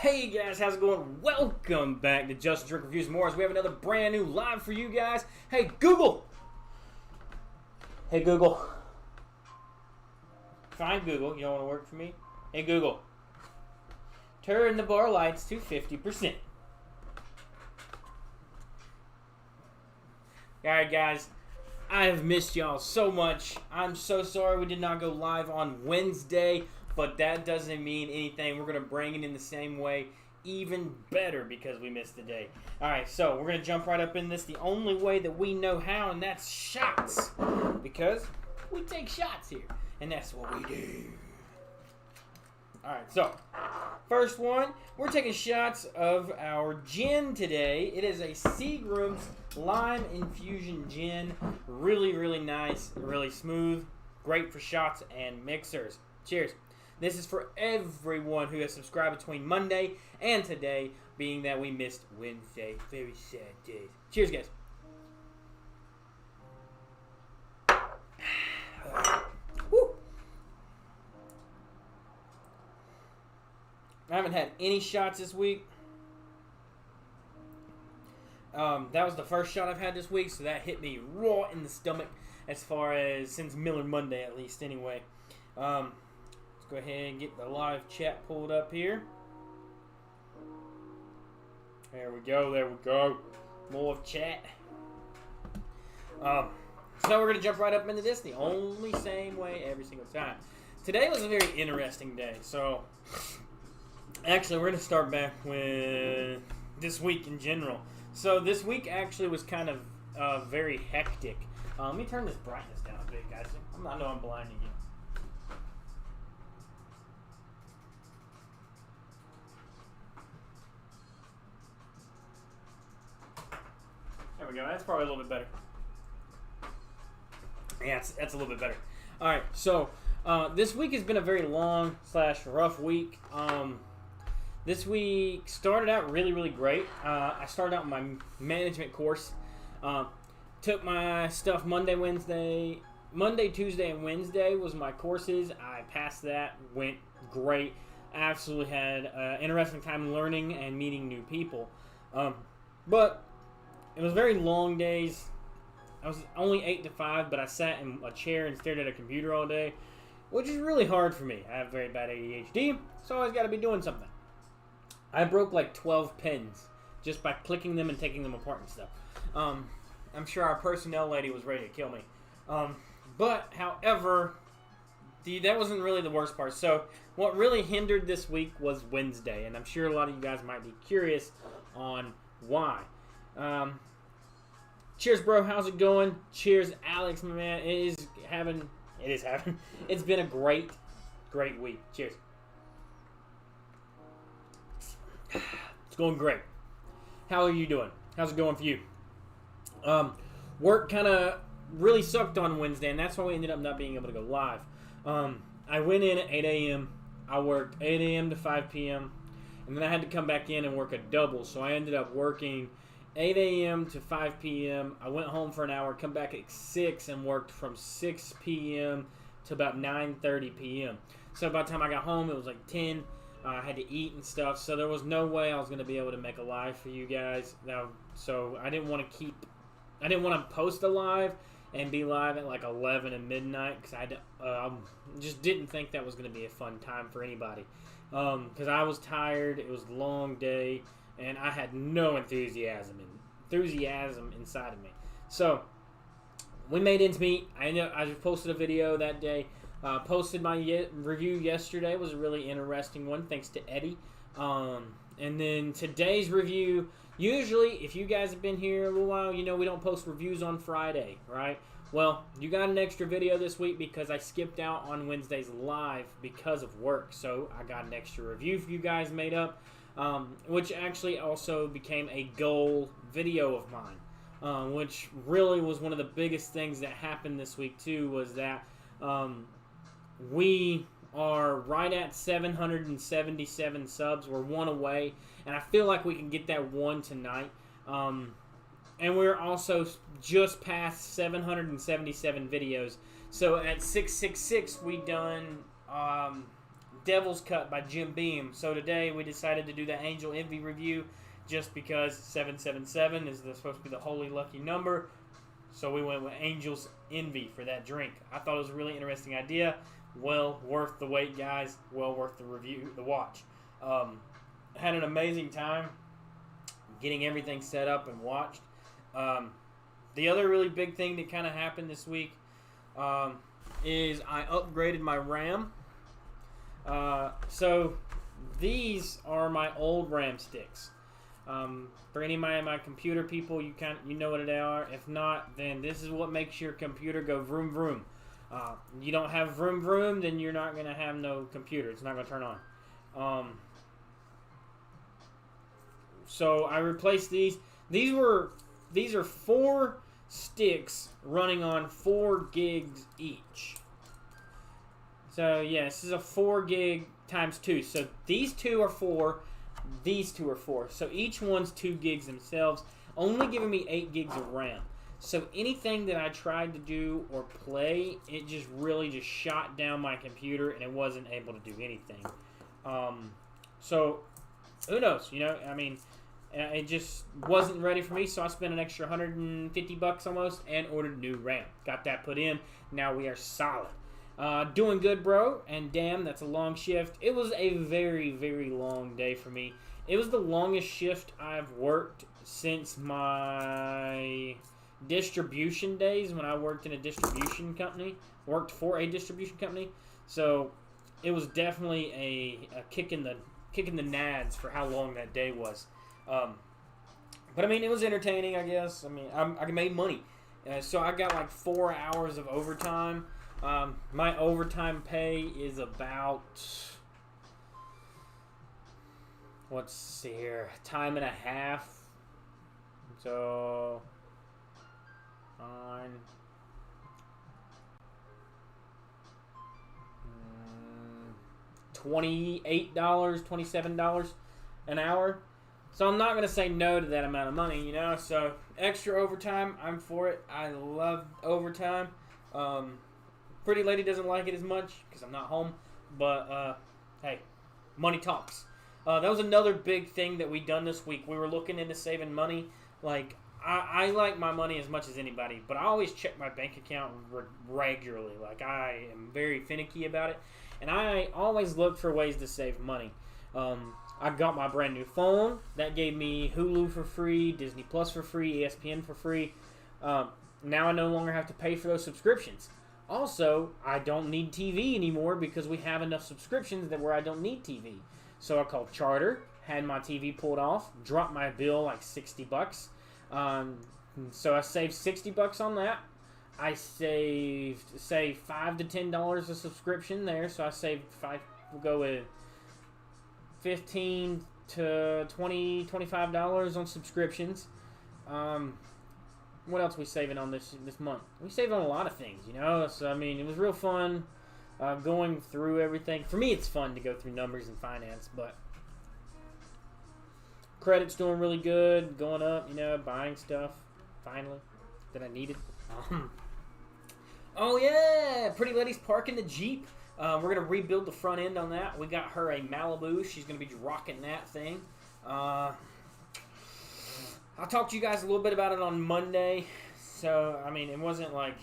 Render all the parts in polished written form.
Hey guys, how's it going? Welcome back to Just Drink Reviews More as we have another brand new live for you guys. Hey Google! Hey Google. Fine Google, you don't want to work for me? Hey Google. Turn the bar lights to 50%. Alright guys, I have missed y'all so much. I'm so sorry we did not go live on Wednesday, but that doesn't mean anything. We're going to bring it in the same way, even better because we missed the day. Alright, so we're going to jump right up in this the only way that we know how, and that's shots. Because we take shots here, and that's what we do. Alright, so first one, we're taking shots of our gin today. It is a Seagram's Lime Infusion Gin. Really, really nice, really smooth. Great for shots and mixers. Cheers. This is for everyone who has subscribed between Monday and today, being that we missed Wednesday. Very sad days. Cheers, guys. Woo. I haven't had any shots this week. That was the first shot I've had this week, so that hit me raw in the stomach as far as since Miller Monday, at least, anyway. Let's go ahead and get the live chat pulled up here. There we go, there we go. More of chat. So we're going to jump right up into this the only same way every single time. Today was a very interesting day, so actually we're going to start back with this week in general. So this week actually was kind of very hectic. Let me turn this brightness down a bit, guys. I know I'm blinding you. There we go. That's probably a little bit better. Yeah, that's a little bit better. All right, so this week has been a very long / rough week. This week started out really, really great. I started out my management course. Took my stuff Monday, Tuesday, and Wednesday was my courses. I passed that. Went great. Absolutely had an interesting time learning and meeting new people. But it was very long days. I was only 8 to 5, but I sat in a chair and stared at a computer all day, which is really hard for me. I have very bad ADHD, so I always got to be doing something. I broke like 12 pens just by clicking them and taking them apart and stuff. I'm sure our personnel lady was ready to kill me. But, however, that wasn't really the worst part. So, what really hindered this week was Wednesday, and I'm sure a lot of you guys might be curious on why. Cheers, bro. How's it going? Cheers, Alex, my man. It's been a great week. Cheers. It's going great. How are you doing? How's it going for you? Work kind of really sucked on Wednesday, and that's why we ended up not being able to go live. I went in at 8 a.m. I worked 8 a.m. to 5 p.m., and then I had to come back in and work a double, so I ended up working 8 a.m. to 5 p.m. I went home for an hour, come back at 6, and worked from 6 p.m. to about 9:30 p.m. So by the time I got home, it was like 10. I had to eat and stuff, so there was no way I was going to be able to make a live for you guys. So I didn't want to post a live and be live at like 11 at midnight because I just didn't think that was going to be a fun time for anybody. Because I was tired, it was a long day, and I had no enthusiasm inside of me. So we made ends meet. I just posted a video that day. Posted my review yesterday. It was a really interesting one, thanks to Eddie. And then today's review, usually if you guys have been here a little while, you know we don't post reviews on Friday, right? Well, you got an extra video this week because I skipped out on Wednesday's live because of work. So I got an extra review for you guys made up, which actually also became a goal video of mine, which really was one of the biggest things that happened this week too, was that we are right at 777 subs. We're one away, and I feel like we can get that one tonight. And we're also just past 777 videos. So at 666, we done Devil's Cut by Jim Beam. So today we decided to do the Angel Envy review just because 777 is supposed to be the holy lucky number. So we went with Angel's Envy for that drink. I thought it was a really interesting idea. Well worth the wait, guys. Well worth the review, the watch. Had an amazing time getting everything set up and watched. The other really big thing that kind of happened this week is I upgraded my RAM. So these are my old RAM sticks. For any of my computer people, you know what they are. If not, then this is what makes your computer go vroom vroom. You don't have vroom vroom, then you're not gonna have no computer. It's not gonna turn on. So I replaced these. These are 4 sticks running on 4 gigs each. So yeah, this is a 4 gig times 2. So these 2 are 4. These 2 are 4. So each one's 2 gigs themselves, only giving me 8 gigs of RAM. So anything that I tried to do or play, it just really shot down my computer and it wasn't able to do anything. So who knows? You know, I mean, it just wasn't ready for me, so I spent an extra $150 almost and ordered new RAM. Got that put in. Now we are solid. Doing good, bro. And damn, that's a long shift. It was a very, very long day for me. It was the longest shift I've worked since my distribution days when I worked in a distribution company. Worked for a distribution company. So it was definitely a kick in the nads for how long that day was. But I mean, it was entertaining, I guess. I mean, I made money. So I got like 4 hours of overtime. My overtime pay is about, let's see here, time and a half. So on $28, $27 an hour. So I'm not going to say no to that amount of money, you know. So extra overtime, I'm for it. I love overtime. Pretty lady doesn't like it as much because I'm not home. But, hey, money talks. That was another big thing that we done this week. We were looking into saving money. Like, I like my money as much as anybody, but I always check my bank account regularly. Like, I am very finicky about it. And I always look for ways to save money. I got my brand new phone. That gave me Hulu for free, Disney Plus for free, ESPN for free. Now I no longer have to pay for those subscriptions. Also, I don't need TV anymore because we have enough subscriptions where I don't need TV. So I called Charter, had my TV pulled off, dropped my bill like $60. So I saved $60 on that. I saved, say, $5 to $10 a subscription there. So I saved we'll go with $15 to $20, $25 on subscriptions. What else are we saving on this month? We saved on a lot of things, you know. So I mean, it was real fun going through everything. For me, it's fun to go through numbers and finance, but credit's doing really good, going up. You know, buying stuff finally that I needed. Oh yeah, pretty lady's parking the Jeep. We're going to rebuild the front end on that. We got her a Malibu. She's going to be rocking that thing. I'll talk to you guys a little bit about it on Monday. So, I mean, it wasn't like...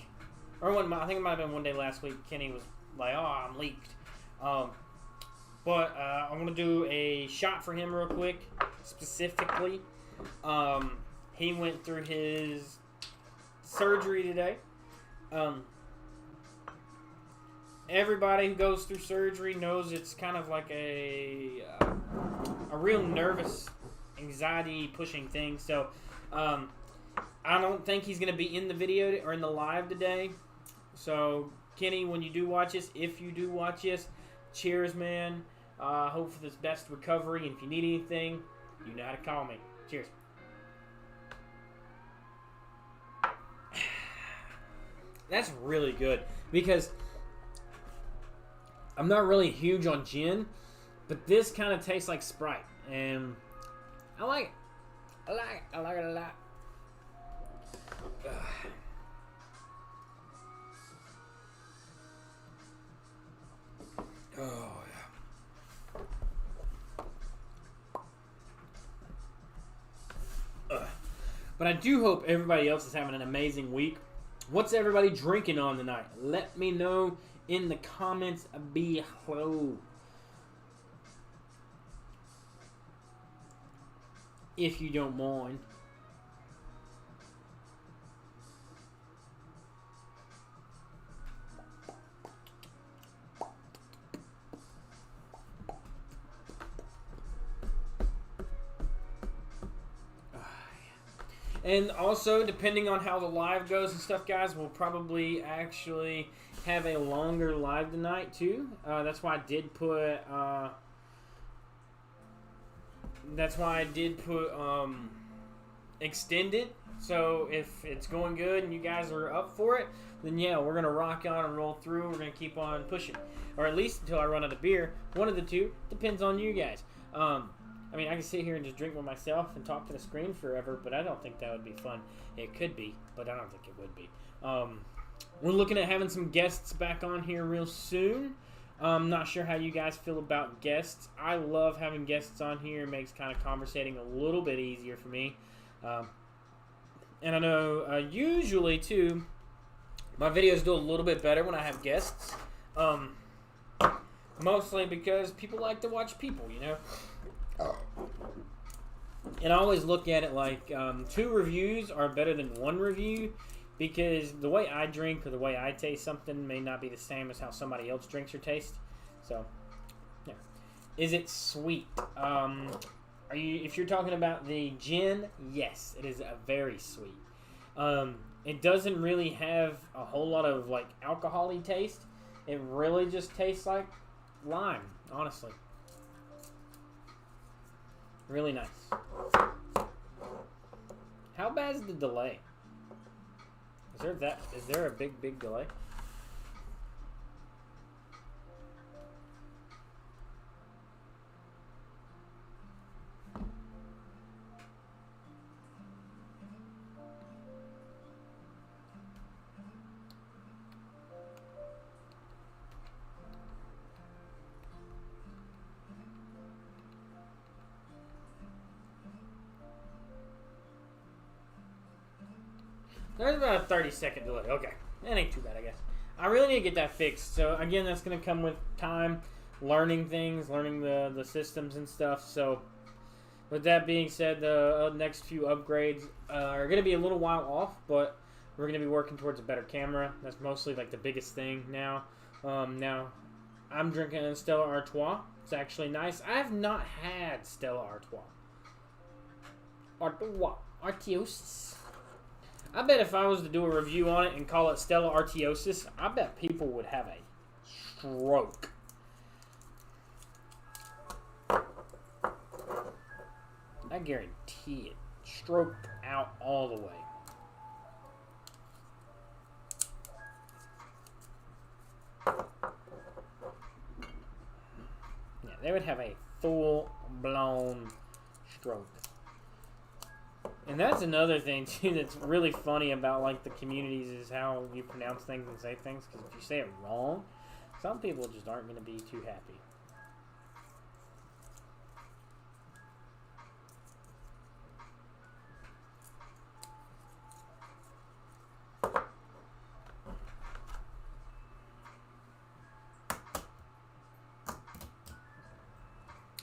I think it might have been one day last week. Kenny was like, oh, I'm leaked. But I'm going to do a shot for him real quick, specifically. He went through his surgery today. Everybody who goes through surgery knows it's kind of like a real nervous, anxiety-pushing thing. So, I don't think he's going to be in the video or in the live today. So, Kenny, when you do watch this, if you do watch this, cheers, man. Hope for this best recovery. And if you need anything, you know how to call me. Cheers. That's really good because I'm not really huge on gin, but this kind of tastes like Sprite, and I like it. I like it a lot. Oh, yeah. But I do hope everybody else is having an amazing week. What's everybody drinking on tonight? Let me know in the comments below. If you don't mind. And also, depending on how the live goes and stuff, guys, we'll probably actually have a longer live tonight, too. That's why I did put... extended. So if it's going good and you guys are up for it, then yeah, we're going to rock on and roll through. We're going to keep on pushing. Or at least until I run out of beer. One of the two. Depends on you guys. I mean, I can sit here and just drink with myself and talk to the screen forever, but I don't think that would be fun. It could be, but I don't think it would be. We're looking at having some guests back on here real soon. I'm not sure how you guys feel about guests. I love having guests on here. It makes kind of conversating a little bit easier for me. And I know usually, too, my videos do a little bit better when I have guests. Mostly because people like to watch people, you know. And I always look at it like 2 reviews are better than 1 review, because the way I drink or the way I taste something may not be the same as how somebody else drinks or tastes. So, yeah. Is it sweet? If you're talking about the gin, yes, it is very sweet. It doesn't really have a whole lot of like alcohol-y taste. It really just tastes like lime, honestly. Really nice. How bad is the delay? Is there a big delay? There's about a 30-second delay. Okay. That ain't too bad, I guess. I really need to get that fixed. So, again, that's going to come with time, learning things, learning the systems and stuff. So, with that being said, the next few upgrades are going to be a little while off, but we're going to be working towards a better camera. That's mostly, like, the biggest thing now. Now, I'm drinking a Stella Artois. It's actually nice. I have not had Stella Artois. Artiosis. I bet if I was to do a review on it and call it Stella Artiosis, I bet people would have a stroke. I guarantee it. Stroked out all the way. Yeah, they would have a full-blown stroke. And that's another thing, too, that's really funny about, like, the communities is how you pronounce things and say things. Because if you say it wrong, some people just aren't going to be too happy.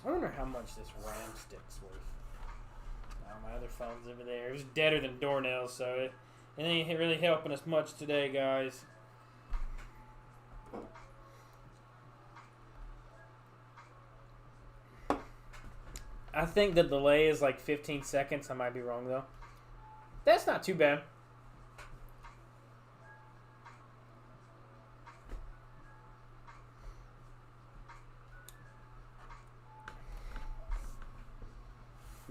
I wonder how much this RAM stick's worth. My other phone's over there. It was deader than doornails, so it ain't really helping us much today, guys. I think the delay is like 15 seconds. I might be wrong, though. That's not too bad.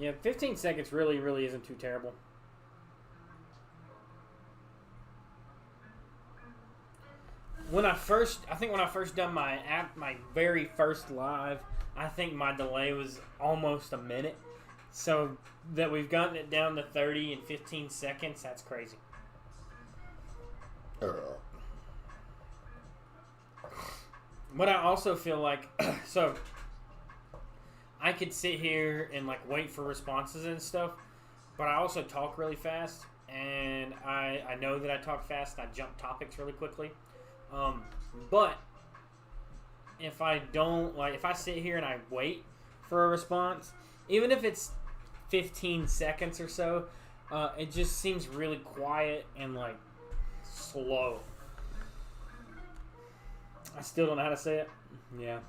Yeah, 15 seconds really isn't too terrible. I think when I first done my very first live, I think my delay was almost a minute. So that we've gotten it down to 30 and 15 seconds, that's crazy. But I also feel like, so I could sit here and like wait for responses and stuff, but I also talk really fast, and I know that I talk fast and I jump topics really quickly. But if I don't, like, if I sit here and I wait for a response, even if it's 15 seconds or so, it just seems really quiet and, like, slow. I still don't know how to say it. Yeah.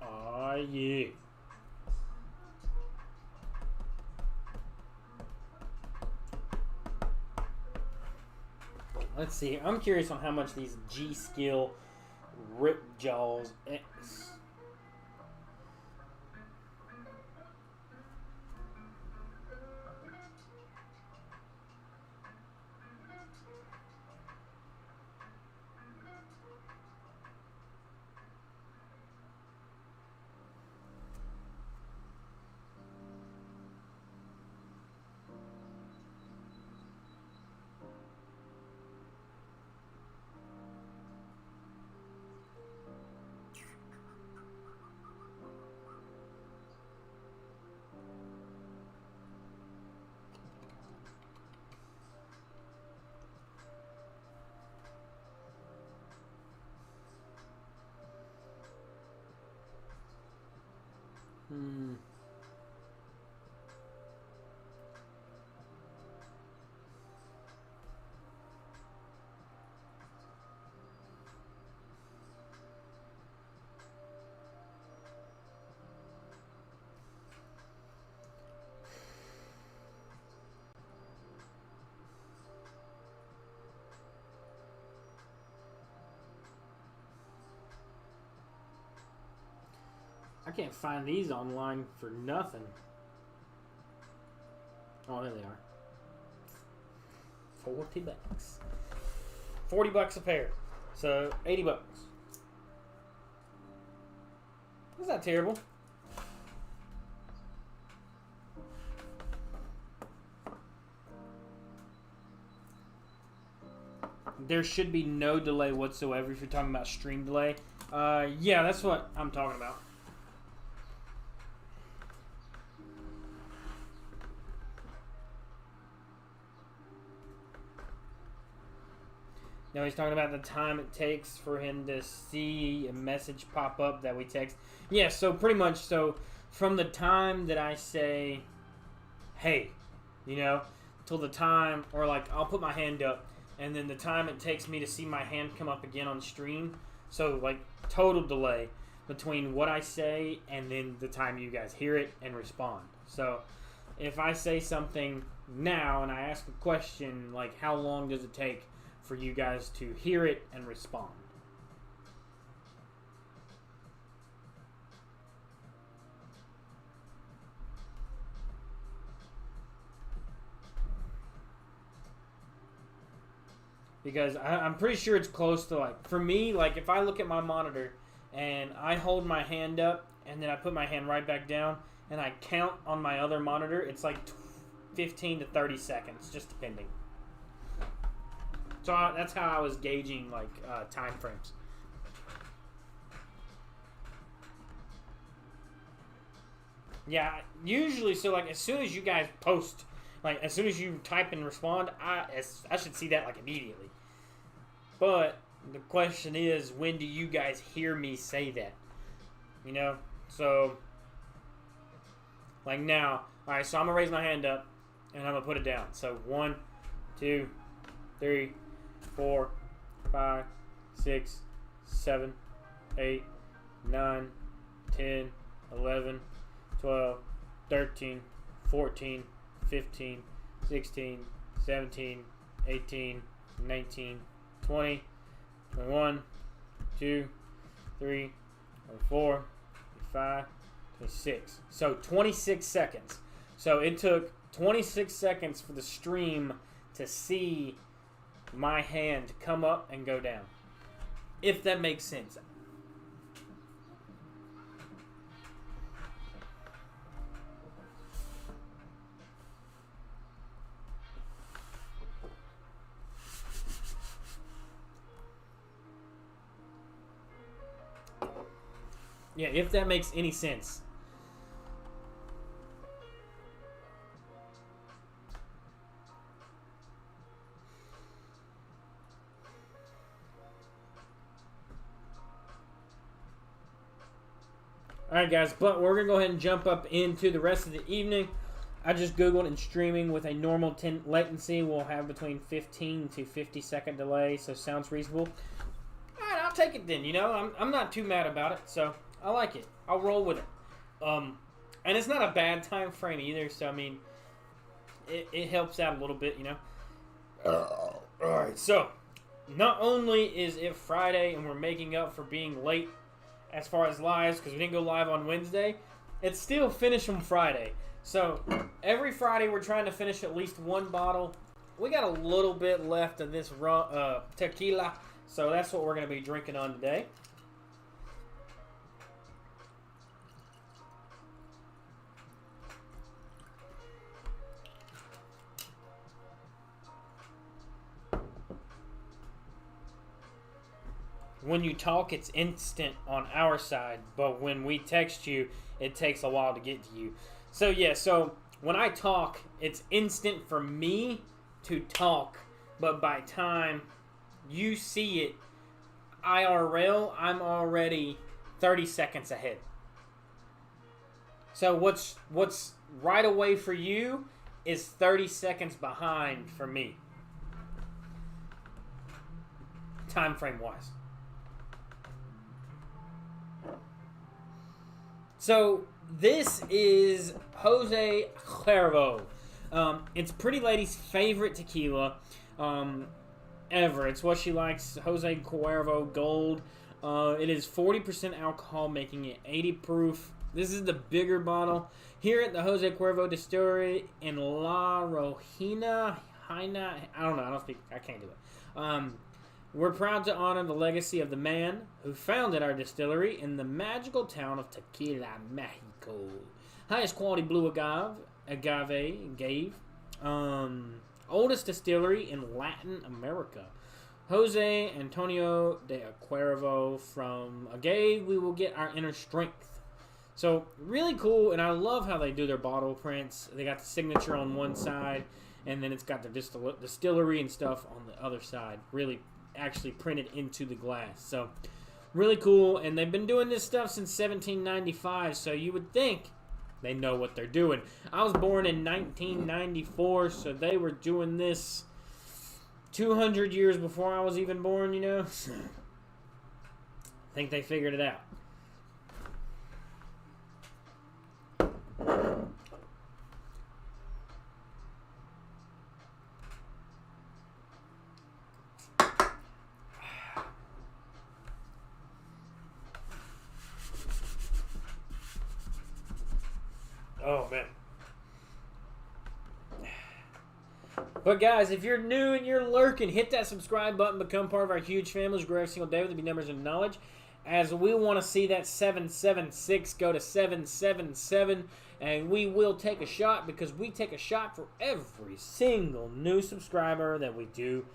Oh, yeah. Let's see. I'm curious on how much these G-Skill Rip Jaws X. I can't find these online for nothing. Oh, there they are. $40. $40 a pair. So, $80. That's not terrible. There should be no delay whatsoever if you're talking about stream delay. Yeah, that's what I'm talking about. Now he's talking about the time it takes for him to see a message pop up that we text. Yeah, so pretty much, so from the time that I say, hey, you know, till the time, or like I'll put my hand up, and then the time it takes me to see my hand come up again on stream. So like total delay between what I say and then the time you guys hear it and respond. So if I say something now and I ask a question, like how long does it take for you guys to hear it and respond? Because I'm pretty sure it's close to, like, for me, like if I look at my monitor and I hold my hand up and then I put my hand right back down and I count on my other monitor, it's like 15 to 30 seconds, just depending. So that's how I was gauging, like, time frames. Yeah, usually, so, like, as soon as you guys post, like, as soon as you type and respond, I should see that, like, immediately. But the question is, when do you guys hear me say that? You know? So, like now, alright, so I'm going to raise my hand up, and I'm going to put it down. So, 1, 2, 3, 4, 5, 6, 7, 8, 9, 10, 11, 12, 13, 14, 15, 16, 17, 18, 19, 20, 21, 22, 23, 24, 25, 26. So 26 seconds. So it took 26 seconds for the stream to see my hand come up and go down. If that makes sense. Yeah, if that makes any sense. Alright guys, but we're going to go ahead and jump up into the rest of the evening. I just Googled, and streaming with a normal 10 latency will have between 15 to 50 second delay, so sounds reasonable. Alright, I'll take it then, you know. I'm not too mad about it, so I like it. I'll roll with it. And it's not a bad time frame either, so I mean, it helps out a little bit, you know. Alright, so not only is it Friday and we're making up for being late as far as lives, because we didn't go live on Wednesday, it's still Finish 'em Friday. So every Friday we're trying to finish at least one bottle. We got a little bit left of this tequila, so that's what we're going to be drinking on today. When you talk, it's instant on our side, but when we text you, it takes a while to get to you. So yeah, so when I talk, it's instant for me to talk, but by time you see it IRL, I'm already 30 seconds ahead. So what's right away for you is 30 seconds behind for me, time frame wise. So this is Jose Cuervo. It's Pretty Lady's favorite tequila ever. It's what she likes, Jose Cuervo Gold. It is 40% alcohol, making it 80 proof. This is the bigger bottle. Here at the Jose Cuervo Distillery in La Rojina, I don't know, I can't do it. We're proud to honor the legacy of the man who founded our distillery in the magical town of Tequila, Mexico. Highest quality blue agave, oldest distillery in Latin America. Jose Antonio de Cuervo, from agave we will get our inner strength. So really cool, and I love how they do their bottle prints. They got the signature on one side, and then it's got the distillery and stuff on the other side. Really actually printed into the glass. So really cool, and they've been doing this stuff since 1795, so you would think they know what they're doing. I was born in 1994, so they were doing this 200 years before I was even born, you know. I think they figured it out. Oh, man. But, guys, if you're new and you're lurking, hit that subscribe button. Become part of our huge families. Grow every single day with the numbers and knowledge. As we want to see that 776 go to 777. And we will take a shot, because we take a shot for every single new subscriber that we do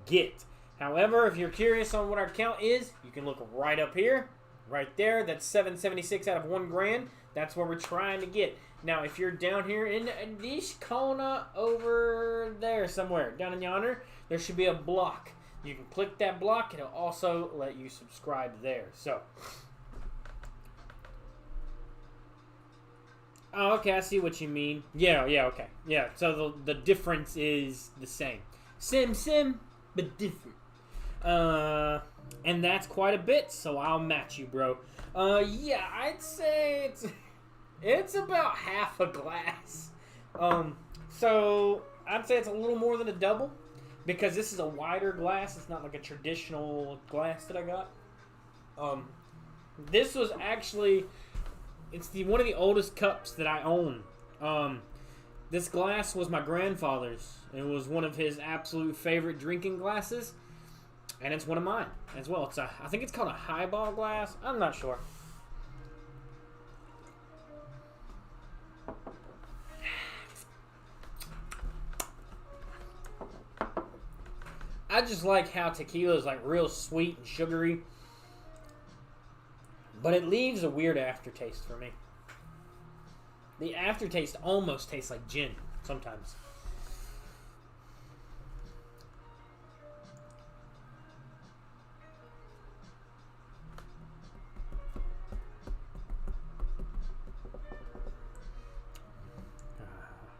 get. However, if you're curious on what our count is, you can look right up here. Right there. That's 776 out of 1 grand. That's where we're trying to get. Now, if you're down here in this corner over there somewhere, down in yonder, there should be a block. You can click that block, and it'll also let you subscribe there. So, oh, okay, I see what you mean. Yeah, okay. Yeah, so the difference is the same. Sim, but different. And that's quite a bit, so I'll match you, bro. Yeah, I'd say it's about half a glass. So I'd say it's a little more than a double, because this is a wider glass. It's not like a traditional glass that I got. This was actually, it's one of the oldest cups that I own. This glass was my grandfather's. It was one of his absolute favorite drinking glasses, and it's one of mine as well. I think it's called a highball glass. I'm not sure. I just like how tequila is like real sweet and sugary. But it leaves a weird aftertaste for me. The aftertaste almost tastes like gin sometimes.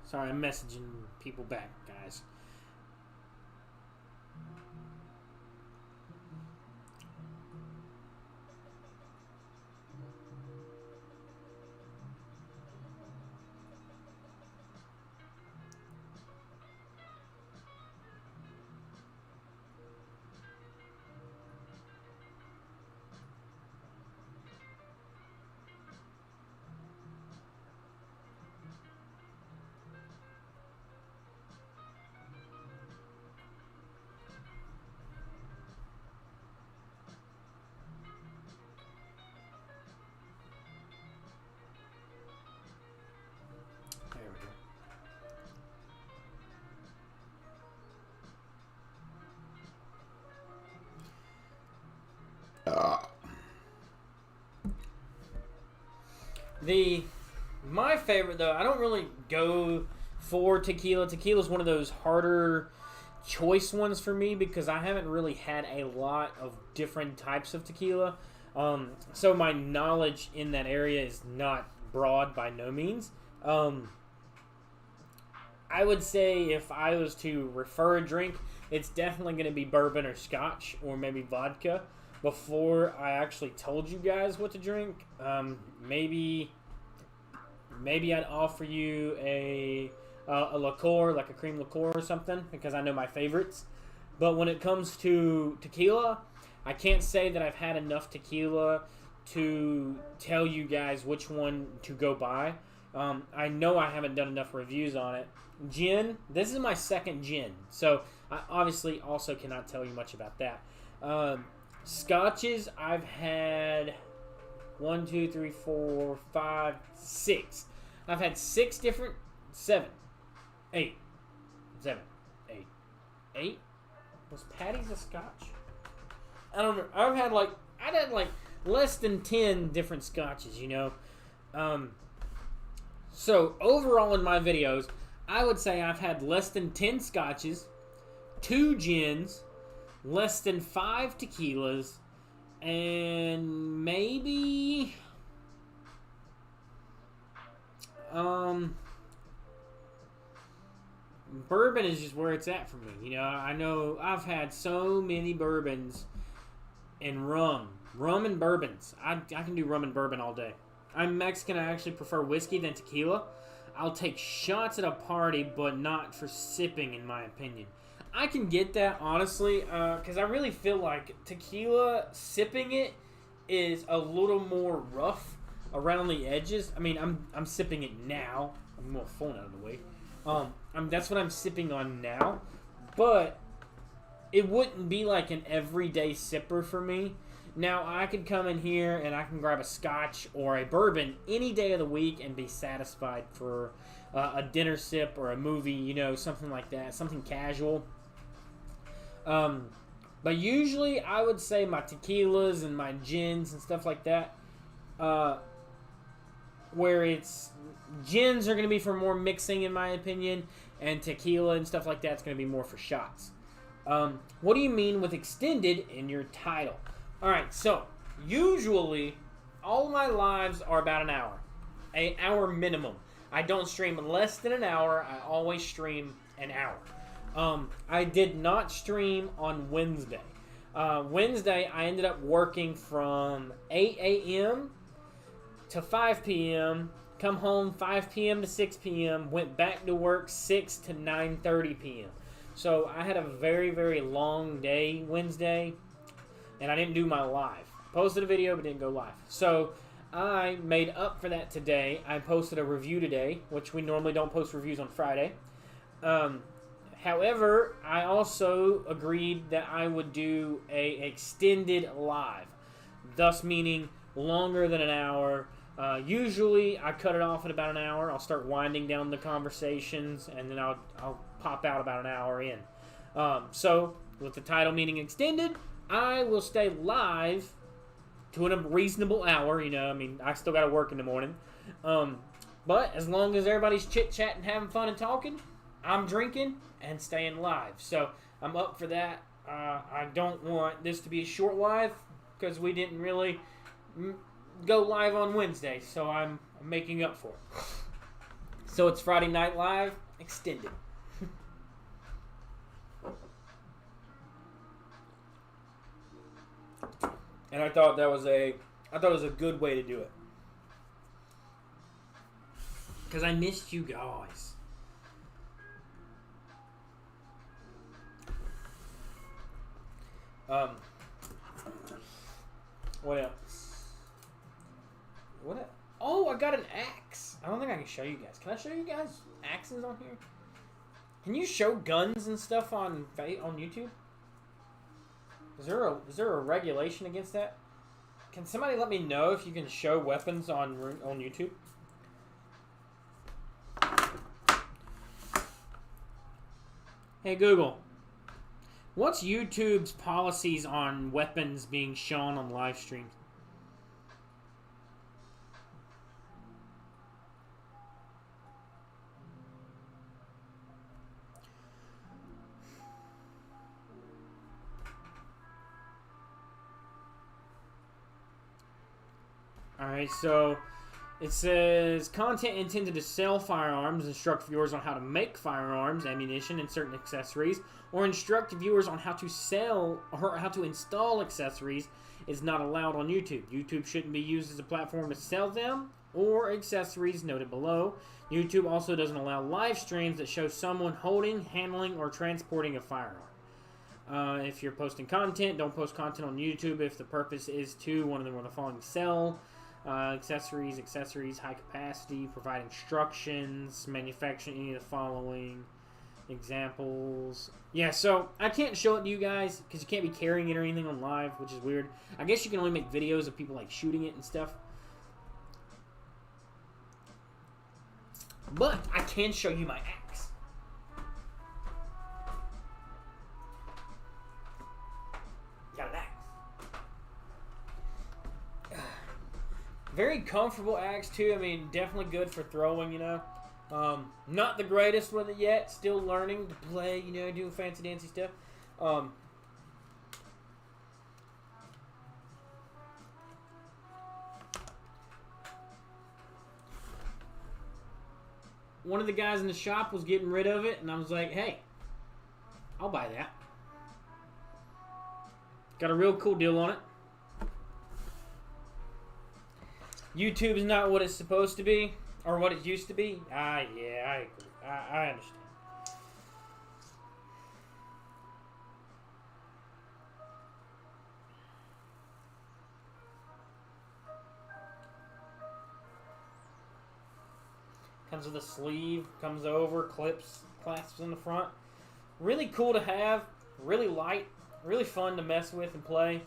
Sorry, I'm messaging people back, guys. My favorite, though, I don't really go for tequila. Tequila is one of those harder choice ones for me because I haven't really had a lot of different types of tequila. So my knowledge in that area is not broad by no means. I would say if I was to refer a drink, it's definitely going to be bourbon or scotch or maybe vodka. Before I actually told you guys what to drink, maybe I'd offer you a liqueur, like a cream liqueur or something, because I know my favorites. But when it comes to tequila, I can't say that I've had enough tequila to tell you guys which one to go buy. I know I haven't done enough reviews on it. Gin, this is my second gin, so I obviously also cannot tell you much about that. Scotches, I've had 1, 2, 3, 4, 5, 6. I've had 6 different, 7, 8, 7, 8, 8. Was Patty's a Scotch? I don't know. I've had like less than 10 different Scotches, you know. So overall in my videos, I would say I've had less than 10 Scotches, 2 gins, less than 5 tequilas, and maybe bourbon is just where it's at for me. You know, I know I've had so many bourbons and rum and bourbons. I can do rum and bourbon all day. I'm Mexican. I actually prefer whiskey than tequila. I'll take shots at a party, but not for sipping, in my opinion. I can get that, honestly, because I really feel like tequila, sipping it is a little more rough around the edges. I mean, I'm sipping it now. I'm more phone out of the way. That's what I'm sipping on now. But it wouldn't be like an everyday sipper for me. Now, I could come in here and I can grab a scotch or a bourbon any day of the week and be satisfied for a dinner sip or a movie, you know, something like that, something casual. But usually I would say my tequilas and my gins and stuff like that, where it's gins are going to be for more mixing in my opinion, and tequila and stuff like that is going to be more for shots. What do you mean with extended in your title? Alright, so usually all my lives are about an hour minimum. I don't stream less than an hour. I always stream an hour. I did not stream on Wednesday. Wednesday, I ended up working from 8 a.m. to 5 p.m., come home 5 p.m. to 6 p.m., went back to work 6 to 9:30 p.m. So I had a very, very long day Wednesday, and I didn't do my live. Posted a video, but didn't go live. So I made up for that today. I posted a review today, which we normally don't post reviews on Friday. However, I also agreed that I would do a extended live, thus meaning longer than an hour. Usually, I cut it off at about an hour. I'll start winding down the conversations, and then I'll pop out about an hour in. So, with the title meaning extended, I will stay live to a reasonable hour. You know, I mean, I still got to work in the morning. But as long as everybody's chit-chatting, having fun, and talking, I'm drinking and staying live. So I'm up for that. I don't want this to be a short live because we didn't really go live on Wednesday. So I'm making up for it. So it's Friday Night Live extended. And I thought it was a good way to do it. Because I missed you guys. What else? Oh, I got an axe. I don't think I can show you guys. Can I show you guys axes on here? Can you show guns and stuff on YouTube? Is there a regulation against that? Can somebody let me know if you can show weapons on YouTube? Hey Google, what's YouTube's policies on weapons being shown on live streams? Alright, so it says content intended to sell firearms, instruct viewers on how to make firearms, ammunition, and certain accessories, or instruct viewers on how to sell or how to install accessories is not allowed on YouTube. YouTube shouldn't be used as a platform to sell them or accessories noted below. YouTube also doesn't allow live streams that show someone holding, handling, or transporting a firearm. If you're posting content, don't post content on YouTube if the purpose is to, one of them or the following, sell accessories, high capacity, provide instructions, manufacturing any of the following examples. Yeah, so I can't show it to you guys because you can't be carrying it or anything on live, which is weird. I guess you can only make videos of people like shooting it and stuff. But I can show you my axe. Got an axe. Very comfortable axe too. I mean, definitely good for throwing, you know. Not the greatest with it yet. Still learning to play, you know, doing fancy dancy stuff. One of the guys in the shop was getting rid of it, and I was like, hey, I'll buy that. Got a real cool deal on it. YouTube is not what it's supposed to be, or what it used to be. Yeah, I agree. I understand. Comes with a sleeve, comes over, clasps in the front. Really cool to have, really light, really fun to mess with and play.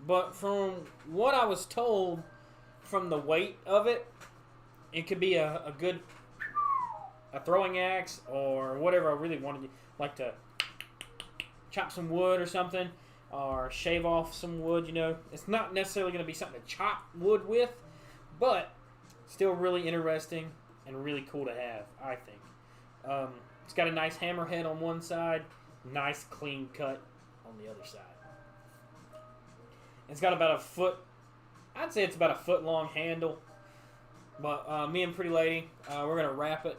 But from what I was told, from the weight of it, it could be a good throwing axe or whatever I really wanted to, like to chop some wood or something, or shave off some wood, you know. It's not necessarily going to be something to chop wood with, but still really interesting and really cool to have, I think. It's got a nice hammerhead on one side, nice clean cut on the other side. It's got about a foot, I'd say it's about a foot long handle. But me and Pretty Lady, we're going to wrap it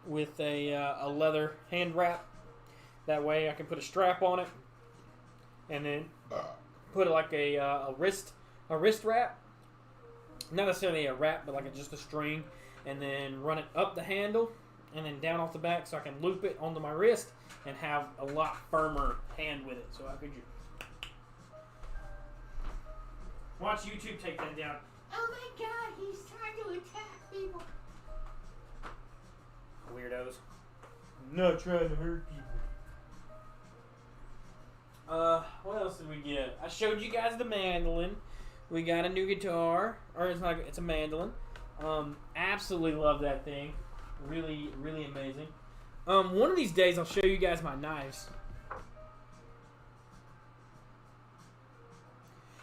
with a leather hand wrap. That way I can put a strap on it and then put it like a wrist wrap. Not necessarily a wrap, but like just a string. And then run it up the handle and then down off the back so I can loop it onto my wrist and have a lot firmer hand with it. So I could just watch YouTube take that down. Oh my god, he's trying to attack people. Weirdos. I'm not trying to hurt people. What else did we get? I showed you guys the mandolin. We got a new guitar. Or it's a mandolin. Absolutely love that thing. Really, really amazing. One of these days I'll show you guys my knives.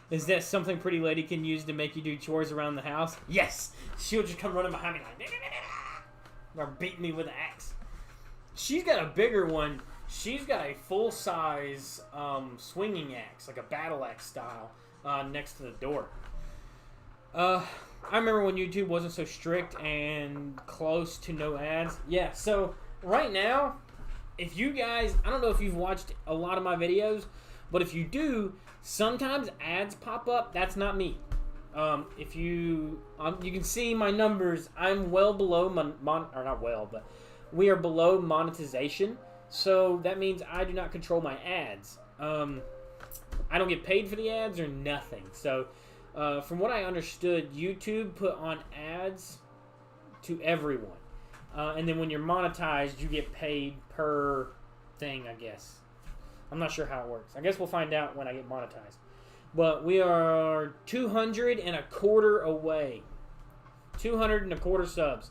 Is that something Pretty Lady can use to make you do chores around the house? Yes! She'll just come running behind me like, or beat me with an axe. She's got a bigger one. She's got a full-size swinging axe, like a battle axe style, next to the door. I remember when YouTube wasn't so strict and close to no ads. Yeah, so right now, if you guys, I don't know if you've watched a lot of my videos, but if you do, sometimes ads pop up. That's not me. If you can see my numbers, I'm well below or not well, but we are below monetization. So that means I do not control my ads. I don't get paid for the ads or nothing. So from what I understood, YouTube put on ads to everyone. And then when you're monetized, you get paid per thing, I guess. I'm not sure how it works. I guess we'll find out when I get monetized. But we are 225 away. 225 subs.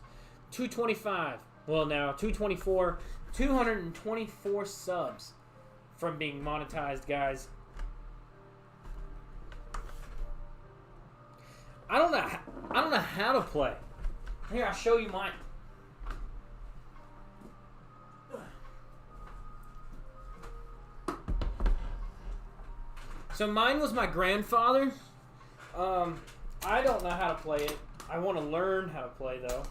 225. Well, now 224. 224 subs from being monetized, guys. I don't know how to play. Here, I'll show you mine. So mine was my grandfather. I don't know how to play it. I want to learn how to play, though.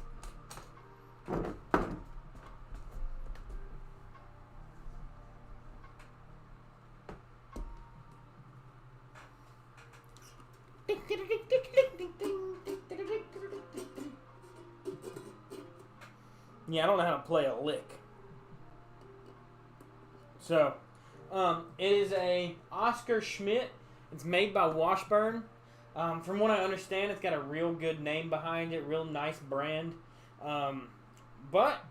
Yeah, I don't know how to play a lick. So, it is a Oscar Schmidt. It's made by Washburn. From what I understand, it's got a real good name behind it, real nice brand. But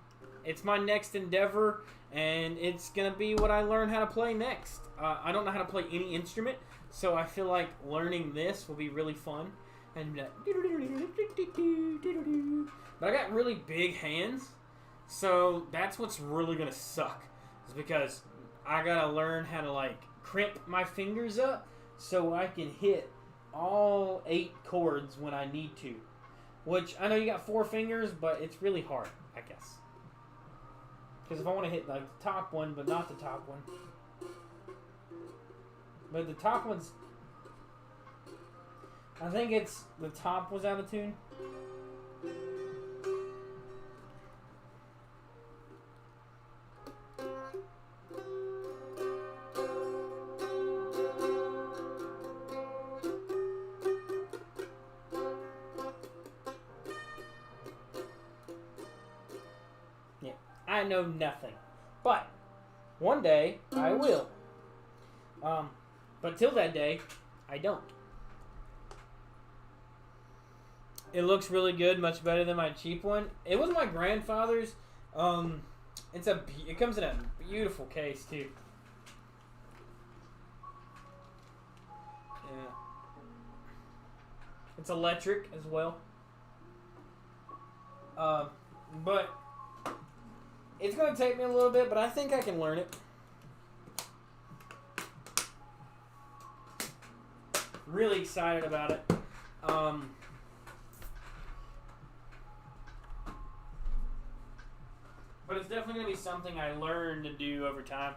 it's my next endeavor, and it's going to be what I learn how to play next. I don't know how to play any instrument, so I feel like learning this will be really fun. And but I got really big hands, so that's what's really going to suck. Is because I got to learn how to like crimp my fingers up so I can hit all 8 chords when I need to. Which, I know you got 4 fingers, but it's really hard, I guess. Because if I want to hit like the top one, but not the top one. But the top one's... I think it's... The top was out of tune. Yeah, I know nothing. But one day I will. But till that day, I don't. It looks really good, much better than my cheap one. It was my grandfather's. It comes in a beautiful case too. Yeah. It's electric as well. But it's going to take me a little bit, but I think I can learn it. Really excited about it. But it's definitely going to be something I learn to do over time.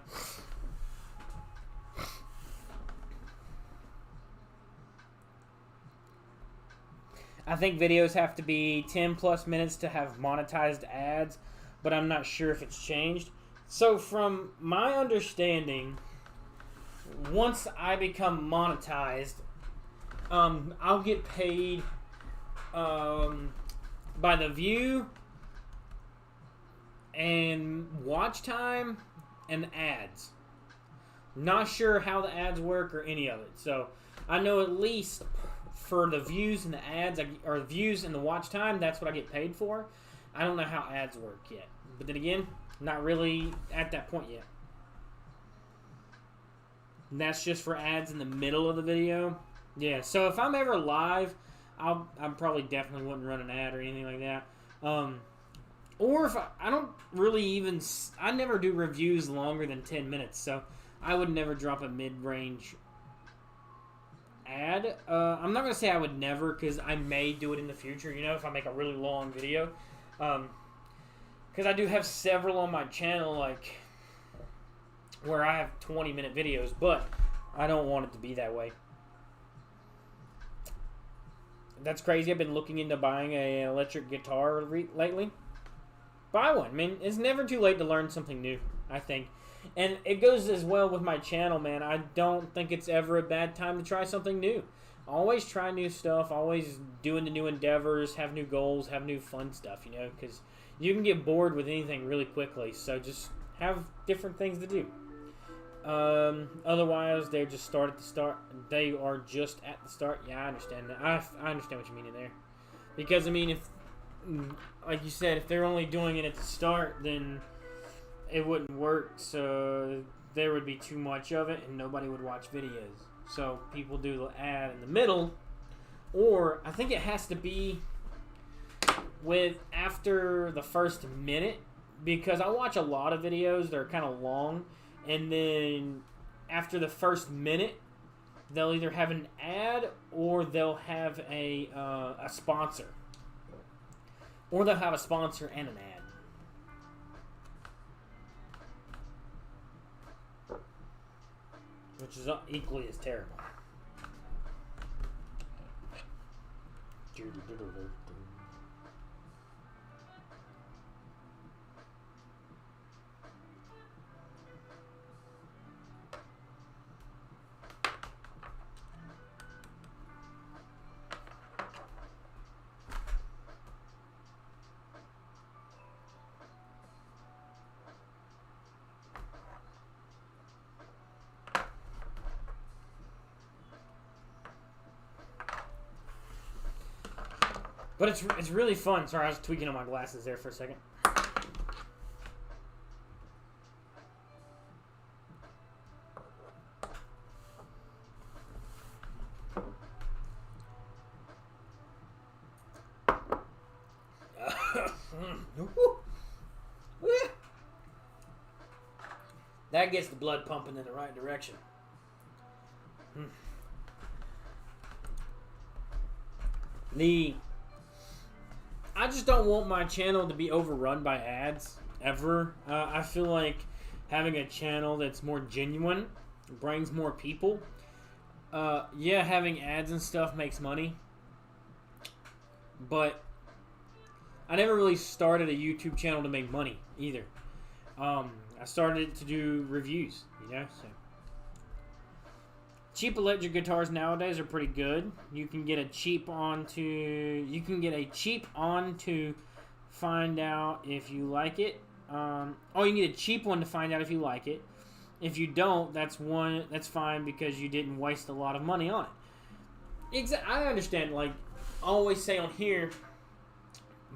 I think videos have to be 10 plus minutes to have monetized ads, but I'm not sure if it's changed. So from my understanding, once I become monetized, I'll get paid by the view and watch time and ads. Not sure how the ads work or any of it. So I know at least for the views and the ads, or views and the watch time, that's what I get paid for. I don't know how ads work yet. But then again, not really at that point yet. And that's just for ads in the middle of the video. Yeah, so if I'm ever live, I probably definitely wouldn't run an ad or anything like that. Or if I don't really even... I never do reviews longer than 10 minutes, so I would never drop a mid-range ad. I'm not gonna say I would never, because I may do it in the future. You know, if I make a really long video, because I do have several on my channel, like where I have 20-minute videos, but I don't want it to be that way. That's crazy. I've been looking into buying an electric guitar lately. Buy one. I mean, it's never too late to learn something new, I think. And it goes as well with my channel, man. I don't think it's ever a bad time to try something new. Always try new stuff. Always doing the new endeavors. Have new goals. Have new fun stuff, you know. Because you can get bored with anything really quickly. So just have different things to do. Otherwise, they're just at the start. They are just at the start. Yeah, I understand that. I understand what you mean in there. Because, I mean, if, like you said, if they're only doing it at the start, then it wouldn't work, so there would be too much of it and nobody would watch videos. So people do the ad in the middle, or I think it has to be with after the first minute, because I watch a lot of videos that are kind of long, and then after the first minute they'll either have an ad or they'll have a sponsor, or they'll have a sponsor and an ad. Which is equally as terrible. But it's really fun. Sorry, I was tweaking on my glasses there for a second. That gets the blood pumping in the right direction. I just don't want my channel to be overrun by ads, ever. I feel like having a channel that's more genuine brings more people. Yeah, having ads and stuff makes money. But I never really started a YouTube channel to make money, either. I started to do reviews, you know, so. Cheap electric guitars nowadays are pretty good. You can get a cheap on to find out if you like it. You need a cheap one to find out if you like it. If you don't, that's fine, because you didn't waste a lot of money on it. I understand, like, I always say on here,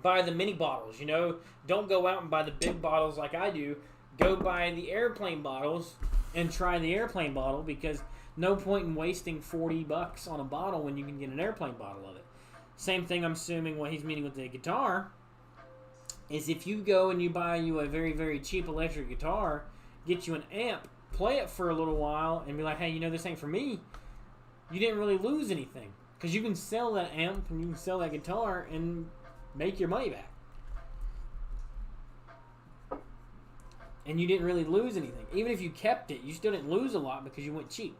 buy the mini bottles, you know? Don't go out and buy the big bottles like I do. Go buy the airplane bottles and try the airplane bottle, because no point in wasting $40 on a bottle when you can get an airplane bottle of it. Same thing, I'm assuming what he's meaning with the guitar is if you go and you buy you a very, very cheap electric guitar, get you an amp, play it for a little while, and be like, hey, you know, this ain't for me, you didn't really lose anything. Because you can sell that amp and you can sell that guitar and make your money back. And you didn't really lose anything. Even if you kept it, you still didn't lose a lot because you went cheap.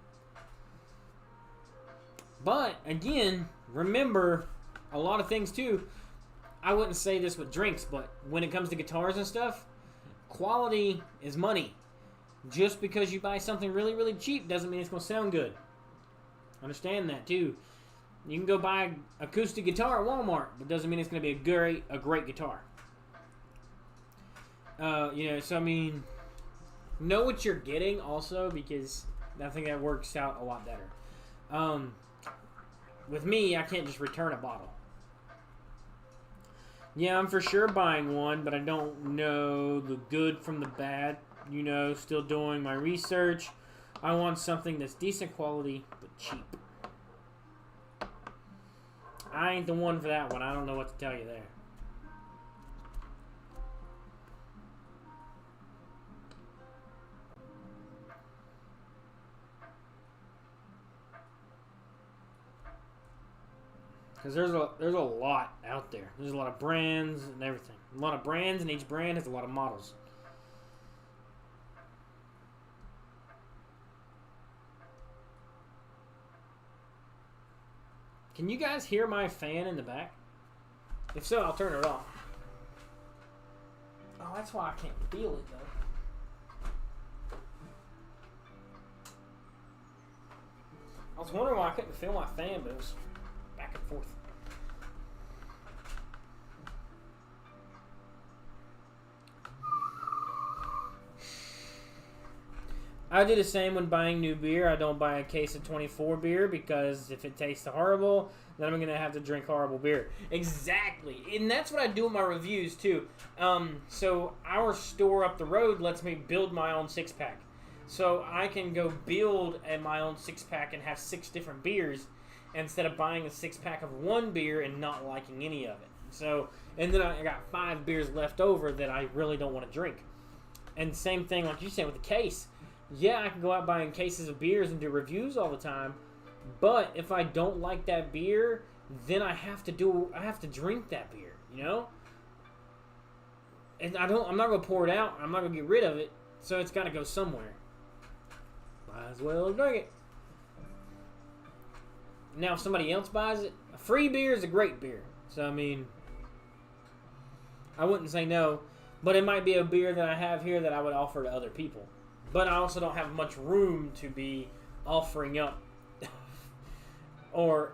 But, again, remember a lot of things, too. I wouldn't say this with drinks, but when it comes to guitars and stuff, quality is money. Just because you buy something really, really cheap doesn't mean it's going to sound good. Understand that, too. You can go buy an acoustic guitar at Walmart, but doesn't mean it's going to be a great guitar. You know, so, I mean, know what you're getting also, because I think that works out a lot better. With me, I can't just return a bottle. Yeah, I'm for sure buying one, but I don't know the good from the bad. You know, still doing my research. I want something that's decent quality, but cheap. I ain't the one for that one. I don't know what to tell you there. Because there's a lot out there. There's a lot of brands and everything. A lot of brands, and each brand has a lot of models. Can you guys hear my fan in the back? If so, I'll turn it off. Oh, that's why I can't feel it, though. I was wondering why I couldn't feel my fan, but it was back and forth. I do the same when buying new beer. I don't buy a case of 24 beer because if it tastes horrible, then I'm going to have to drink horrible beer. Exactly. And that's what I do with my reviews, too. So our store up the road lets me build my own six-pack. So I can go build my own six-pack and have 6 different beers instead of buying a six-pack of one beer and not liking any of it. So, and then I got 5 beers left over that I really don't want to drink. And same thing, like you said, with the case. Yeah, I can go out buying cases of beers and do reviews all the time, but if I don't like that beer, then I have to drink that beer, you know? And I'm not gonna pour it out, I'm not gonna get rid of it, so it's gotta go somewhere. Might as well drink it. Now if somebody else buys it, a free beer is a great beer. So I mean, I wouldn't say no, but it might be a beer that I have here that I would offer to other people. But I also don't have much room to be offering up or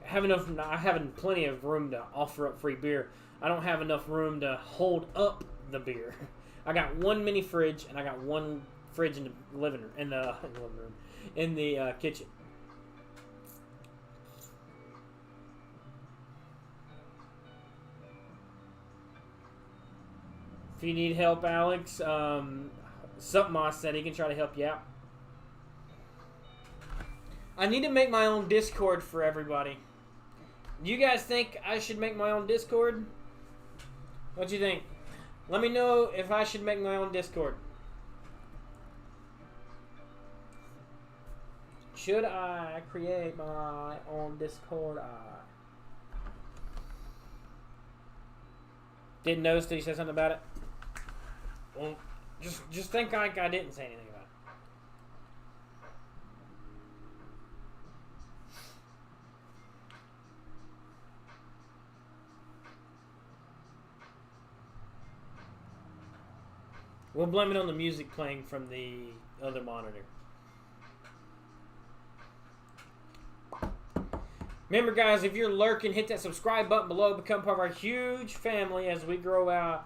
having plenty of room to offer up free beer. I don't have enough room to hold up the beer. I got one mini fridge and I got one fridge in the living room, in the kitchen. If you need help, Alex, Supmoss said he can try to help you out. I need to make my own Discord for everybody. You guys think I should make my own Discord? What do you think? Let me know if I should make my own Discord. Should I create my own Discord? Didn't notice that he said something about it. Well, just think like I didn't say anything about it. We'll blame it on the music playing from the other monitor. Remember, guys, if you're lurking, hit that subscribe button below. Become part of our huge family as we grow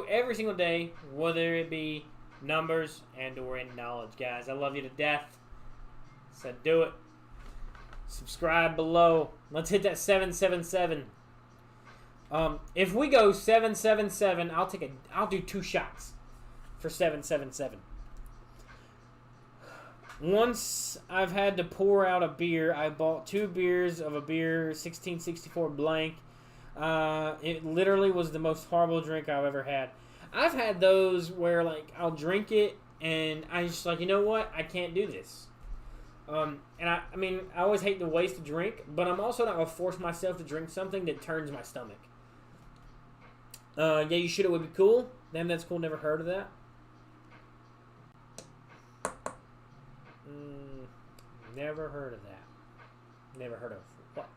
every single day, whether it be numbers and or in knowledge, guys. I love you to death. So do it. Subscribe below. Let's hit that 777. If we go 777, I'll do 2 shots for 777. Once I've had to pour out a beer, I bought 2 beers of a beer 1664 blank. It literally was the most horrible drink I've ever had. I've had those where like I'll drink it and I just like, you know what? I can't do this. And I mean, I always hate to waste a drink, but I'm also not gonna force myself to drink something that turns my stomach. Yeah, you should. It would be cool. Damn, that's cool. Never heard of that. Never heard of that. Never heard of what?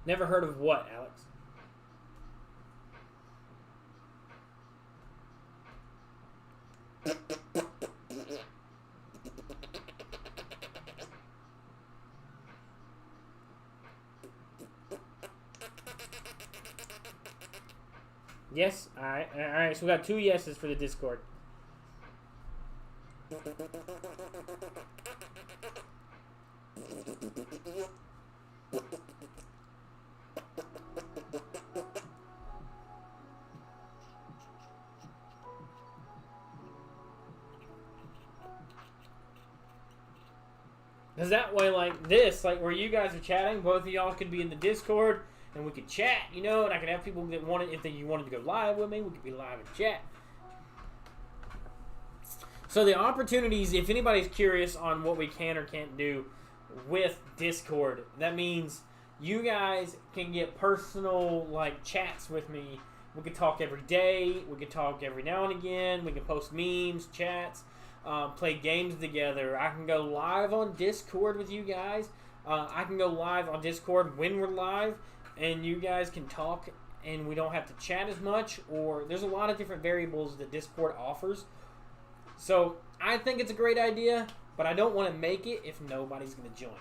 Never heard of what, Alex? Yes? Alright. Alright, so we got 2 yeses for the Discord. Because that way, like this, like where you guys are chatting, both of y'all could be in the Discord, and we could chat, you know, and I could have people that wanted, if you wanted to go live with me, we could be live and chat. So the opportunities, if anybody's curious on what we can or can't do with Discord, that means you guys can get personal like chats with me. We can talk every day. We can talk every now and again. We can post memes, chats, play games together. I can go live on Discord with you guys. I can go live on Discord when we're live, and you guys can talk, and we don't have to chat as much. Or there's a lot of different variables that Discord offers. So I think it's a great idea, but I don't want to make it if nobody's going to join.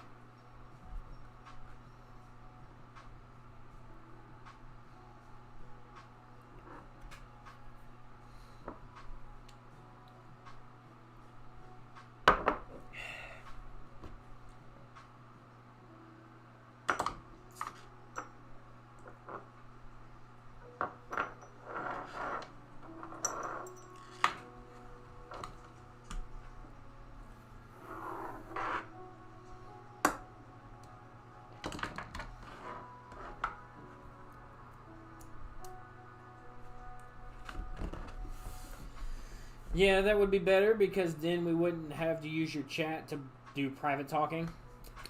Yeah, that would be better because then we wouldn't have to use your chat to do private talking.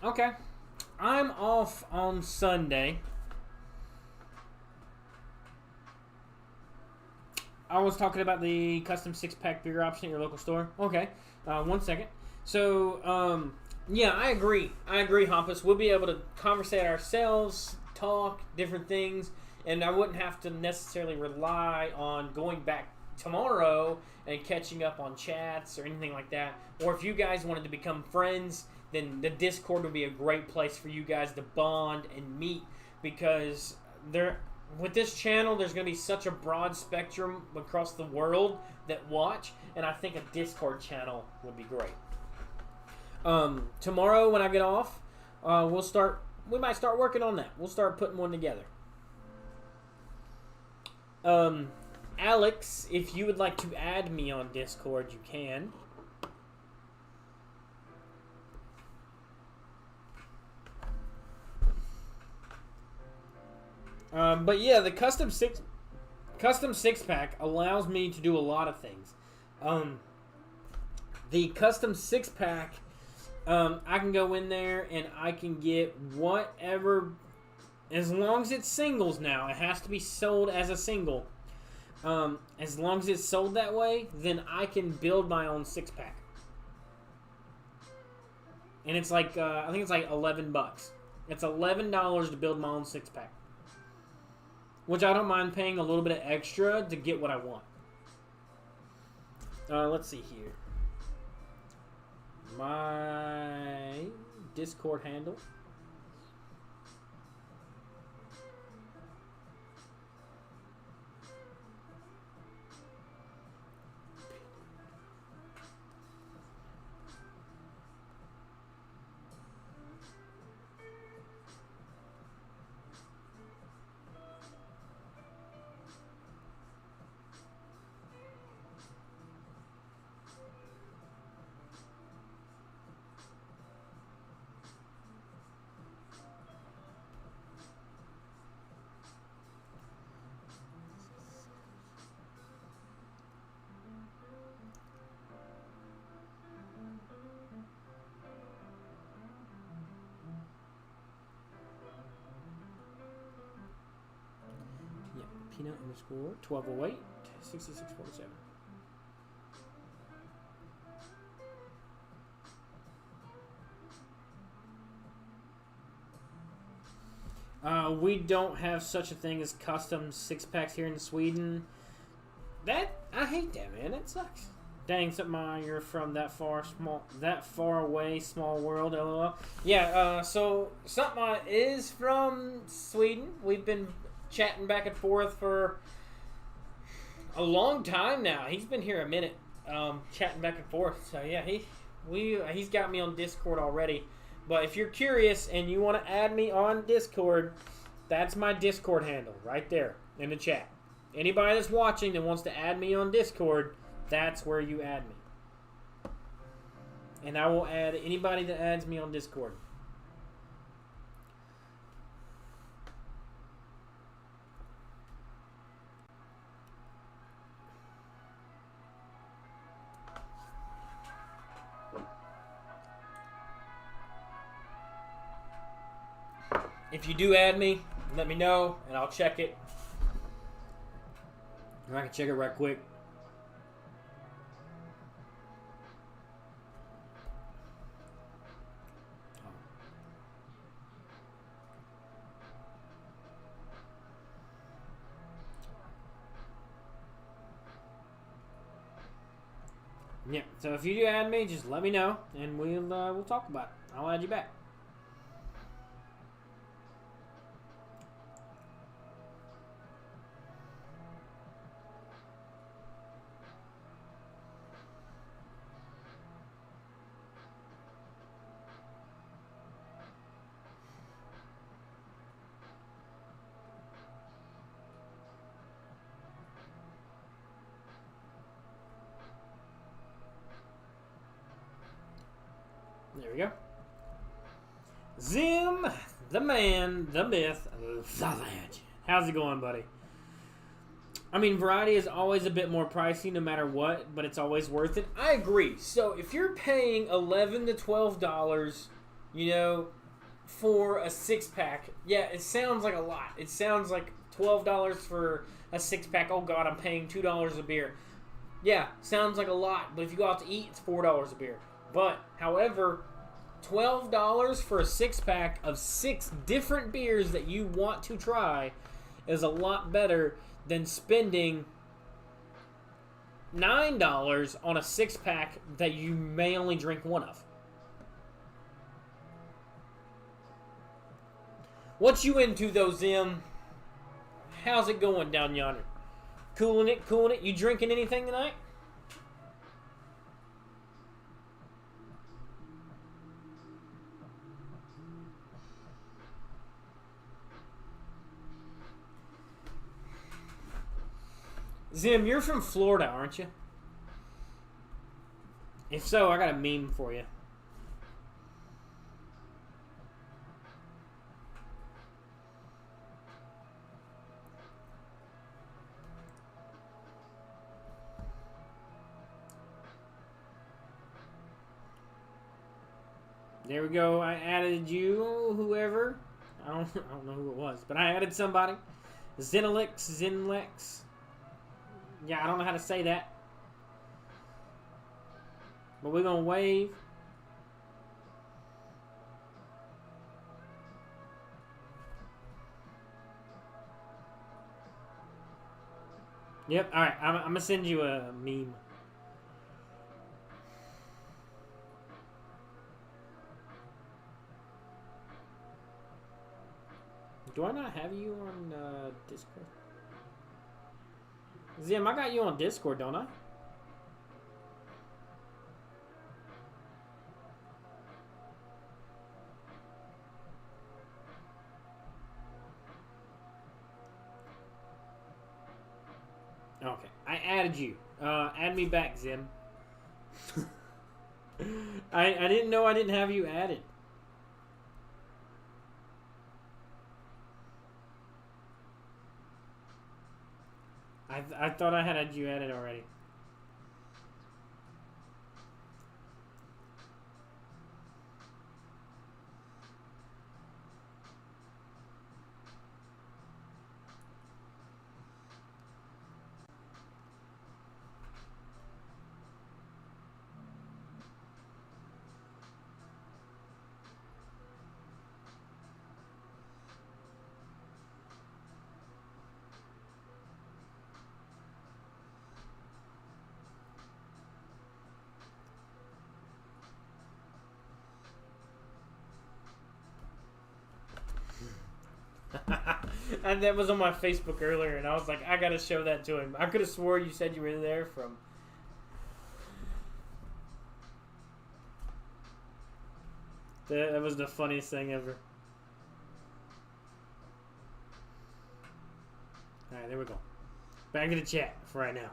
Okay. I'm off on Sunday. I was talking about the custom 6-pack beer option at your local store. Okay. 1 second. So, yeah, I agree. Hompus. We'll be able to conversate ourselves, talk, different things, and I wouldn't have to necessarily rely on going back tomorrow and catching up on chats or anything like that. Or if you guys wanted to become friends, then the Discord would be a great place for you guys to bond and meet, because with this channel there's going to be such a broad spectrum across the world that watch, and I think a Discord channel would be great. Tomorrow when I get off, we might start working on that. We'll start putting one together. Alex, if you would like to add me on Discord, you can. But yeah, the custom six pack allows me to do a lot of things. The custom 6-pack, I can go in there and I can get whatever, as long as it's singles now. It has to be sold as a single. As long as it's sold that way, then I can build my own 6-pack. And it's like, I think it's like $11. It's $11 to build my own 6-pack. Which I don't mind paying a little bit of extra to get what I want. Let's see here. My Discord handle. Peanut underscore 1208 6647. We don't have such a thing as custom 6-packs here in Sweden. I hate that, man. That sucks. Dang, something you're from that far away, small world, lol. Yeah, so something is from Sweden. We've been chatting back and forth for a long time now. He's been here a minute, chatting back and forth. So yeah, he's got me on Discord already. But if you're curious and you want to add me on Discord, that's my Discord handle right there in the chat. Anybody that's watching that wants to add me on Discord, that's where you add me. And I will add anybody that adds me on Discord. If you do add me, let me know, and I'll check it. Or I can check it right quick. Yeah, so if you do add me, just let me know, and we'll talk about it. I'll add you back. There we go. Zim, the man, the myth, the legend. How's it going, buddy? I mean, variety is always a bit more pricey no matter what, but it's always worth it. I agree. So if you're paying $11 to $12, you know, for a 6-pack, yeah, it sounds like a lot. It sounds like $12 for a 6-pack. Oh, God, I'm paying $2 a beer. Yeah, sounds like a lot, but if you go out to eat, it's $4 a beer. But, however, $12 for a 6-pack of 6 different beers that you want to try is a lot better than spending $9 on a 6-pack that you may only drink one of. What you into, though, Zim? How's it going down yonder? Cooling it, cooling it. You drinking anything tonight? Zim, you're from Florida, aren't you? If so, I got a meme for you. There we go. I added you, whoever. I don't know who it was, but I added somebody. Zenlex. Yeah, I don't know how to say that. But we're going to wave. Yep, alright. I'm going to send you a meme. Do I not have you on Discord? Zim, I got you on Discord, don't I? Okay, I added you. Add me back, Zim. I didn't know I didn't have you added. I thought I had you added already. And that was on my Facebook earlier, and I was like, I gotta show that to him. I could have swore you said you were there from. That was the funniest thing ever. Alright, there we go. Back to the chat for right now.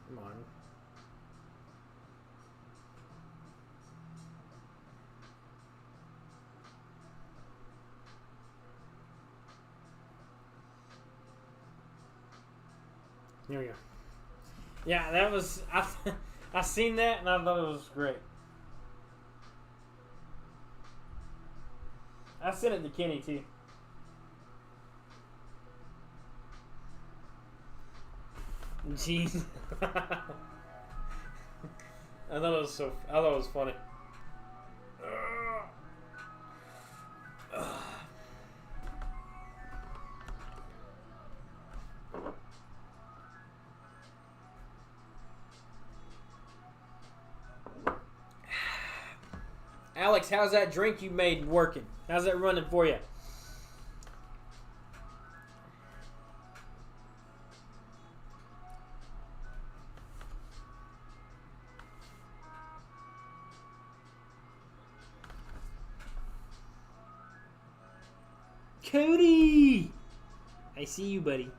Come on. Here we go. Yeah, that was I seen that and I thought it was great. I sent it to Kenny too. Jeez. I thought it was funny. Alex, how's that drink you made working? How's that running for you? Cody! I see you, buddy.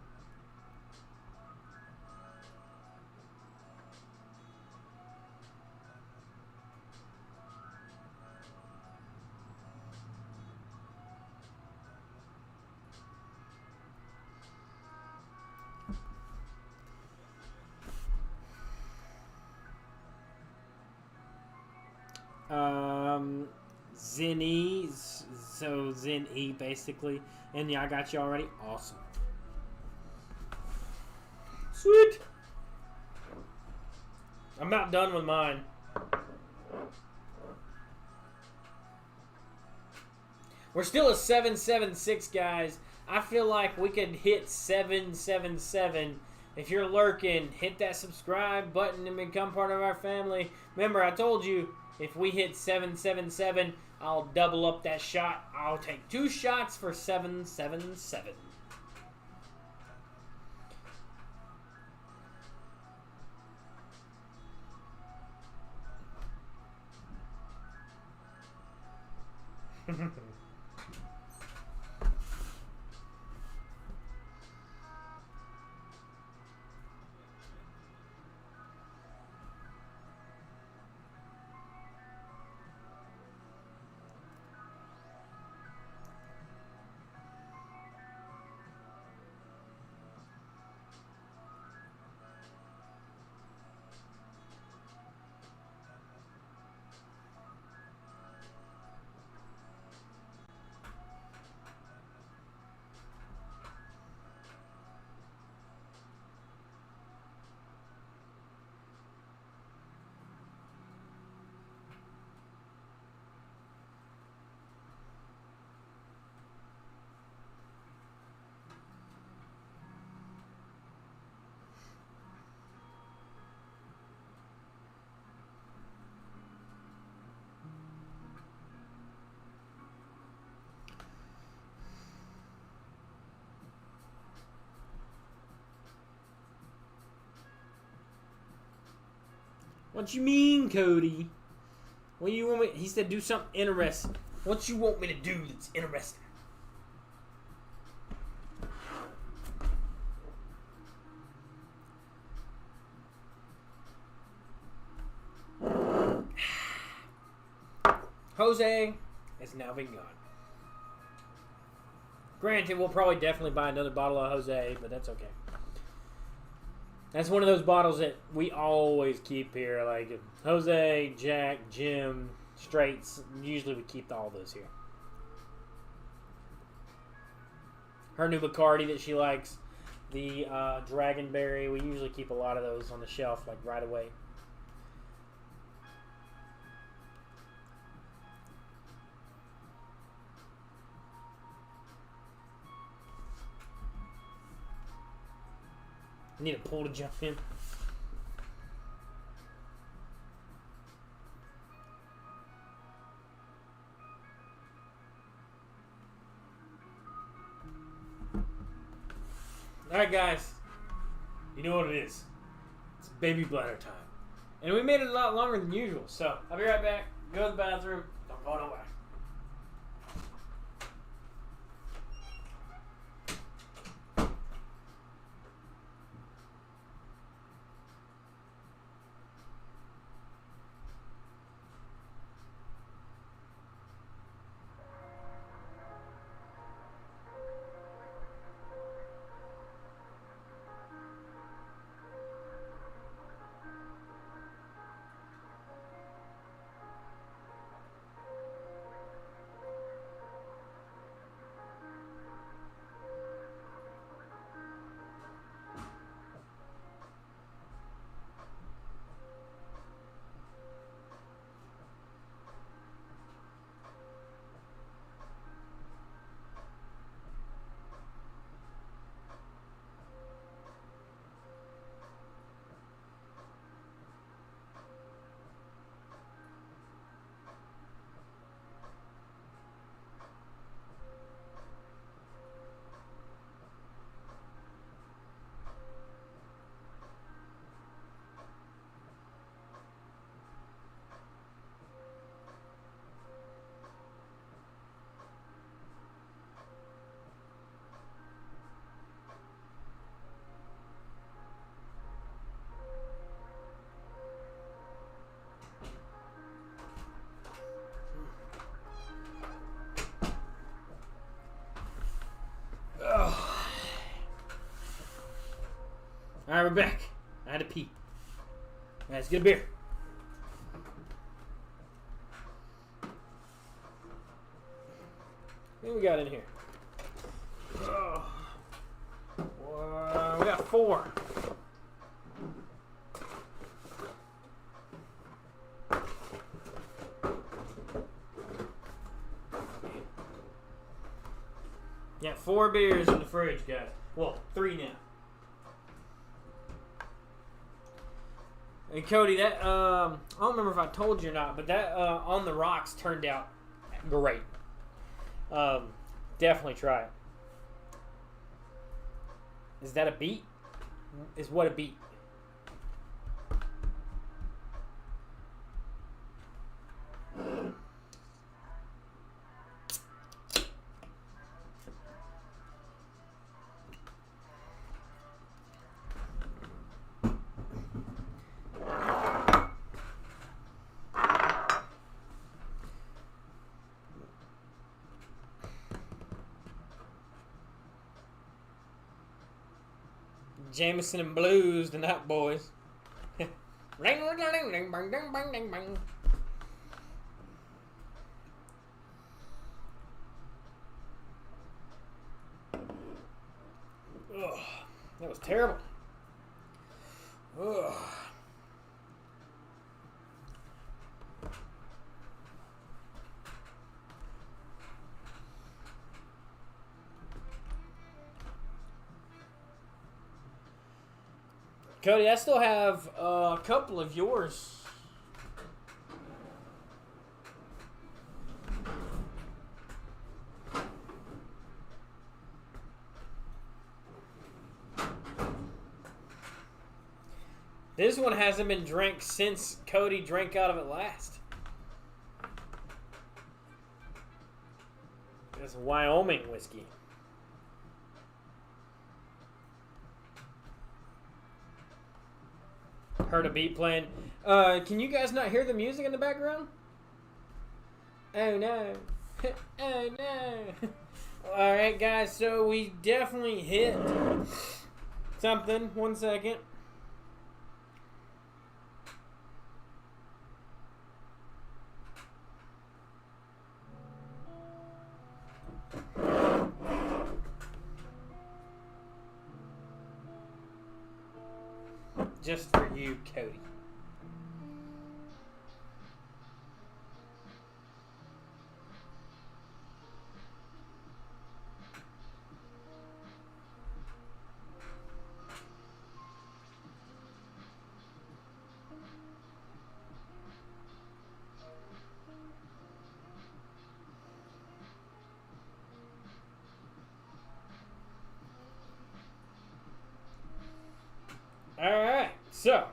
Zen-E, so Zen-E basically. And yeah, I got you already. Awesome. Sweet. I'm about done with mine. We're still at 776, guys. I feel like we could hit 777. If you're lurking, hit that subscribe button and become part of our family. Remember, I told you, if we hit 777, I'll double up that shot. I'll take 2 shots for 777. What you mean, Cody? What do you want me? He said do something interesting. What you want me to do that's interesting? Jose has now been gone. Granted, we'll probably definitely buy another bottle of Jose, but that's okay. That's one of those bottles that we always keep here. Like Jose, Jack, Jim, Straights. Usually we keep all those here. Her new Bacardi that she likes. The Dragonberry. We usually keep a lot of those on the shelf like right away. I need a pool to jump in. Alright guys, you know what it is. It's baby bladder time. And we made it a lot longer than usual, so I'll be right back. Go to the bathroom. Don't go nowhere. we're back. I had to pee. Let's get a beer. What do we got in here? Oh. We got 4. Yeah, 4 beers in the fridge, guys. Well, 3 now. And Cody, that I don't remember if I told you or not, but that On the Rocks turned out great. Definitely try it. Is that a beat? Is what a beat? Jameson and Blues tonight, boys. Ring, ring, ring, ring, bang, bang, bang, bang, bang. Ugh, that was terrible. Ugh. Cody, I still have a couple of yours. This one hasn't been drank since Cody drank out of it last. It's Wyoming whiskey. Heard a beat playing. Can you guys not hear the music in the background? Oh no. Oh no. Alright guys, so we definitely hit something. 1 second. Just for you, Cody. Alright, so.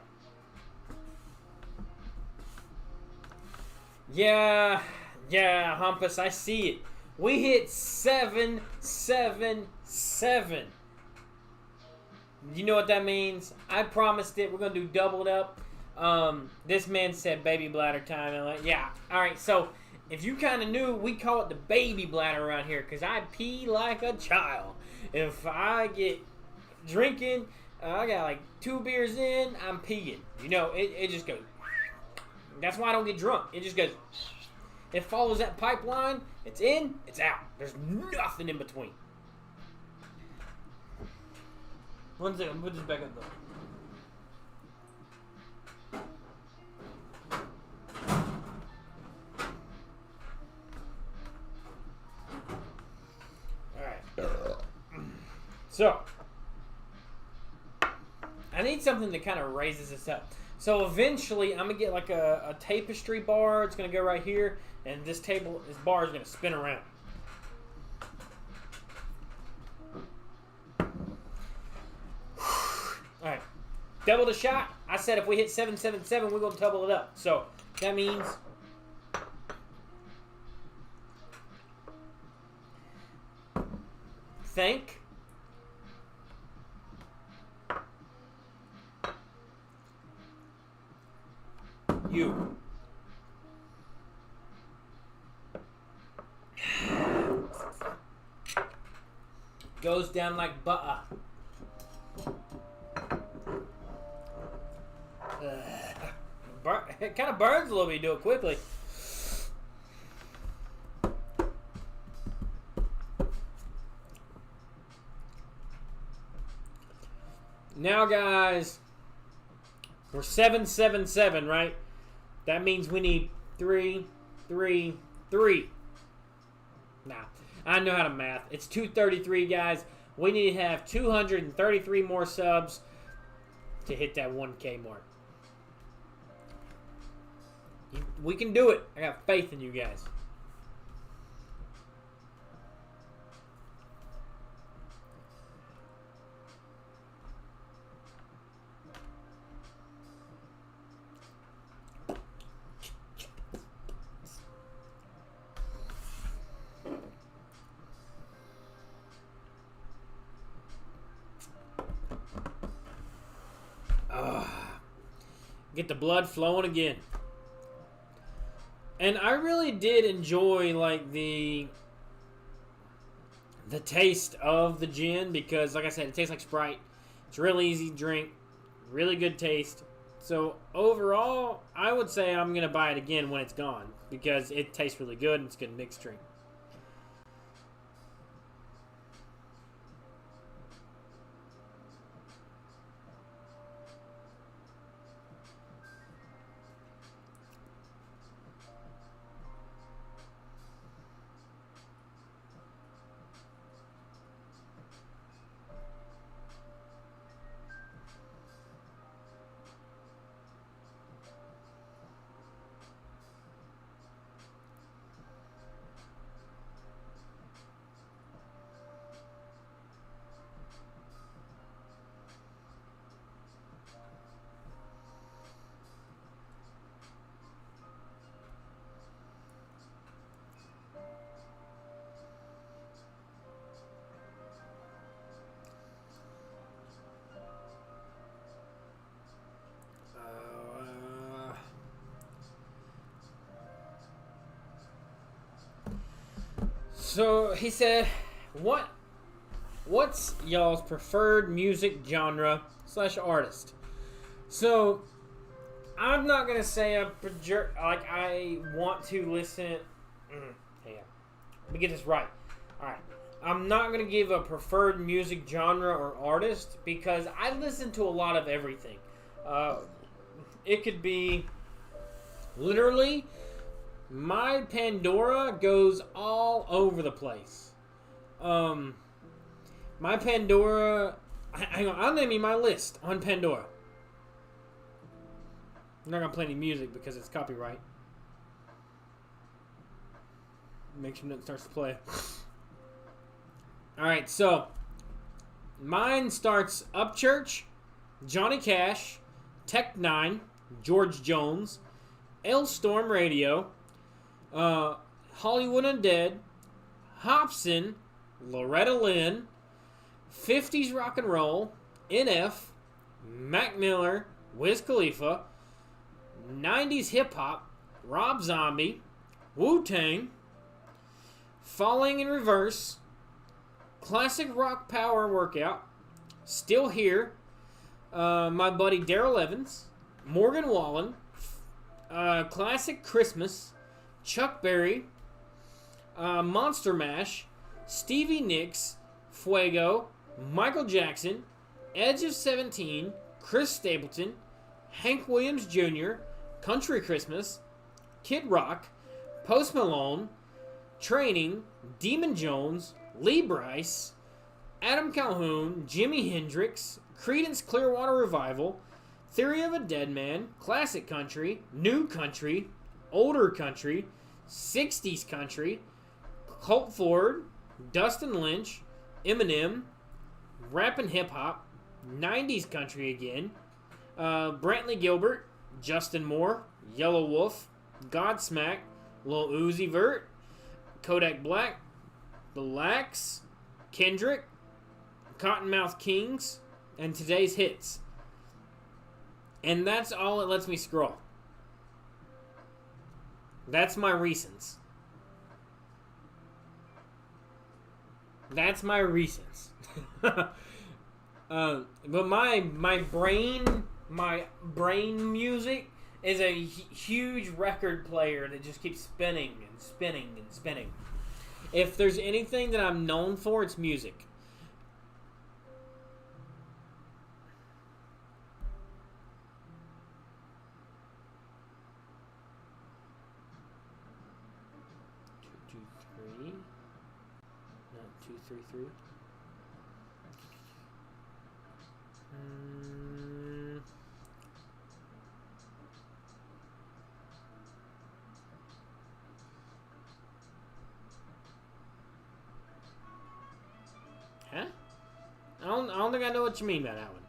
Yeah, Humpus, I see it. We hit 777. You know what that means? I promised it. We're going to do doubled up. This man said baby bladder time. I'm like, yeah. Alright, so if you kind of knew, we call it the baby bladder around here because I pee like a child. If I get drinking, I got like 2 beers in, I'm peeing. You know, it just goes. That's why I don't get drunk. It just goes. It follows that pipeline. It's in, it's out. There's nothing in between. 1 second, put this back up though. Alright. So. I need something that kind of raises this up. So eventually, I'm going to get like a tapestry bar. It's going to go right here. And this bar is going to spin around. Alright. Double the shot. I said if we hit 777, we're going to double it up. So that means... Thank... you. Goes down like butter. It kind of burns a little bit. You do it quickly. Now, guys, we're 777, right? That means we need 3, 3, 3. Nah, I know how to math. It's 233, guys. We need to have 233 more subs to hit that 1K mark. We can do it. I got faith in you guys. Get the blood flowing again. And I really did enjoy like the taste of the gin because, like I said, it tastes like Sprite. It's really easy to drink, really good taste. So overall, I would say I'm gonna buy it again when it's gone because it tastes really good and it's a good mixed drink. So he said, what's y'all's preferred music genre / artist? So I'm not gonna say I want to listen. Hang on, let me get this right. All right, I'm not gonna give a preferred music genre or artist because I listen to a lot of everything. It could be literally. My Pandora goes all over the place. My Pandora... Hang on, I'll name you my list on Pandora. I'm not going to play any music because it's copyright. Make sure nothing starts to play. Alright, so... Mine starts Upchurch, Johnny Cash, Tech Nine, George Jones, L-Storm Radio... Hollywood Undead, Hobson, Loretta Lynn, 50s Rock and Roll, NF, Mac Miller, Wiz Khalifa, 90s Hip Hop, Rob Zombie, Wu-Tang, Falling in Reverse, Classic Rock Power Workout, Still Here, my buddy Daryl Evans, Morgan Wallen, Classic Christmas, Chuck Berry, Monster Mash, Stevie Nicks, Fuego, Michael Jackson, Edge of 17, Chris Stapleton, Hank Williams Jr., Country Christmas, Kid Rock, Post Malone, Training, Demon Jones, Lee Brice, Adam Calhoun, Jimi Hendrix, Creedence Clearwater Revival, Theory of a Dead Man, Classic Country, New Country, Older Country, 60s Country, Colt Ford, Dustin Lynch, Eminem, Rappin' Hip Hop, 90s Country again, Brantley Gilbert, Justin Moore, Yellow Wolf, Godsmack, Lil Uzi Vert, Kodak Black, The Lax, Kendrick, Cottonmouth Kings, and today's hits. And that's all it lets me scroll. That's my recents. That's my recents. But my brain music is a huge record player that just keeps spinning and spinning and spinning. If there's anything that I'm known for, it's music. Two, three. Not 2, 3, 3. Huh? I don't think I know what you mean by that one.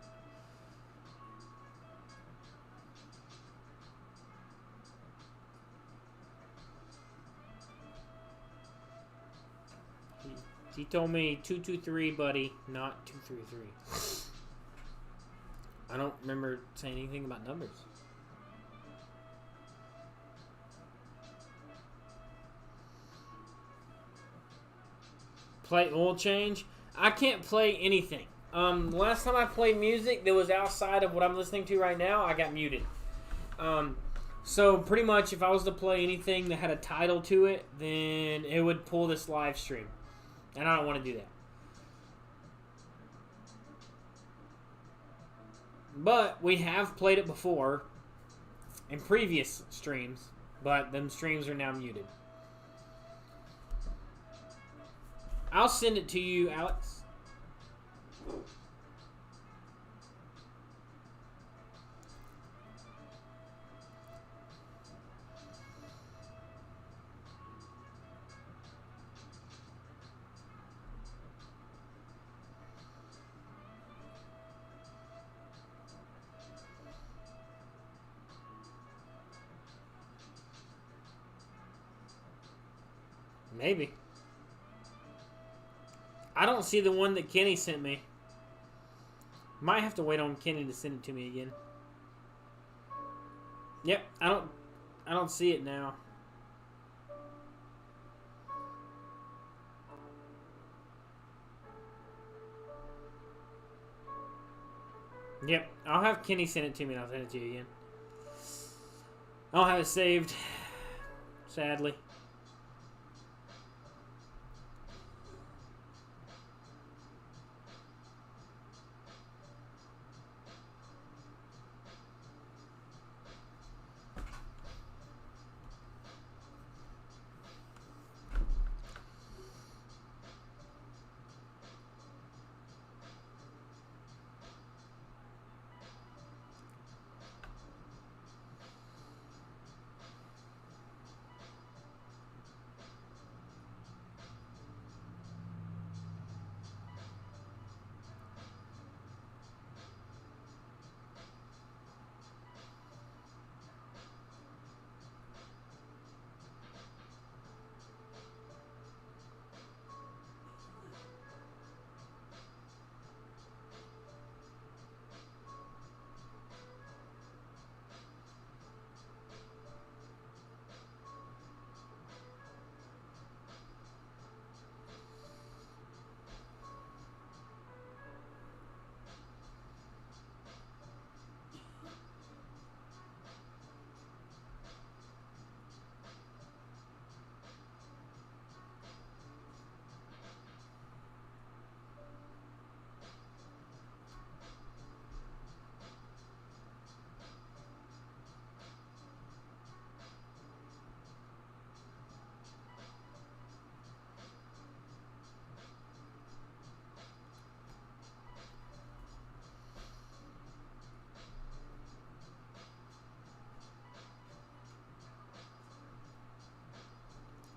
He told me 223, buddy, not 233. I don't remember saying anything about numbers. Play oil change. I can't play anything. Last time I played music that was outside of what I'm listening to right now, I got muted. So pretty much if I was to play anything that had a title to it, then it would pull this live stream. And I don't want to do that. But we have played it before in previous streams, but them streams are now muted. I'll send it to you, Alex. Maybe. I don't see the one that Kenny sent me. Might have to wait on Kenny to send it to me again. Yep, I don't see it now. Yep, I'll have Kenny send it to me and I'll send it to you again. I don't have it saved, sadly.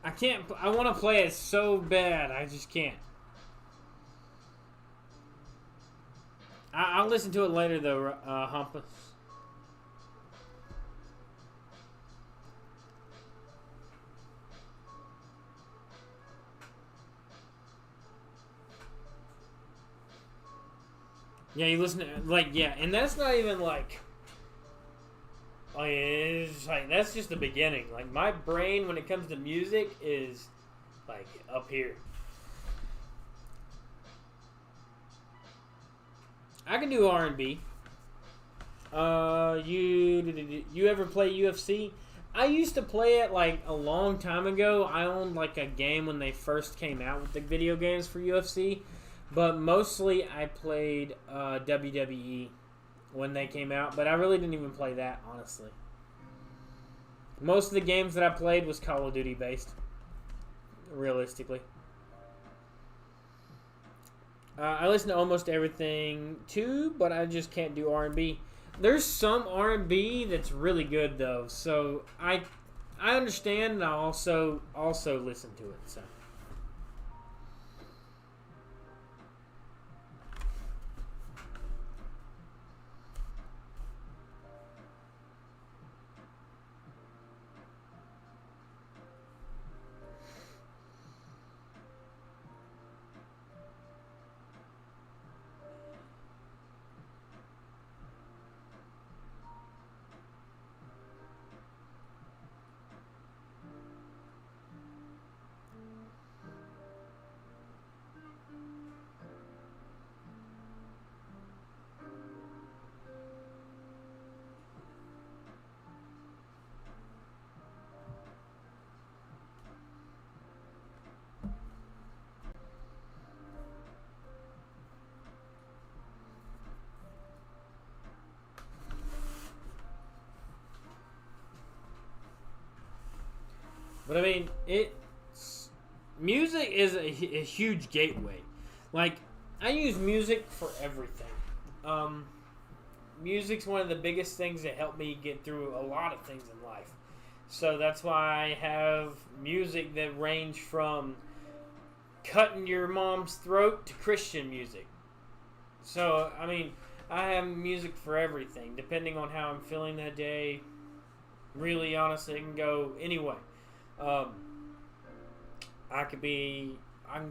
I can't. I want to play it so bad. I just can't. I'll listen to it later, though, Humpus. Yeah, you listen to, like, yeah, and that's not even, like, it's like, that's just the beginning. Like, my brain, when it comes to music, is, like, up here. I can do R&B. You ever play UFC? I used to play it like a long time ago. I owned like a game when they first came out with the video games for UFC, but mostly I played WWE when they came out. But I really didn't even play that, honestly. Most of the games that I played was Call of Duty based, realistically. I listen to almost everything too, but I just can't do R&B. There's some R&B that's really good though, so I understand, and I also listen to it. So. But I mean, music is a huge gateway. Like, I use music for everything. Music's one of the biggest things that help me get through a lot of things in life. So that's why I have music that range from cutting your mom's throat to Christian music. So, I mean, I have music for everything, depending on how I'm feeling that day. Really, honestly, it can go anyway. I can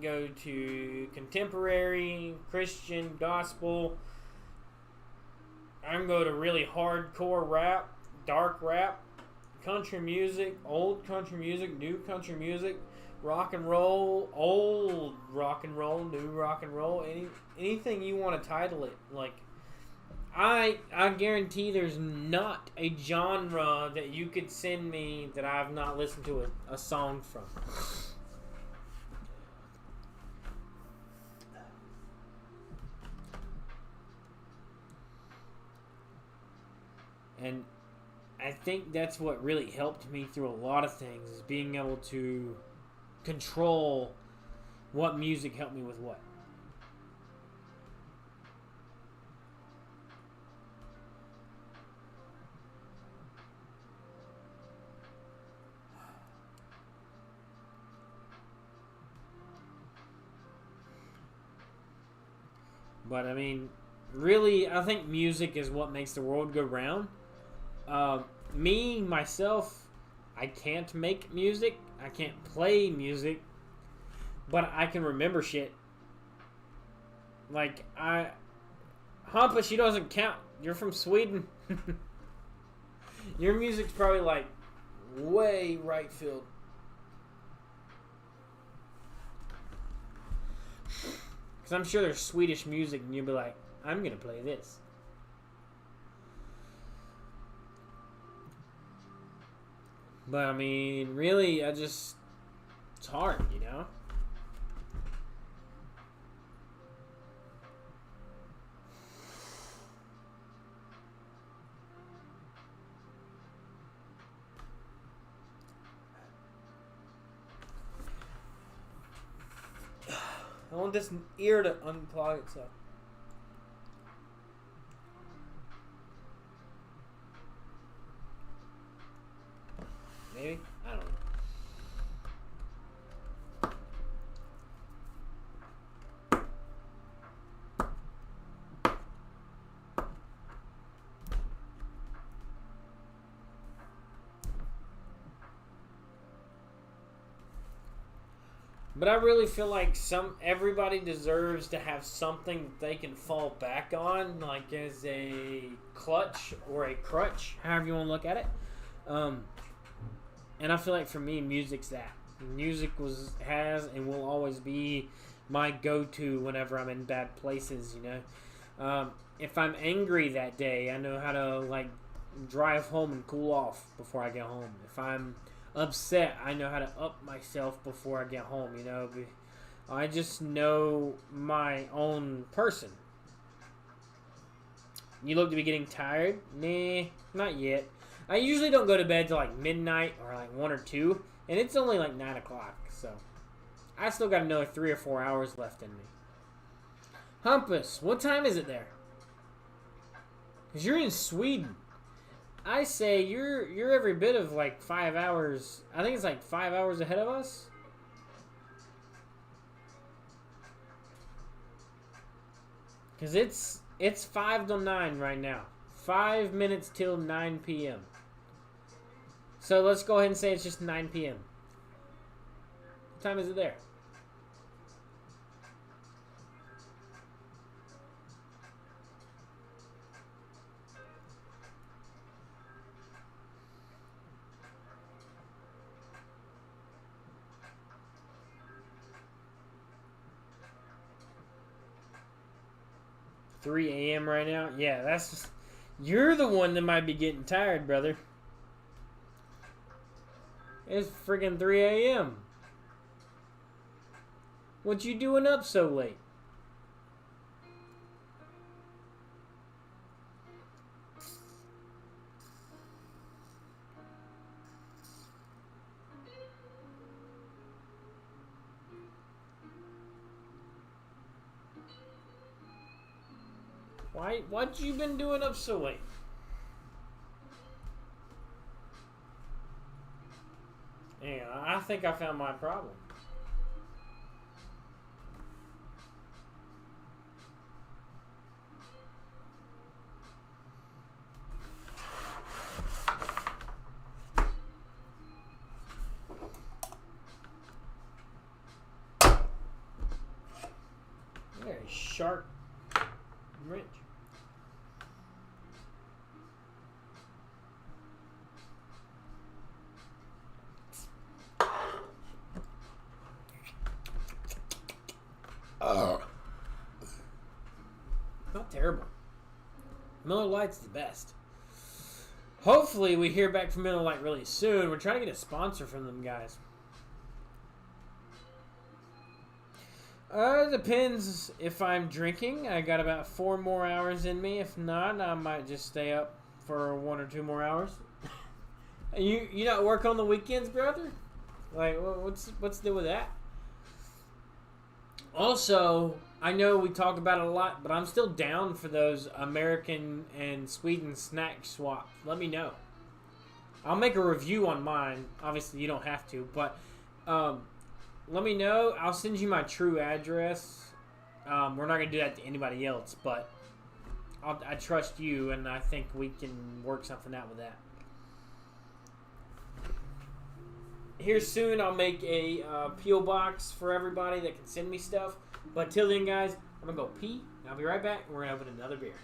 go to contemporary, Christian, gospel. I can go to really hardcore rap, dark rap, country music, old country music, new country music, rock and roll, old rock and roll, new rock and roll, anything you want to title it. Like, I guarantee there's not a genre that you could send me that I have not listened to a song from. And I think that's what really helped me through a lot of things, is being able to control what music helped me with what. But I mean, really, I think music is what makes the world go round. Myself, I can't make music. I can't play music. But I can remember shit. Like, Hampa, she doesn't count. You're from Sweden. Your music's probably like way right field. Because I'm sure there's Swedish music and you'll be like, I'm going to play this. But I mean, really, it's hard, you know? I want this ear to unclog itself. Maybe? I don't know. But I really feel like everybody deserves to have something that they can fall back on, like as a clutch or a crutch, however you want to look at it. And I feel like for me, music's that. Music has and will always be my go-to whenever I'm in bad places, you know. If I'm angry that day, I know how to like drive home and cool off before I get home. If I'm upset, I know how to up myself before I get home. I just know my own person. You look to be getting tired? Nah, not yet. I usually don't go to bed till like midnight or like 1 or 2, and it's only like 9 o'clock, so I still got another 3 or 4 hours left in me. Humpus, what time is it there? Because you're in Sweden. I say you're every bit of like 5 hours. I think it's like 5 hours ahead of us. Because it's 5 till 9 right now. 5 minutes till 9 p.m. So let's go ahead and say it's just 9 p.m. What time is it there? $3 a.m. right now? Yeah, that's just... You're the one that might be getting tired, brother. It's freaking 3 a.m. What you doing up so late? What you been doing up so late? Yeah, I think I found my problem. Very sharp wrench. Not terrible. Miller Lite's the best. Hopefully we hear back from Miller Lite really soon. We're trying to get a sponsor from them guys. It depends if I'm drinking. I got about 4 more hours in me. If not, I might just stay up for 1 or 2 more hours. You not work on the weekends, brother? Like, what's the deal with that? Also, I know we talk about it a lot, but I'm still down for those American and Sweden snack swaps. Let me know. I'll make a review on mine. Obviously, you don't have to, but let me know. I'll send you my true address. We're not going to do that to anybody else, but I trust you, and I think we can work something out with that. Here soon, I'll make a P.O. box for everybody that can send me stuff. But till then, guys, I'm going to go pee, and I'll be right back, and we're going to open another beer.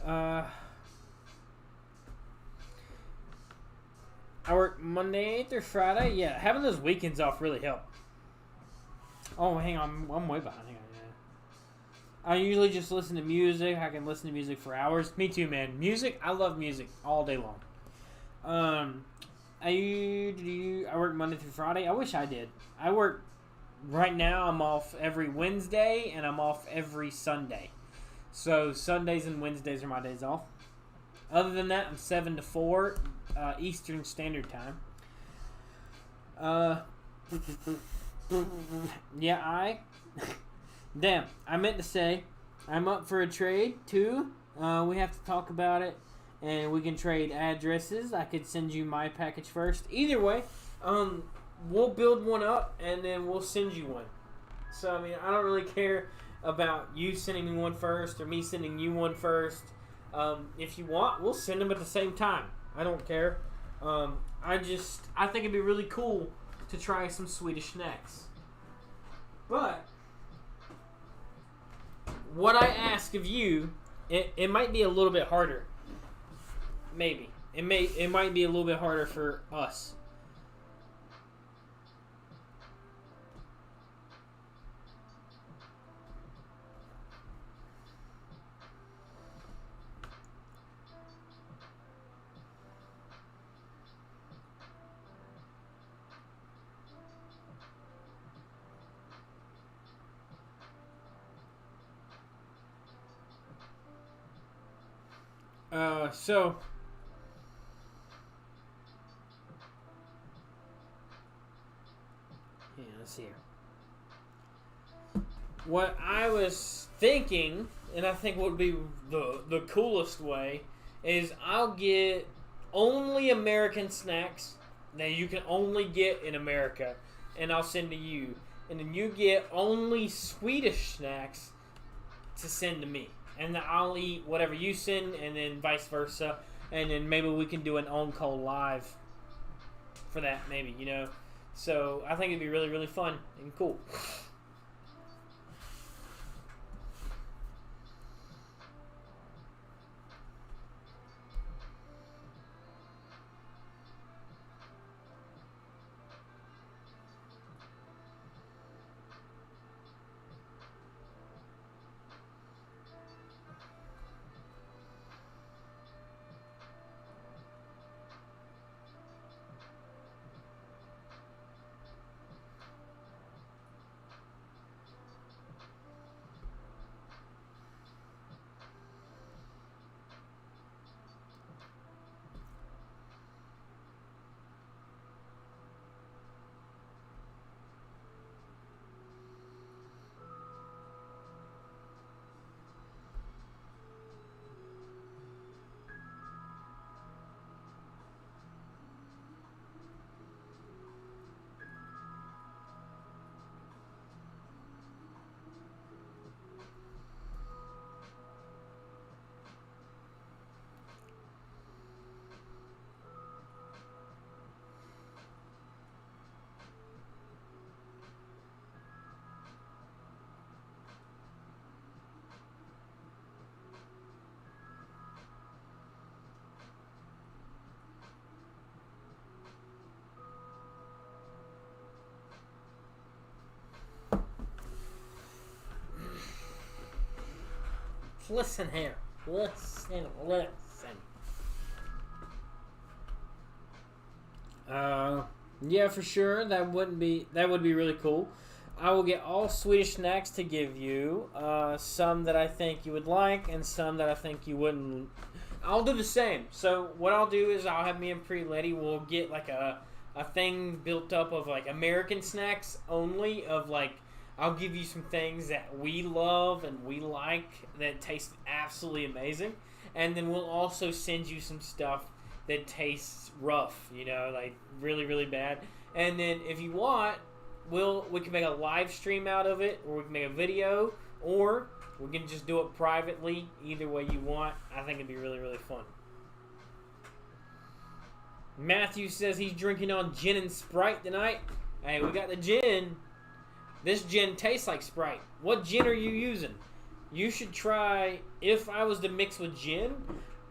Uh, I work Monday through Friday. Yeah, having those weekends off really help. Oh, hang on. I'm way behind. Hang on. Yeah. I usually just listen to music. I can listen to music for hours. Me too, man. Music. I love music all day long. I work Monday through Friday. I wish I did. I work right now. I'm off every Wednesday and I'm off every Sunday. So Sundays and Wednesdays are my days off. Other than that, I'm 7 to 4 Eastern Standard Time. Yeah, damn, I meant to say I'm up for a trade too. We have to talk about it, and we can trade addresses. I could send you my package first. Either way, we'll build one up and then we'll send you one. So I mean, I don't really care about you sending me one first or me sending you one first. If you want, we'll send them at the same time. I don't care. I think it'd be really cool to try some Swedish snacks. But what I ask of you, it might be a little bit harder. Maybe. It might be a little bit harder for us. So yeah, let's see here. What I was thinking, and I think would be the coolest way, is I'll get only American snacks that you can only get in America, and I'll send to you. And then you get only Swedish snacks to send to me. And then I'll eat whatever you send, and then vice versa. And then maybe we can do an on-call live for that, maybe, you know. So I think it'd be really, really fun and cool. Listen here. Listen. Yeah, for sure. That would be really cool. I will get all Swedish snacks to give you. Some that I think you would like, and some that I think you wouldn't. I'll do the same. So what I'll do is I'll have me and Pre-Lady. We'll get like a thing built up of like American snacks only. Of like, I'll give you some things that we love and we like that taste absolutely amazing, and then we'll also send you some stuff that tastes rough. You know, like really, really bad. And then if you want, we can make a live stream out of it, or we can make a video, or we can just do it privately. Either way you want. I think it'd be really, really fun. Matthew says he's drinking on gin and Sprite tonight. Hey, we got the gin. This gin tastes like Sprite. What gin are you using? you should try, if I was to mix with gin,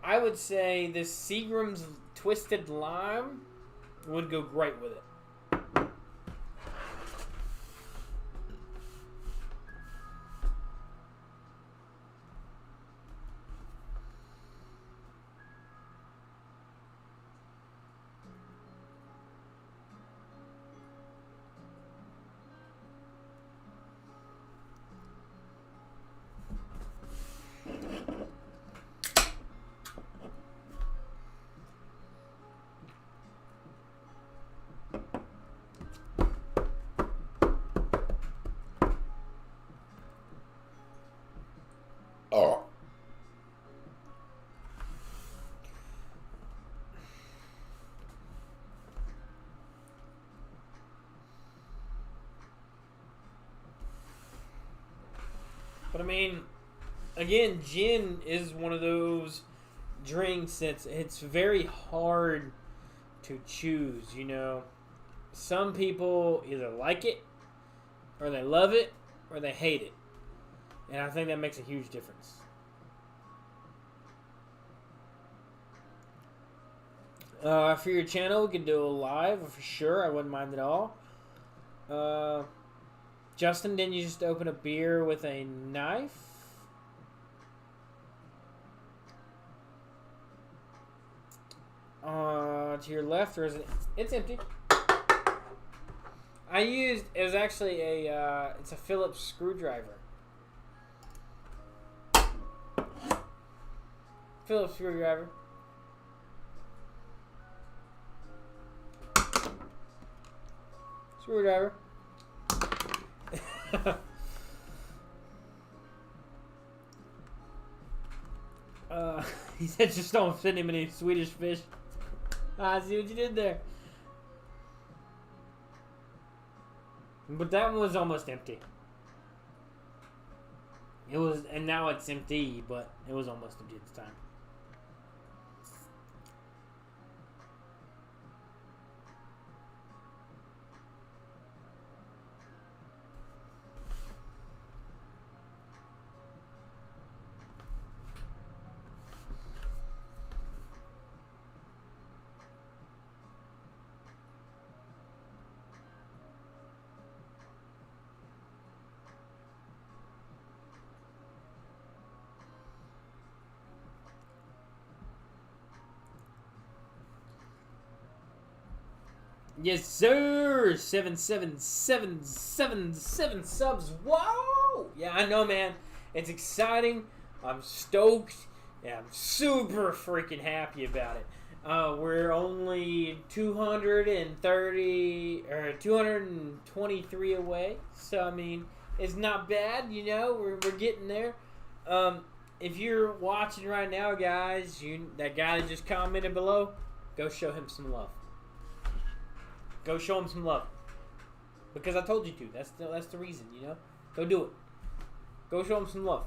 I would say this Seagram's Twisted Lime would go great with it. Oh. But I mean, again, gin is one of those drinks that's it's very hard to choose, you know. Some people either like it, or they love it, or they hate it. And I think that makes a huge difference. For your channel, we can do a live for sure. I wouldn't mind at all. Justin, didn't you just open a beer with a knife? To your left, or is it? It's empty. It was actually it's a Phillips screwdriver. Phillips screwdriver. Screwdriver. He said just don't send him any Swedish fish. I see what you did there. But that one was almost empty. It was, and now it's empty, but it was almost empty at the time. Yes, sir. 77777 subs. Whoa! Yeah, I know, man. It's exciting. I'm stoked. Yeah, I'm super freaking happy about it. We're only 230 or 223 away. So I mean, it's not bad. You know, we're getting there. If you're watching right now, guys, that guy that just commented below, go show him some love. Go show him some love. Because I told you to. That's the reason, you know? Go do it. Go show him some love.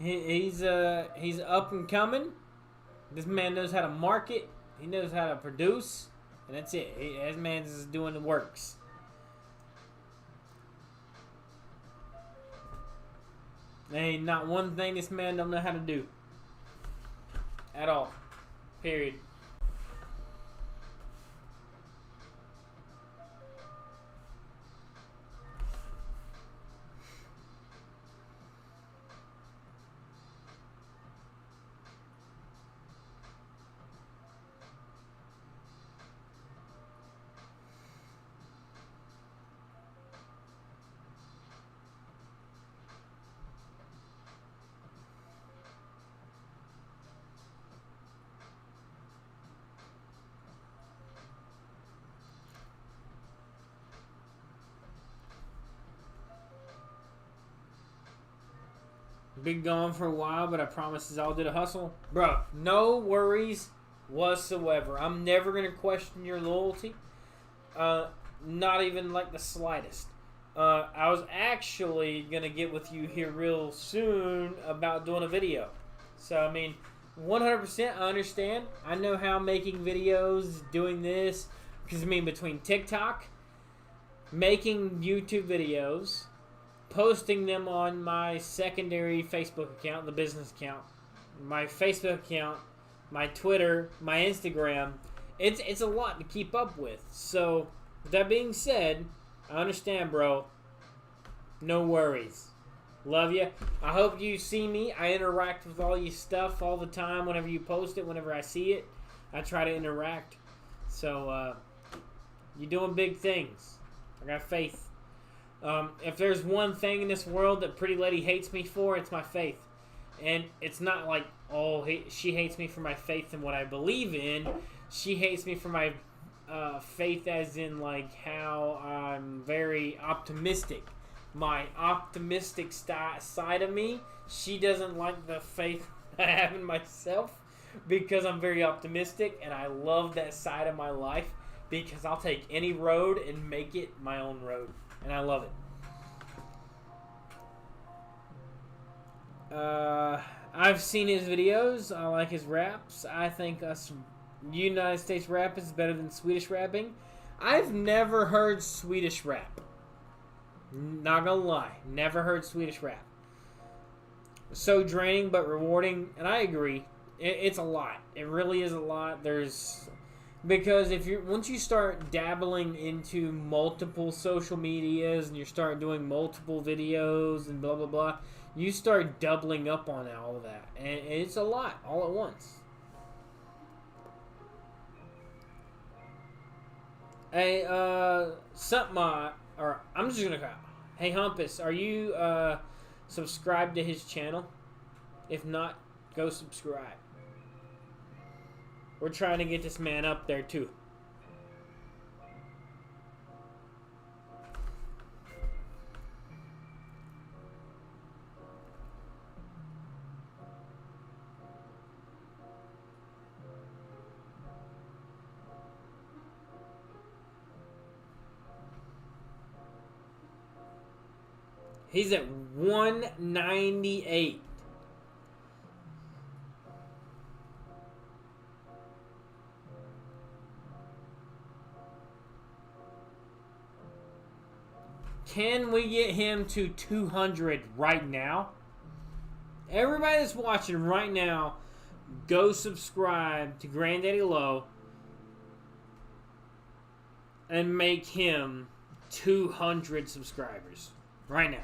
He's up and coming. This man knows how to market. He knows how to produce. And that's it. This man's just doing the works. There ain't not one thing this man don't know how to do. At all. Period. Been gone for a while, but I promise it's all did a hustle. Bro, no worries whatsoever. I'm never going to question your loyalty. Not even like the slightest. I was actually going to get with you here real soon about doing a video. So, I mean, 100% I understand. I know how making videos, doing this, because I mean, between TikTok, making YouTube videos, posting them on my secondary Facebook account, the business account, my Facebook account, my Twitter, my Instagram. It's a lot to keep up with. So, with that being said, I understand, bro. No worries. Love you. I hope you see me. I interact with all your stuff all the time. Whenever you post it, whenever I see it, I try to interact. So, you're doing big things. I got faith. If there's one thing in this world that Pretty Lady hates me for, it's my faith. And it's not like, oh, she hates me for my faith in what I believe in. She hates me for my faith as in, like, how I'm very optimistic. My optimistic side of me, she doesn't like the faith I have in myself because I'm very optimistic, and I love that side of my life because I'll take any road and make it my own road, and I love it. I've seen his videos. I like his raps. I think United States rap is better than Swedish rapping. I've never heard Swedish rap. Not gonna lie, never heard Swedish rap. So draining but rewarding, and I agree. It's a lot. It really is a lot. Because once you start dabbling into multiple social medias and you start doing multiple videos and blah blah blah, you start doubling up on all of that, and it's a lot all at once. Hey, I'm just gonna call. Hey, Humpus, are you subscribed to his channel? If not, go subscribe. We're trying to get this man up there too. He's at 198. Can we get him to 200 right now? Everybody that's watching right now, go subscribe to Granddaddy Low and make him 200 subscribers right now.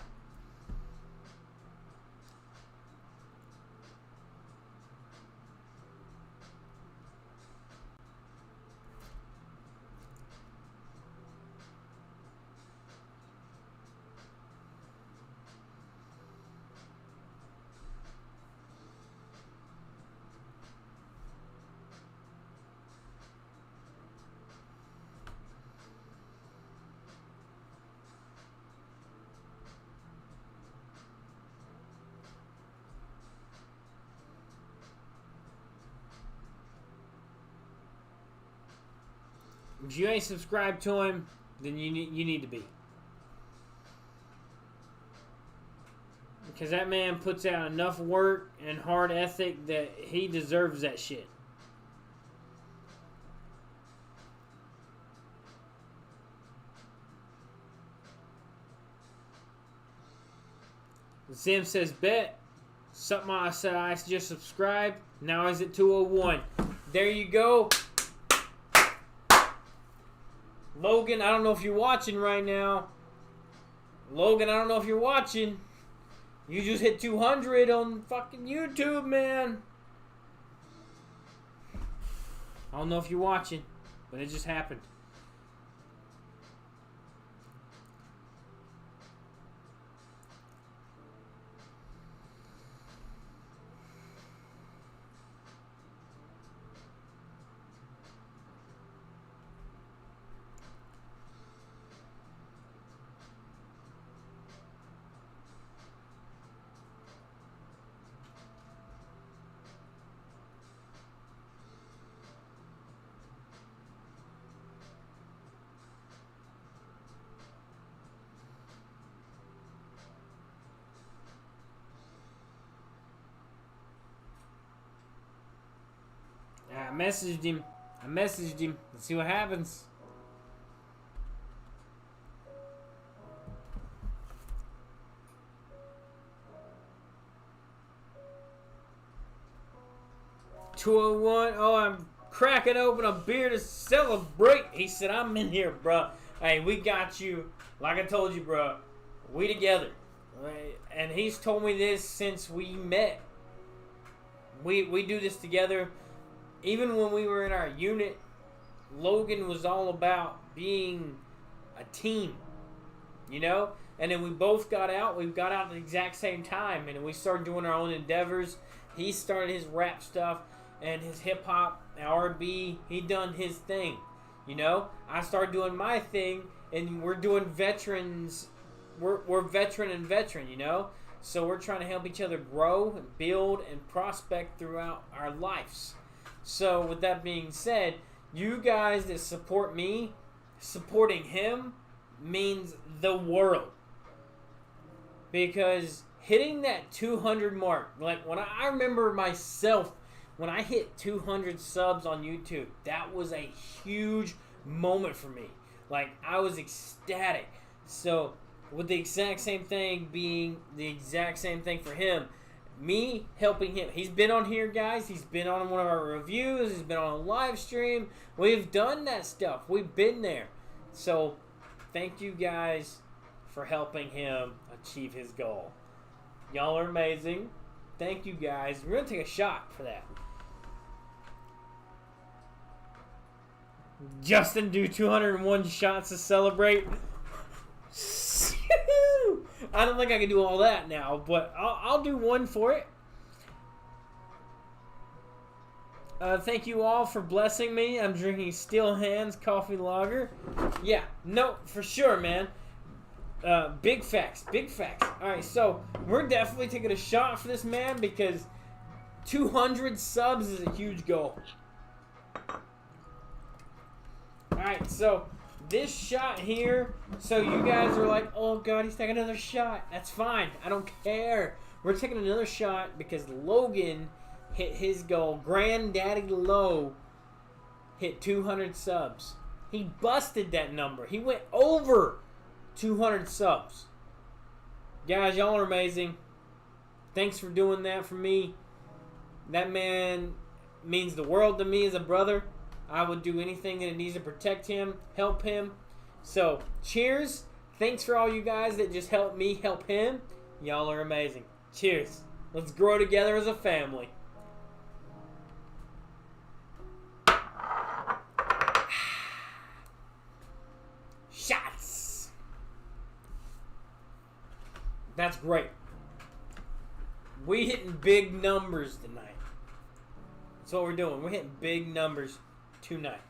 If you ain't subscribed to him, then you need to be. Because that man puts out enough work and hard ethic that he deserves that shit. Zim says, bet. Something I said I just subscribed. Now he's at 201. There you go. Logan, I don't know if you're watching right now. Logan, I don't know if you're watching. You just hit 200 on fucking YouTube, man. I don't know if you're watching, but it just happened. I messaged him. Let's see what happens. 201. Oh, I'm cracking open a beer to celebrate. He said, I'm in here, bro. Hey, we got you. Like I told you, bro. We together. And he's told me this since we met. We do this together. Even when we were in our unit, Logan was all about being a team. You know? And then we both got out. We got out at the exact same time. And we started doing our own endeavors. He started his rap stuff and his hip-hop, R&B. He done his thing. You know? I started doing my thing. And we're doing veterans. We're veteran and veteran, you know? So we're trying to help each other grow and build and prospect throughout our lives. So with that being said, you guys that support me, supporting him means the world. Because hitting that 200 mark, like when I remember myself, when I hit 200 subs on YouTube, that was a huge moment for me. Like, I was ecstatic. So, with the exact same thing being the exact same thing for him, me helping him. He's been on here, guys. He's been on one of our reviews. He's been on a live stream. We've done that stuff. We've been there. So, thank you guys for helping him achieve his goal. Y'all are amazing. Thank you guys. We're going to take a shot for that. Justin do 201 shots to celebrate. I don't think I can do all that now, but I'll do one for it. Thank you all for blessing me. I'm drinking Steel Hands Coffee Lager. Yeah, no, for sure, man. Big facts, big facts. All right, so we're definitely taking a shot for this man because 200 subs is a huge goal. Alright, so this shot here, so you guys are like, oh god, he's taking another shot. That's fine. I don't care. We're taking another shot because Logan hit his goal. Granddaddy Low hit 200 subs. He busted that number. He went over 200 subs. Guys, y'all are amazing. Thanks for doing that for me. That man means the world to me as a brother. I would do anything that it needs to protect him, help him. So, cheers. Thanks for all you guys that just helped me help him. Y'all are amazing. Cheers. Let's grow together as a family. Shots. That's great. We hitting big numbers tonight. That's what we're doing. We're hitting big numbers tonight.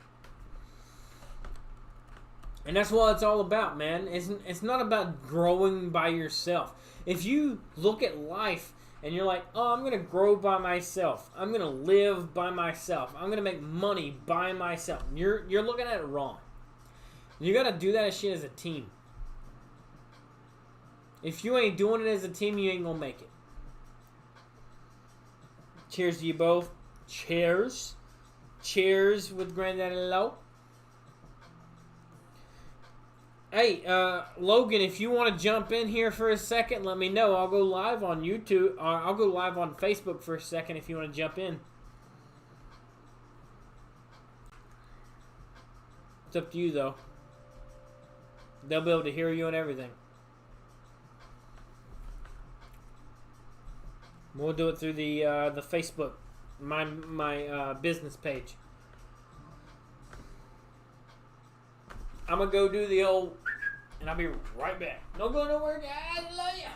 And that's what it's all about, man. It's not about growing by yourself. If you look at life and you're like, oh, I'm going to grow by myself. I'm going to live by myself. I'm going to make money by myself. You're looking at it wrong. You got to do that shit as a team. If you ain't doing it as a team, you ain't going to make it. Cheers to you both. Cheers. Cheers with Granddaddy Low. Hey, Logan, if you want to jump in here for a second, let me know. I'll go live on YouTube. I'll go live on Facebook for a second if you want to jump in. It's up to you, though. They'll be able to hear you and everything. We'll do it through the Facebook, my business page. I'm going to go do the old, and I'll be right back. Don't go nowhere, guys. I love ya.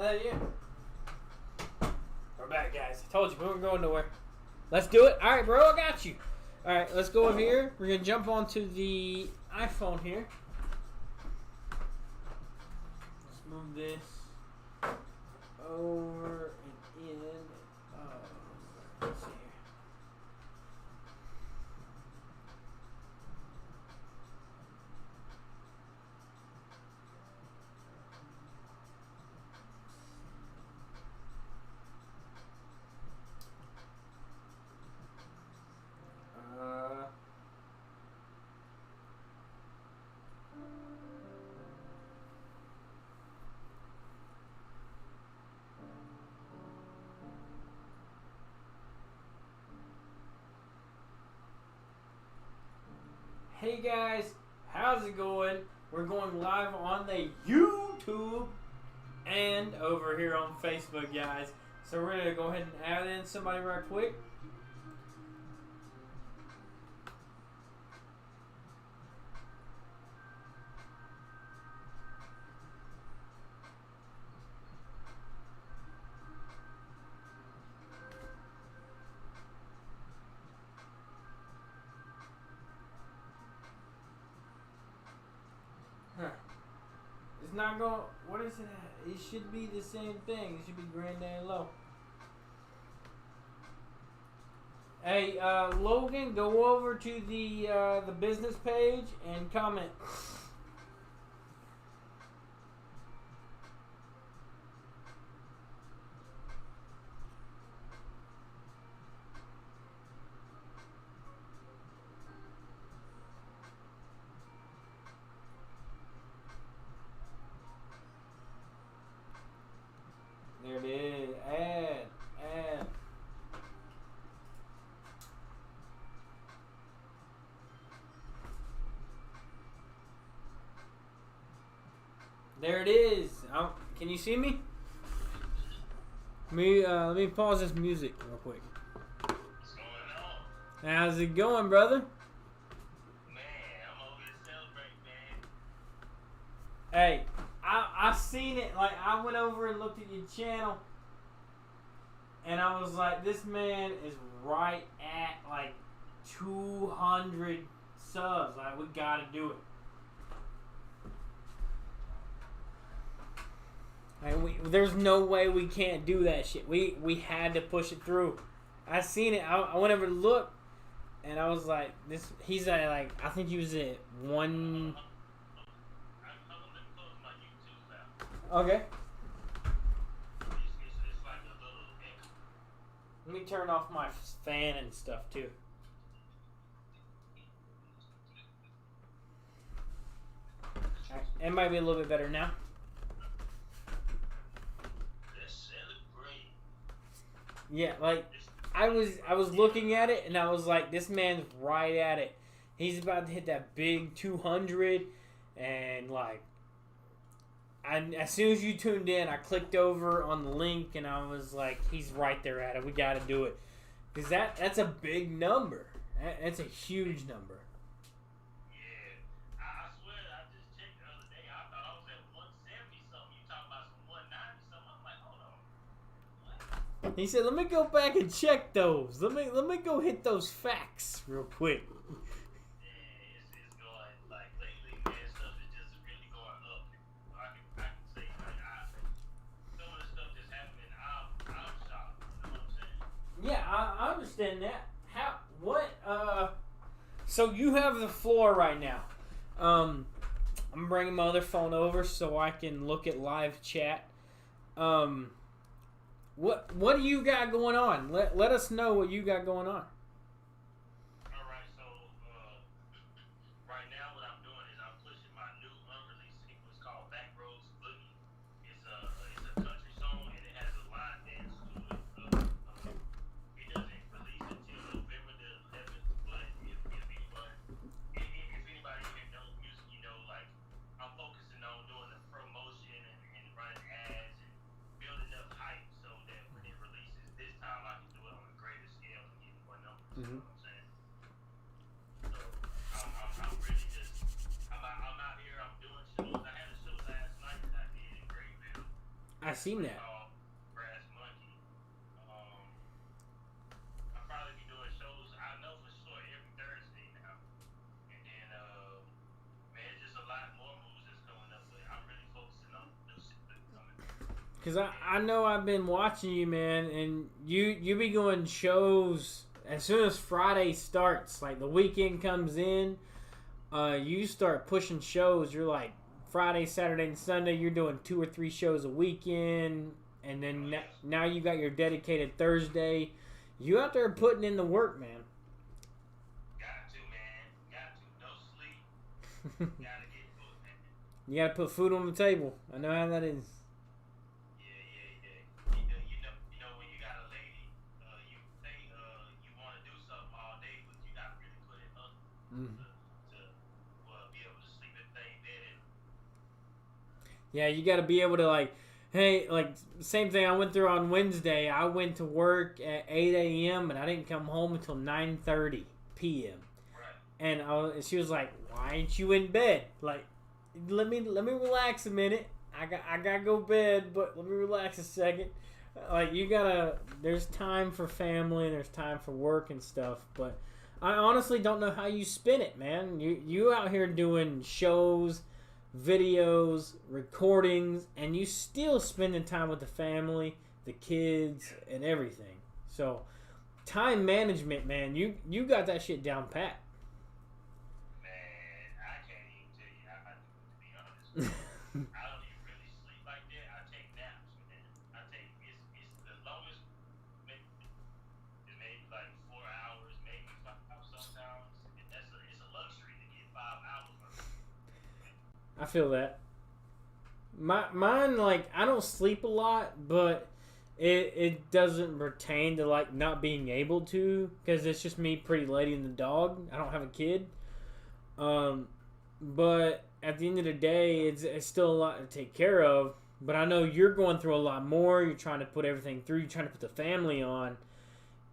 Yeah. We're back, guys. I told you we weren't going nowhere. Let's do it. All right, bro. I got you. All right, let's go over here. We're gonna jump onto the iPhone here. Let's move this over and in. Let's see here. Hey guys, how's it going? We're going live on the YouTube and over here on Facebook, guys. So we're gonna go ahead and add in somebody right quick. It's not going. What is it at? It should be the same thing. It should be Granddaddy Low. Hey, Logan, go over to the business page and comment. There it is. Add. There it is. Can you see me? Let me pause this music real quick. What's going on? How's it going, brother? Man, I'm over here celebrating, man. Hey, I seen it. Like, I went over and looked at your channel, and I was like, this man is right at like 200 subs. Like, we gotta do it. Like, there's no way we can't do that shit. We had to push it through. I seen it. I went over to look, and I was like, this. He's at like, I think he was at one. Okay. It's like a little echo. Let me turn off my fan and stuff too. Alright, it might be a little bit better now. Let's celebrate. Yeah, like I was looking at it and I was like, this man's right at it. He's about to hit that big 200, and like, as soon as you tuned in, I clicked over on the link and I was like, he's right there at it. We got to do it. Because that's a big number. That's a huge number. Yeah. I swear, I just checked the other day. I thought I was at 170 something. You talking about some 190 something. I'm like, hold on. What? He said, let me go back and check those. Let me go hit those facts real quick. It's going, like, lately, man, stuff is just really going up. I can say, like, some of the stuff that's happening, I'm shocked. You know what I'm saying? Yeah, I understand that. So you have the floor right now. I'm bringing my other phone over so I can look at live chat. What do you got going on? Let us know what you got going on. All right, so right now what I'm doing is I'm pushing my new unreleased single. It's called Back Roads Boogie. It's a country song and it has a line dance to it. It doesn't release until November the 11th, but if anybody here knows music, you know, like, I'm focusing on doing the promotion and running ads and building up hype so that when it releases this time I can do it on a greater scale and get more numbers. You know what I'm saying? So I'm really just I'm out here. I'm doing shows. I had a show last night that I did in Greenville. I seen that. Called Brass Monkey. I'll probably be doing shows. I know for sure every Because I know I've been watching you, man, and you be doing shows as soon as Friday starts. Like, the weekend comes in, you start pushing shows. You're like, Friday, Saturday, and Sunday, you're doing 2 or 3 shows a weekend. And then now you got your dedicated Thursday. You out there putting in the work, man. Got to, man. Got to. No sleep. Gotta get food, man. You got to put food on the table. I know how that is. Yeah. You know when you got a lady, you say you want to do something all day, but you got to really put it up to be able to sleep in the same bed. Yeah, you got to be able to, like, hey, like, same thing I went through on Wednesday. I went to work at 8 a.m. and I didn't come home until 9:30 p.m. Right. And she was like, "Why ain't you in bed? Like, let me relax a minute. I gotta go to bed, but let me relax a second." Like, you gotta. There's time for family and there's time for work and stuff. But I honestly don't know how you spin it, man. You out here doing shows, videos, recordings, and you still spending time with the family, the kids, and everything. So, time management, man, you got that shit down pat. Man, I can't even tell you how I do it, to be honest. I don't even really sleep like that. I take naps, man. It's the longest, maybe like 4 hours, maybe 5 sometimes. It's a luxury to get 5 hours. I feel that. Mine, like, I don't sleep a lot, but it doesn't pertain to, like, not being able to, because it's just me, Pretty Lady, and the dog. I don't have a kid. But at the end of the day, it's still a lot to take care of. But I know you're going through a lot more. You're trying to put everything through. You're trying to put the family on.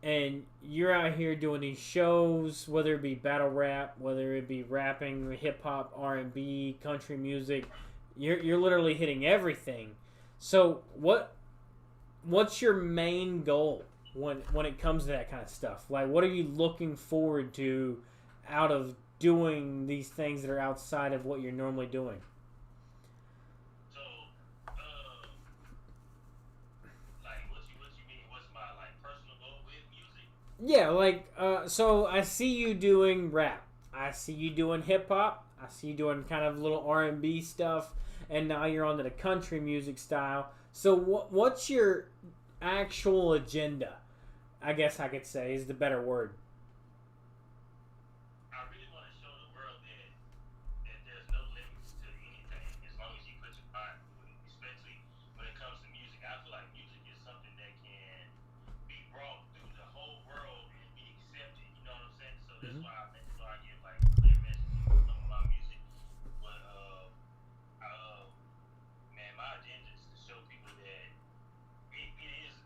And you're out here doing these shows, whether it be battle rap, whether it be rapping, hip hop, R&B, country music. You're literally hitting everything. So what's your main goal when it comes to that kind of stuff? Like, what are you looking forward to out of doing these things that are outside of what you're normally doing? So, like, what you mean? What's my, like, personal goal with music? Yeah, like, so I see you doing rap. I see you doing hip hop. I see you doing kind of little R&B stuff, and now you're on to the country music style. So what's your actual agenda? I guess I could say is the better word. I really want to show the world that there's no limits to anything as long as you put your mind to it. Especially when it comes to music, I feel like music is something that can be brought through the whole world and be accepted. You know what I'm saying? So that's why I give like clear messages with some of my music. But man, my agenda is to show people that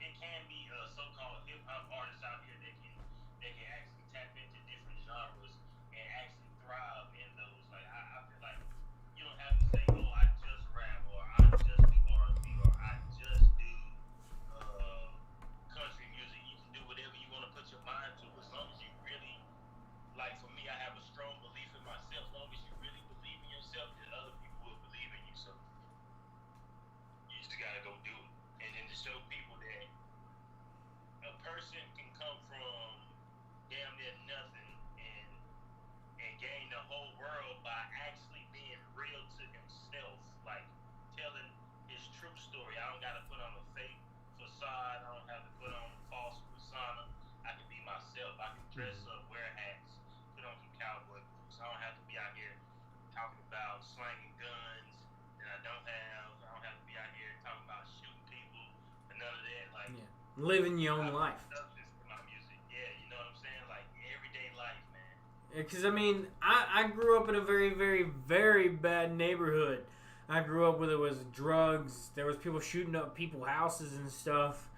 it can be so-called hip hop artists out here that can actually tap into different genres and actually thrive in those. Like I feel like you don't have to say, oh, I just rap or I just do R&B or I just do country music. You can do whatever you want to put your mind to as long as you really, like for me, I have a strong belief in myself. As long as you really believe in yourself, then other people will believe in you. So you just gotta go do it. And then to show people that a person can come from damn near nothing and gain the whole world by actually being real to himself, like telling his true story. I don't gotta put on a fake facade. I don't have to put on a false persona. I can be myself. I can dress up, wear hats, put on some cowboy boots. I don't have to be out here talking about slanging guns that I don't have. I don't have to be out here talking about shooting people and none of that. Like, Living your own life. My music. Yeah, you know what I'm saying? Like everyday life, man. Because, I mean, I grew up in a very, very, very bad neighborhood. I grew up where there was drugs. There was people shooting up people's houses and stuff.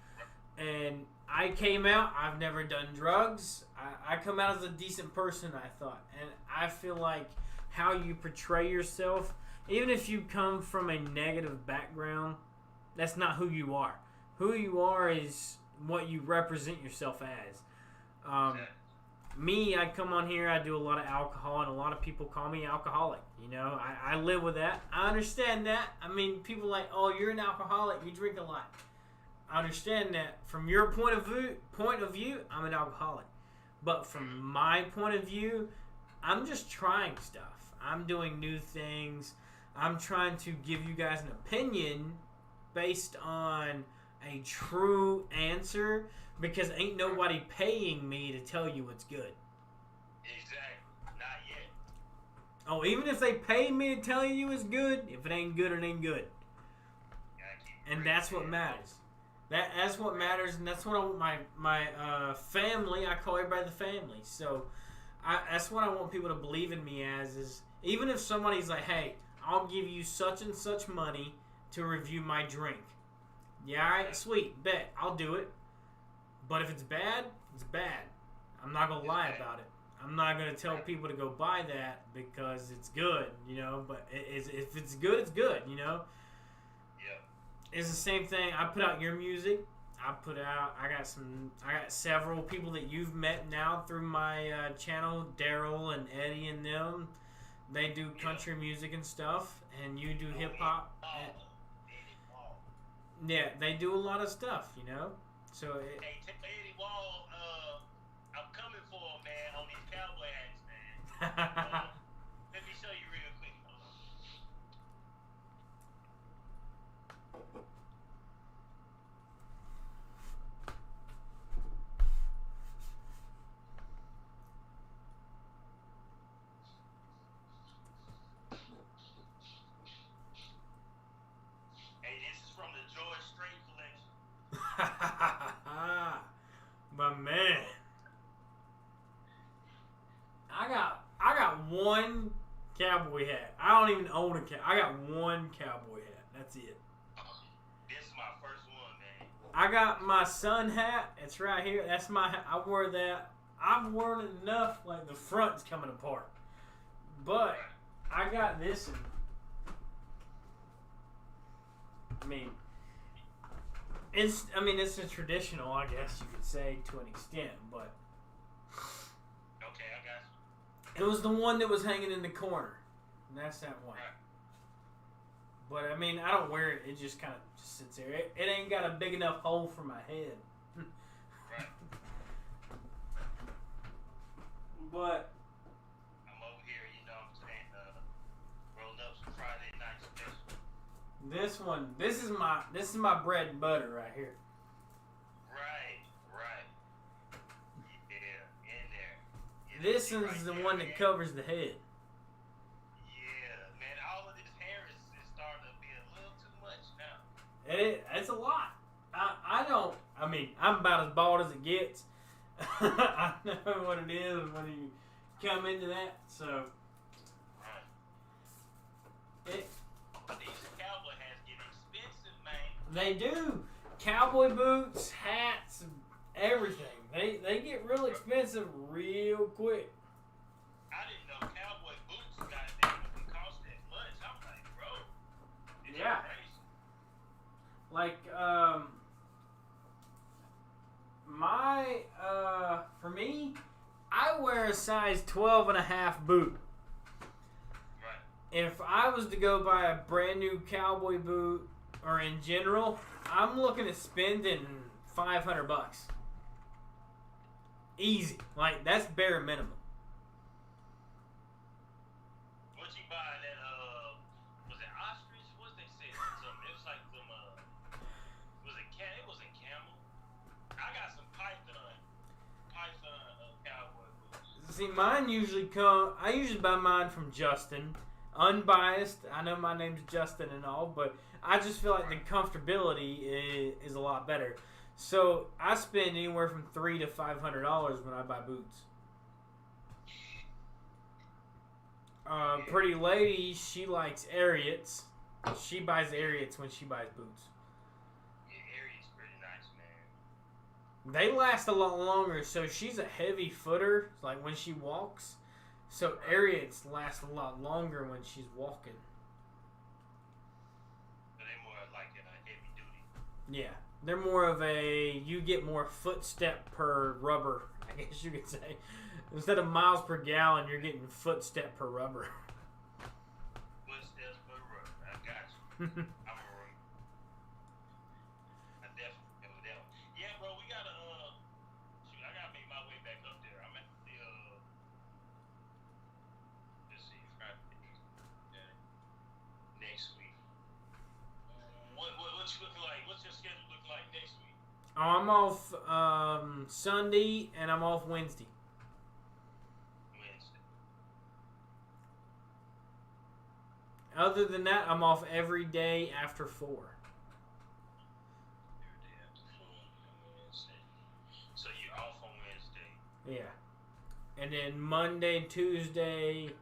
And I came out. I've never done drugs. I come out as a decent person, I thought. And I feel like how you portray yourself, even if you come from a negative background, that's not who you are. Who you are is what you represent yourself as. me, I come on here, I do a lot of alcohol, and a lot of people call me alcoholic. You know, I live with that. I understand that. I mean, people like, oh, you're an alcoholic, you drink a lot. I understand that. From your point of view, I'm an alcoholic. But from my point of view, I'm just trying stuff. I'm doing new things. I'm trying to give you guys an opinion based on a true answer, because ain't nobody paying me to tell you what's good. Exactly. Not yet. Oh, even if they pay me to tell you it's good, if it ain't good, it ain't good. And that's what matters. That's what matters, and that's what I want my family. I call everybody the family. So that's what I want people to believe in me as. Is even if somebody's like, hey, I'll give you such and such money to review my drink. Yeah, all right, sweet, bet, I'll do it. But if it's bad, it's bad. I'm not going to lie about it. I'm not going to tell people to go buy that because it's good, you know. But if it's good, it's good, you know. Yeah. It's the same thing. I put out your music. I got several people that you've met now through my channel, Daryl and Eddie and them. They do country music and stuff, and you do hip hop. Yeah, they do a lot of stuff, you know. So hey, Eddie Wall, I'm coming for him, man, on these cowboy hats, man. Let me show you real quick. Hey, this is from the George Strait collection. My man, I got one cowboy hat. I don't even own a cap. I got one cowboy hat. That's it. This is my first one, man. I got my sun hat. It's right here. That's my hat. I wear that. I've worn it enough, like the front's coming apart. But I got this one. It's a traditional, I guess you could say, to an extent, but okay, I got you. It was the one that was hanging in the corner, and that's that one. Right. But I mean, I don't wear it. It just kind of sits there. It ain't got a big enough hole for my head. Right. But I'm over here, you know what I'm saying, rolling up some Friday night special. this is my bread and butter right here. Right. Yeah, in there. This one's the one that covers the head. Yeah, man, all of this hair is starting to be a little too much now. It's a lot. I'm about as bald as it gets. I know what it is when you come into that. So, these cowboy hats get expensive, man. They do. Cowboy boots, hats, everything. They get real expensive real quick. I didn't know cowboy boots goddamn would cost that much. I'm like, bro, it's Yeah. crazy. Like, for me, I wear a size 12 and a half boot. Right. If I was to go buy a brand new cowboy boot, or in general, I'm looking at spending $500. Easy. Like, that's bare minimum. What you buy that, was it ostrich? What they say? It was like some, it wasn't camel. I got some python cowboy boots. See, I usually buy mine from Justin. Unbiased. I know my name's Justin and all, but I just feel like the comfortability is a lot better. So I spend anywhere from $300 to $500 when I buy boots. Pretty lady, she likes Ariats. She buys Ariats when she buys boots. Yeah, Ariat's pretty nice, man. They last a lot longer, so she's a heavy footer, like when she walks. So Ariats last a lot longer when she's walking. So they're more like a heavy duty. Yeah. They're more of you get more footstep per rubber, I guess you could say. Instead of miles per gallon, you're getting footstep per rubber. Footsteps per rubber. I got you. I'm a room. I definitely know that one. Yeah, bro, we gotta shoot, I gotta make my way back up there. I'm at the let's see, Friday next week. What's you looking like? What's your schedule look like next week? I'm off Sunday and I'm off Wednesday. Wednesday. Other than that, I'm off every day after 4. Every day after 4 on Wednesday. So you're off on Wednesday. Yeah. And then Monday, Tuesday,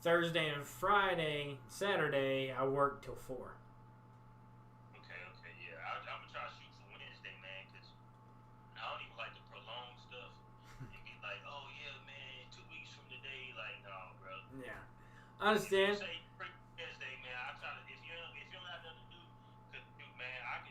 Thursday, and Friday, Saturday, I work till 4. Okay, yeah. I'm gonna try to shoot for Wednesday, man, because I don't even like to prolong stuff and be like, oh yeah, man, 2 weeks from today, like, no, bro. Yeah. I understand. Say Wednesday, man. I try to if you don't have nothing to do, 'cause, dude, man, I'm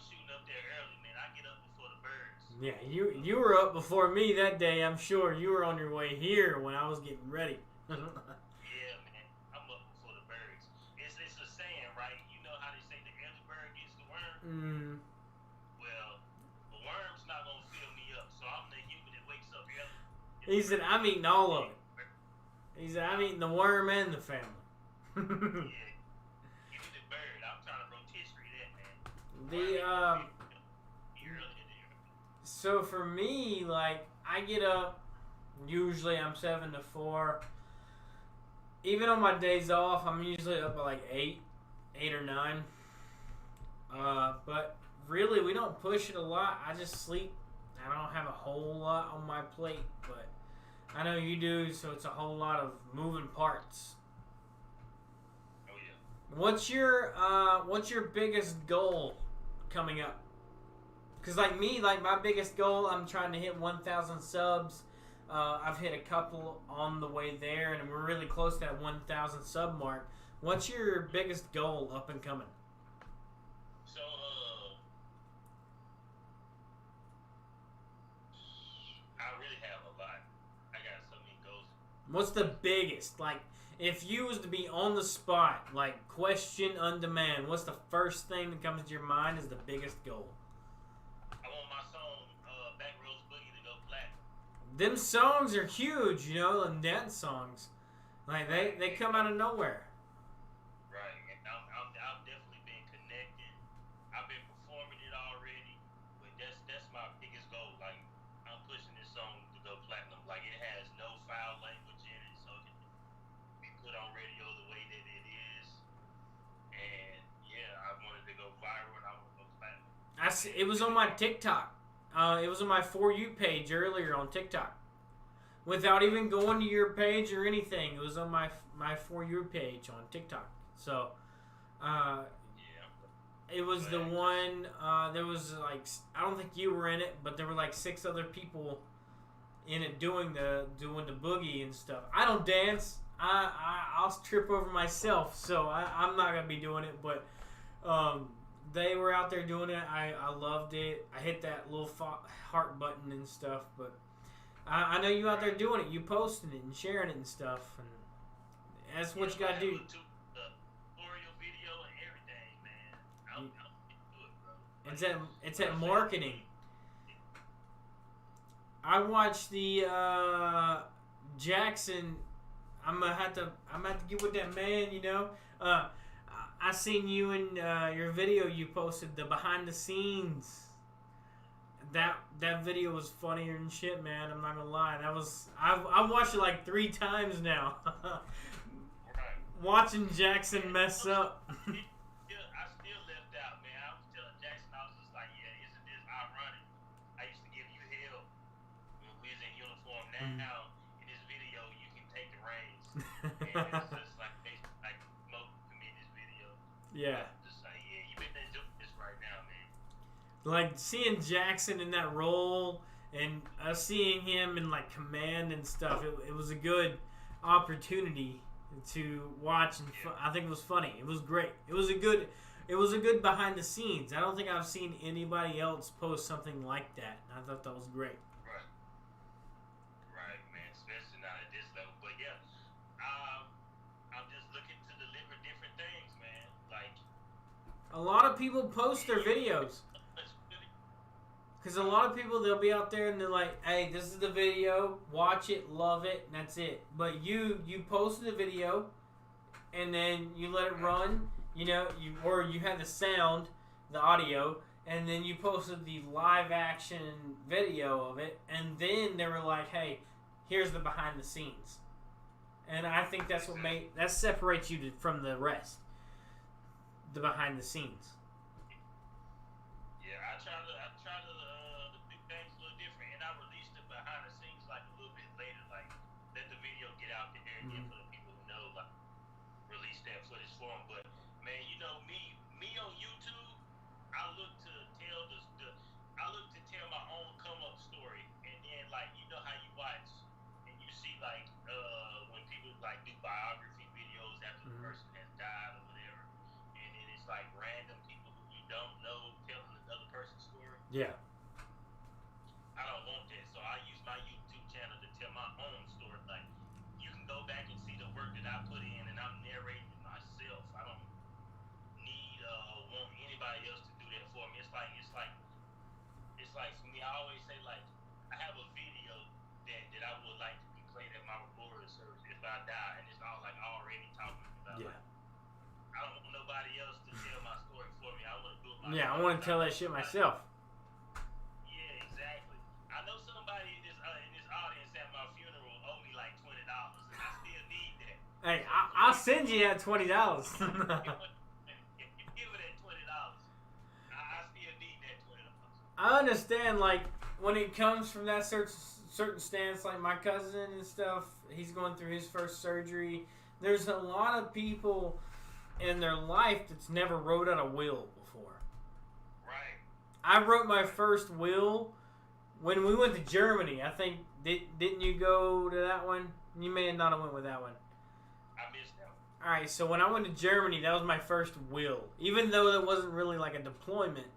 shooting up there early, man. I get up before the birds. Yeah, you were up before me that day. I'm sure you were on your way here when I was getting ready. Yeah, man. I'm up before the birds. It's a saying, right? You know how they say the early bird gets the worm? Well, the worm's not going to fill me up, so I'm the human that wakes up early. He said, I'm eating all of it. He said, I'm eating the worm and the family. Yeah. Give me the bird. I'm trying to rotisserie that, man. The, Early in there. So for me, like, I get up, usually I'm 7 to 4. Even on my days off, I'm usually up by like 8 or 9. But really, we don't push it a lot. I just sleep. I don't have a whole lot on my plate, but I know you do, so it's a whole lot of moving parts. Oh yeah. What's your biggest goal coming up? Because like me, like my biggest goal, I'm trying to hit 1,000 subs. I've hit a couple on the way there, and we're really close to that 1,000 sub mark. What's your biggest goal up and coming? So, I really have a lot. I got so many goals. What's the biggest? Like, if you was to be on the spot, like question on demand, what's the first thing that comes to your mind is the biggest goal? I want my song, Back Roads Boogie, to go platinum. Them songs are huge, you know, and dance songs. Like, they come out of nowhere. Right, and I've definitely been connected. I've been performing it already, but that's my biggest goal. Like, I'm pushing this song to go platinum. Like, it has no foul language in it, so it can be put on radio the way that it is. And yeah, I wanted to go viral, and I want to go platinum. It was on my TikTok. It was on my For You page earlier on TikTok. Without even going to your page or anything. It was on my For You page on TikTok. So, it was the one, there was like, I don't think you were in it, but there were like 6 other people in it doing the boogie and stuff. I don't dance. I'll trip over myself, so I'm not going to be doing it, but they were out there doing it. I loved it. I hit that little heart button and stuff, but I know you out there doing it. You posting it and sharing it and stuff, and that's what you got to do. Video and everything, man. I'll do it, bro. It's at marketing. I watched the Jackson. I'm gonna have to get with that man. You know, I seen you in your video you posted, the behind the scenes. That video was funnier than shit, man. I'm not gonna lie. I've watched it like 3 times now. Right. Watching Jackson mess up. I still left out, man. I was telling Jackson, I was just like, yeah, isn't this ironic? I used to give you hell when we was in uniform. Now, in this video, you can take the reins. And it's just like, Mo made this video. Yeah. I'm just like, yeah, you been doing this right now, man. Like seeing Jackson in that role and seeing him in like command and stuff, it was a good opportunity to watch, and I think it was funny. It was great. It was a good behind the scenes. I don't think I've seen anybody else post something like that. I thought that was great. Right. A lot of people post their videos. Because a lot of people, they'll be out there and they're like, hey, this is the video, watch it, love it, and that's it. But you posted the video, and then you let it run, you know, or you had the sound, the audio, and then you posted the live action video of it, and then they were like, hey, here's the behind the scenes. And I think that's what that separates you from the rest. The behind the scenes. Yeah, I try to do things a little different, and I released it behind the scenes like a little bit later, like let the video get out there again for the people who know, like release that footage for them. But man, you know me on YouTube, I look to tell my own come up story, and then like you know how you watch and you see like when people like do biography videos after the person has died or whatever, and then it's like random people who you don't know telling another person's story. Yeah. I don't want that, so I use my YouTube channel to tell my own story. Like you can go back and see the work that I put in, and I'm narrating it myself. I don't need want anybody else to do that for me. It's like for me. I always say like I have a video that I would like to be played at my memorial service if I die, and it's all like already talking about. Yeah. Like, I don't want nobody else to tell my story for me. I want to do it myself. Yeah, I want to tell that shit myself. Yeah, exactly. I know somebody in this audience at my funeral owe me like $20, and I still need that. Hey, I'll send you that $20. Give it at $20. I still need that $20. I understand, like, when it comes from that certain stance, like my cousin and stuff, he's going through his first surgery. There's a lot of people in their life that's never wrote out a will before. Right. I wrote my first will when we went to Germany. I think, didn't you go to that one? You may not have went with that one. I missed that one. Alright, so when I went to Germany, that was my first will. Even though it wasn't really like a deployment,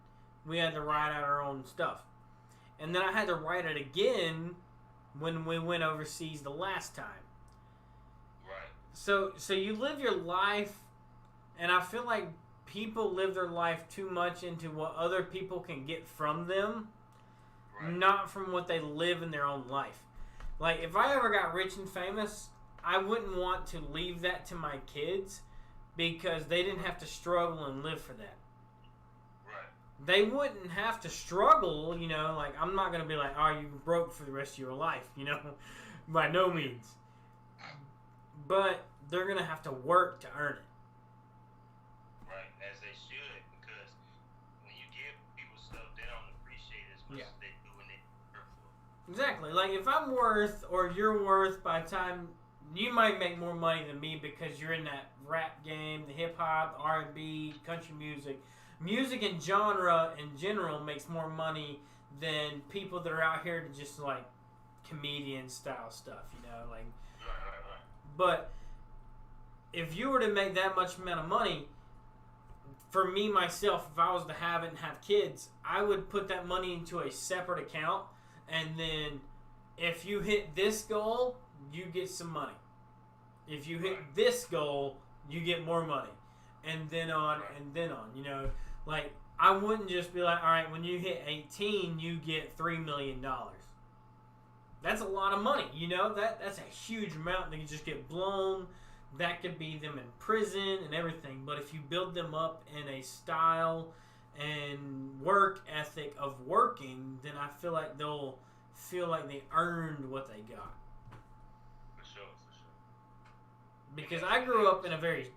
we had to write out our own stuff. And then I had to write it again when we went overseas the last time. Right. So you live your life, and I feel like people live their life too much into what other people can get from them, right, not from what they live in their own life. Like, if I ever got rich and famous, I wouldn't want to leave that to my kids because they didn't have to struggle and live for that. Right. They wouldn't have to struggle, you know, like, I'm not going to be like, oh, you broke for the rest of your life, you know, by no means. But they're going to have to work to earn it. Right, as they should, because when you give people stuff, they don't appreciate it as much as they do when they work for it. Exactly. Like, if I'm worth, or you're worth, by the time, you might make more money than me because you're in that rap game, the hip-hop, the R&B, country music. Music and genre in general makes more money than people that are out here to just, like, comedian-style stuff, you know? Like, Right. But if you were to make that much amount of money, for me, myself, if I was to have it and have kids, I would put that money into a separate account, and then if you hit this goal, you get some money. If you hit this goal, you get more money. And then on, and then on, you know. Like, I wouldn't just be like, all right, when you hit 18, you get $3 million. That's a lot of money, you know. That's a huge amount. They can just get blown. That could be them in prison and everything. But if you build them up in a style and work ethic of working, then I feel like they'll feel like they earned what they got. For sure. Because I grew up in a very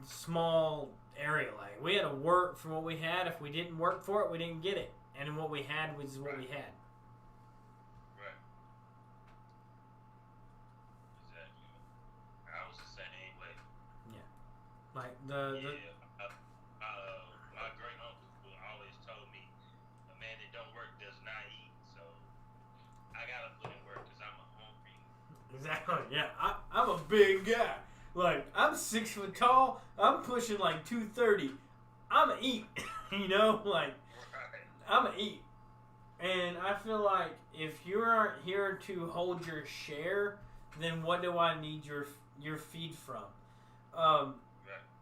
small area. Like, we had to work for what we had. If we didn't work for it, we didn't get it. And what we had was what we had. Right. Exactly. I was the same way. Yeah. Like, my great uncle always told me, a man that don't work does not eat. So I gotta put in work because I'm hungry. Exactly, yeah. I'm a big guy. Like, I'm 6 foot tall. I'm pushing like 230. I'm going to eat. You know? Like, I'm going to eat. And I feel like if you aren't here to hold your share, then what do I need your feed from?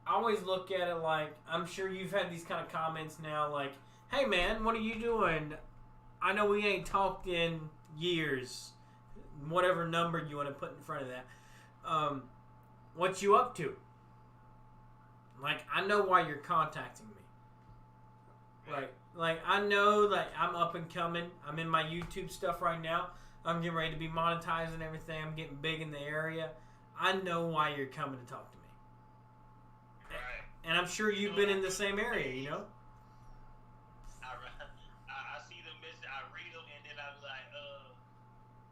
I always look at it like, I'm sure you've had these kind of comments now, like, hey man, what are you doing? I know we ain't talked in years. Whatever number you want to put in front of that. What you up to? Like, I know why you're contacting me. Like I know that I'm up and coming. I'm in my YouTube stuff right now. I'm getting ready to be monetized and everything. I'm getting big in the area. I know why you're coming to talk to me. Right. And I'm sure you've been in the same area, you know? I see the message, I read them, and then I'm like,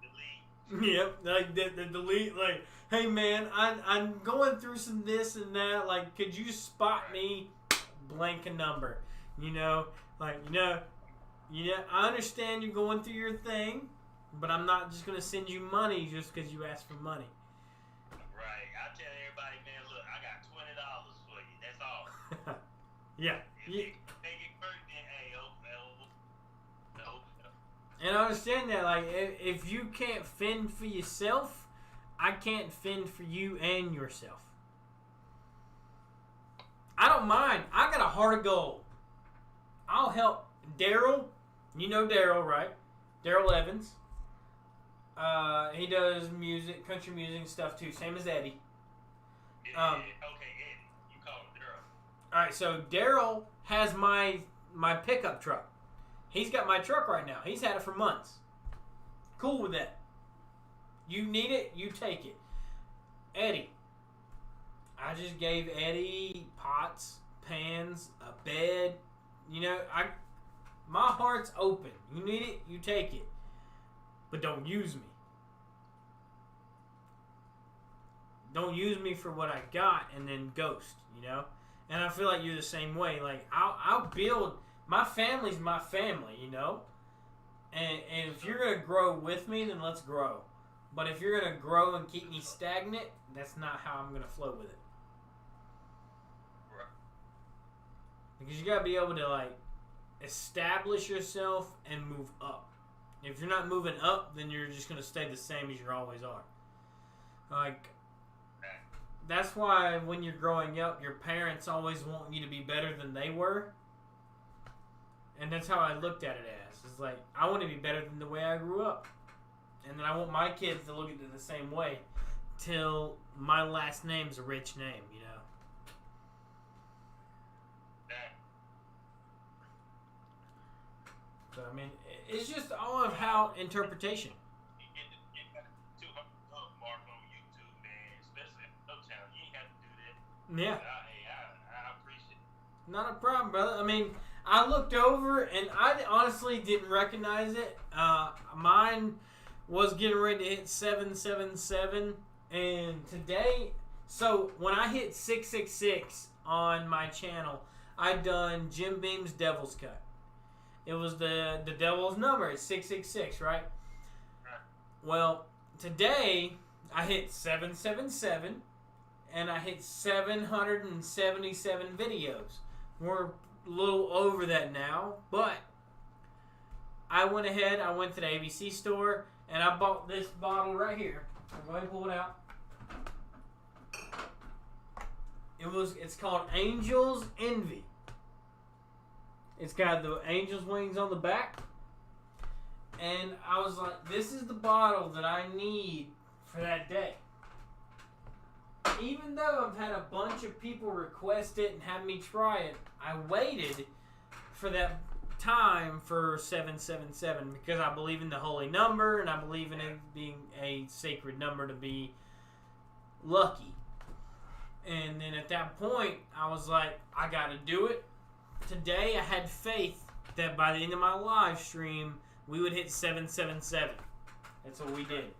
delete. Yep, like the delete, like, hey man, I'm going through some this and that. Like, could you spot me blank a number? You know, like, I understand you're going through your thing, but I'm not just going to send you money just because you asked for money. Right. I tell everybody, man, look, I got $20 for you. That's all. Yeah. If they get hurt, then hey, no. And I understand that, like, if you can't fend for yourself, I can't fend for you and yourself. I don't mind. I got a heart of gold. I'll help Daryl. You know Daryl, right? Daryl Evans. He does music, country music and stuff too. Same as Eddie. Okay, Eddie. You call him Daryl. Alright, so Daryl has my pickup truck. He's got my truck right now. He's had it for months. Cool with that. You need it, you take it. Eddie. I just gave Eddie pots, pans, a bed. You know, my heart's open. You need it, you take it. But don't use me. Don't use me for what I got and then ghost, you know? And I feel like you're the same way. Like, I'll build... My family's my family, you know? And if you're going to grow with me, then let's grow. But if you're going to grow and keep me stagnant, that's not how I'm going to flow with it. Because you got to be able to, like, establish yourself and move up. If you're not moving up, then you're just going to stay the same as you always are. Like, that's why when you're growing up, your parents always want you to be better than they were. And that's how I looked at it as. It's like, I want to be better than the way I grew up. And then I want my kids to look at it the same way till my last name's a rich name, you know? So, I mean, it's just all of how interpretation. You get 200 mark on YouTube, man, especially no channel. You ain't got to do that. Yeah. I appreciate it. Not a problem, brother. I mean, I looked over and I honestly didn't recognize it. Mine was getting ready to hit 777, and today, so when I hit 666 on my channel, I done Jim Beam's Devil's Cut. It was the devil's number. It's 666, right? Well, today I hit 777, and I hit 777 videos. We're a little over that now, but I went ahead. I went to the ABC store, and I bought this bottle right here. I'm going to pull it out. It's called Angel's Envy. It's got the angel's wings on the back. And I was like, this is the bottle that I need for that day. Even though I've had a bunch of people request it and have me try it, I waited for that time for 777 because I believe in the holy number and I believe in it being a sacred number to be lucky. And then at that point, I was like, I gotta do it. Today, I had faith that by the end of my live stream, we would hit 777. That's what we did.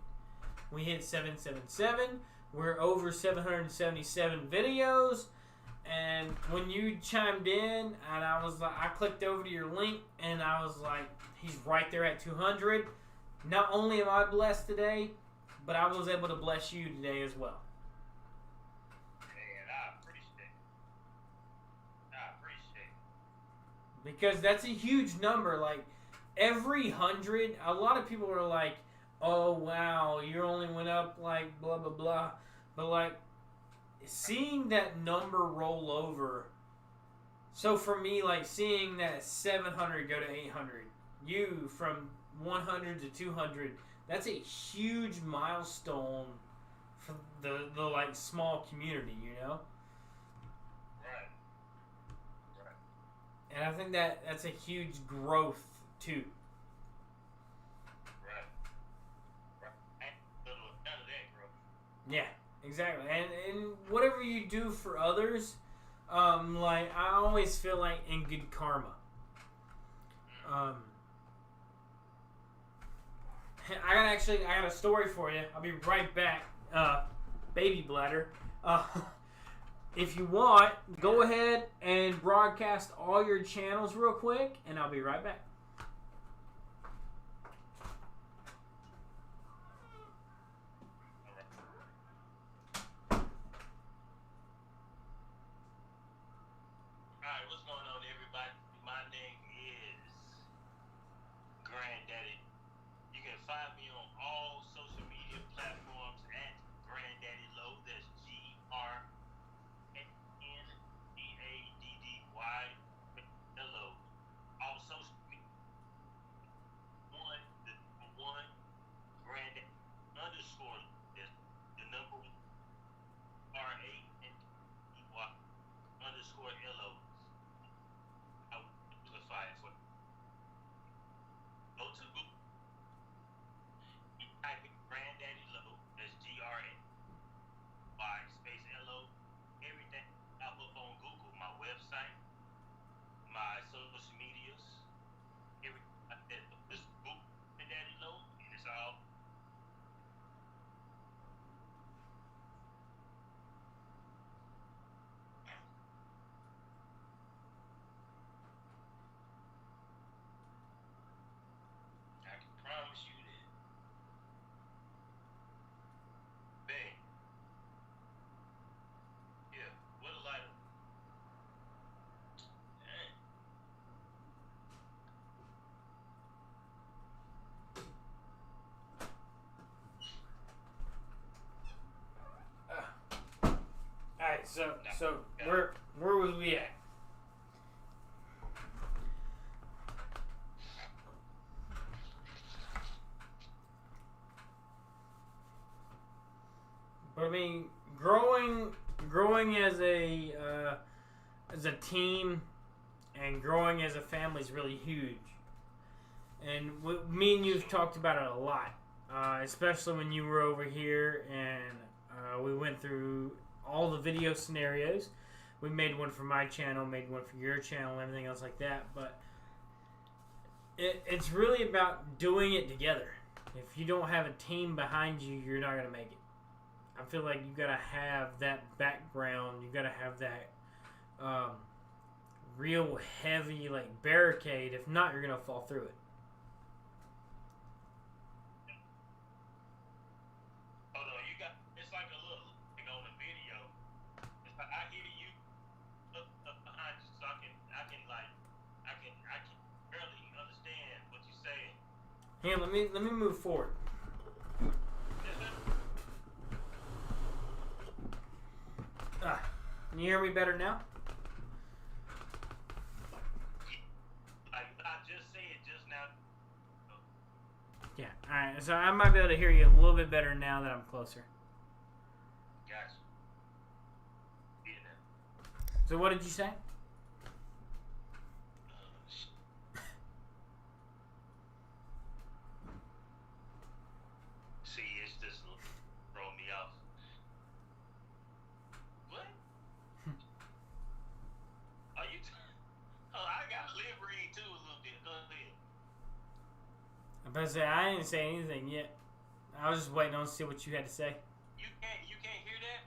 We hit 777. We're over 777 videos. And when you chimed in, and I was like, I clicked over to your link, and I was like, he's right there at 200. Not only am I blessed today, but I was able to bless you today as well. Because that's a huge number. Like, every 100, a lot of people are like, oh, wow, you only went up, like, blah, blah, blah. But, like, seeing that number roll over. So for me, like seeing that 700 go to 800, you from 100 to 200, that's a huge milestone for the like small community, you know. Right. Right. And I think that's a huge growth too. Right. Right. And none of that growth. Yeah, exactly. And whatever you do for others, like I always feel like in good karma. I got a story for you. I'll be right back. Baby bladder. If you want, go ahead and broadcast all your channels real quick, and I'll be right back. Alright, what's going on, everybody? My name is Granddaddy. You can find me on all social media platforms at Granddaddy Low. That's GRNDADDY. All social media. The one, Granddaddy underscore is the number RANDY underscore LO. I will simplify it for you. Go to Google. You type in Granddaddy Low. That's GRNY space LO. Everything I put on Google. My website, my social medias, everything like that. Just Google Granddaddy Low, and it's all. I can promise you that. Bang. Yeah. What a lighter. Dang. All right, so where was we at? But I mean, growing as a team and growing as a family is really huge. And me and you've talked about it a lot, especially when you were over here and we went through all the video scenarios. We made one for my channel, made one for your channel, and everything else like that. But it's really about doing it together. If you don't have a team behind you, you're not going to make it. I feel like you got to have that background. You got to have that real heavy like barricade. If not, you're going to fall through it. Hold on, you got. It's like a little thing on the video. It's like I hear you up behind you, so I can barely understand what you're saying. Hey, let me move forward. Can you hear me better now? I just said just now. Yeah. All right. So I might be able to hear you a little bit better now that I'm closer. Gotcha. Yeah. So what did you say? See, it's just throwing me off. What? Are you? Oh, I got lip read too a little bit. Go ahead. I'm about to say I didn't say anything yet. I was just waiting on to see what you had to say. You can't hear that?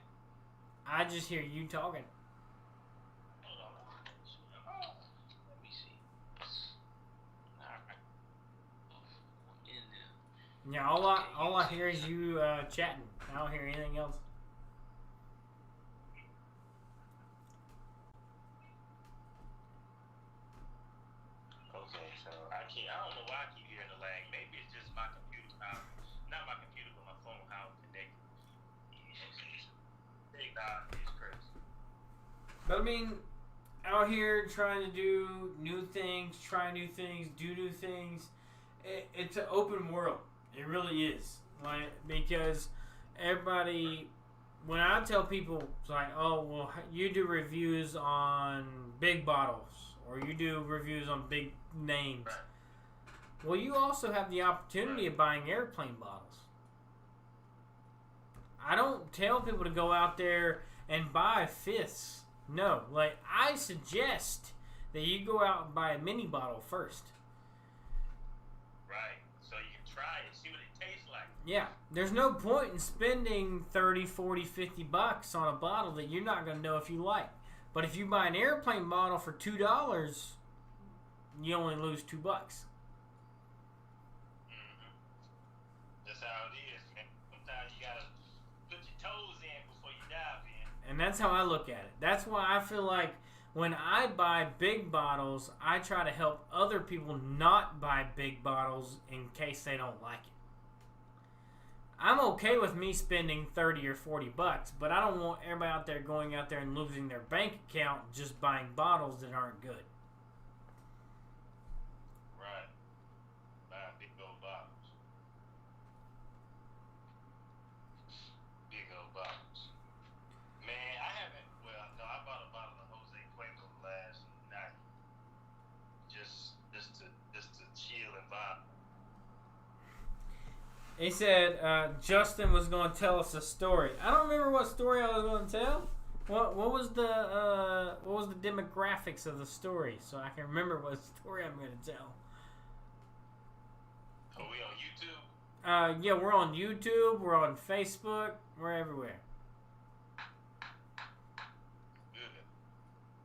I just hear you talking. Hold on. Let me see. Alright. In there. Yeah, all I hear is you chatting. I don't hear anything else. Okay, so I don't know why I keep hearing the lag. Maybe it's just my computer. Not my computer, but my phone. How it's connected. Okay, so big is But I mean, out here trying to do new things, try new things, do new things. It's an open world. It really is. Like, because everybody, when I tell people, it's like, oh, well, you do reviews on big bottles, or you do reviews on big names. Right. Well, you also have the opportunity of buying airplane bottles. I don't tell people to go out there and buy fifths. No, like, I suggest that you go out and buy a mini bottle first. Right. So you can try it, see what it tastes like. Yeah, there's no point in spending 30, 40, 50 bucks on a bottle that you're not going to know if you like. But if you buy an airplane bottle for $2, you only lose $2. That's how it is, man. Sometimes you gotta put your toes in before you dive in. And that's how I look at it. That's why I feel like when I buy big bottles, I try to help other people not buy big bottles in case they don't like it. I'm okay with me spending 30 or 40 bucks, but I don't want everybody out there going out there and losing their bank account just buying bottles that aren't good. Right. Buying big old bottles. Big old bottles. Man, I haven't. Well, no, I bought a bottle of Jose Cuervo last night, just to chill and vibe. He said Justin was going to tell us a story. I don't remember what story I was going to tell. What was the demographics of the story, so I can remember what story I'm going to tell. Are we on YouTube? Yeah, we're on YouTube. We're on Facebook. We're everywhere. Good.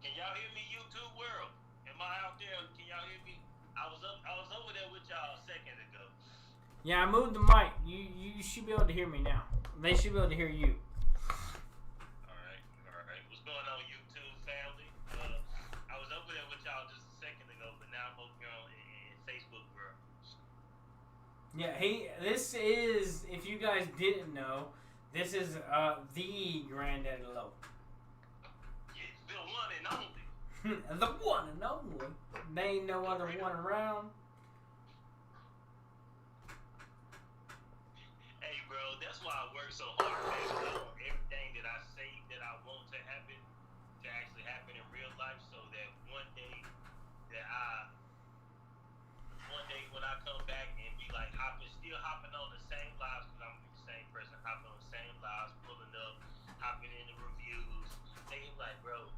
Can y'all hear me, YouTube world? Am I out there? Can y'all hear me? I was over there with y'all a second ago. Yeah, I moved the mic. You should be able to hear me now. They should be able to hear you. All right. What's going on, YouTube family? I was over there with y'all just a second ago, but now I'm over here in Facebook world. Yeah, this is, if you guys didn't know, this is the Granddaddy Low. Yeah, the one and only. The one and only. There ain't no other one around. Hey, bro, that's why I work so hard, man. I want everything that I say that I want to happen to actually happen in real life, so that one day when I come back and be like still hopping on the same lives, because I'm the same person, hopping on the same lives, pulling up, hopping in the reviews. They like, bro,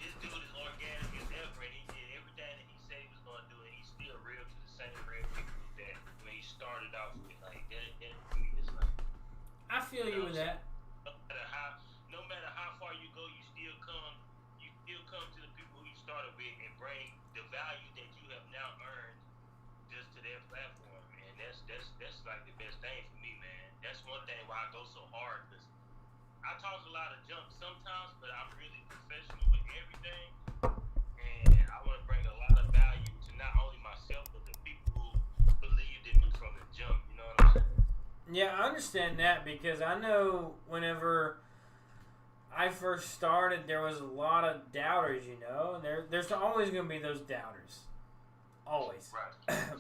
this dude is organic as ever, and he did everything that he said he was going to do, and he's still real to the same real people that when he started off with. Like, that to me is like, I feel you with that. No matter how far you go, you still come to the people who you started with and bring the value that you have now earned just to their platform, and that's like the best thing for me, man. That's one thing why I go so hard, because I talk a lot of junk sometimes, but I'm really professional with everything, and I want to bring a lot of value to not only myself but the people who believed in me from the jump. You know what I'm saying? Yeah, I understand that, because I know whenever I first started, there was a lot of doubters, you know. There's always going to be those doubters. Always. Right.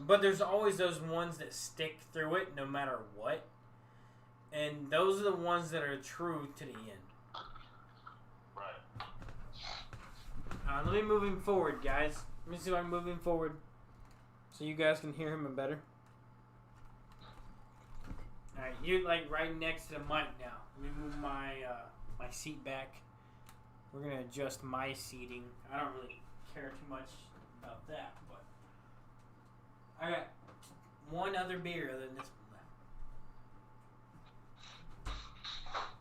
But there's always those ones that stick through it no matter what. And those are the ones that are true to the end. Right. Let me move him forward, guys. Let me see if I can move him forward so you guys can hear him better. Alright, you're like right next to the mic now. Let me move my seat back. We're going to adjust my seating. I don't really care too much about that, but I got one other beer other than this one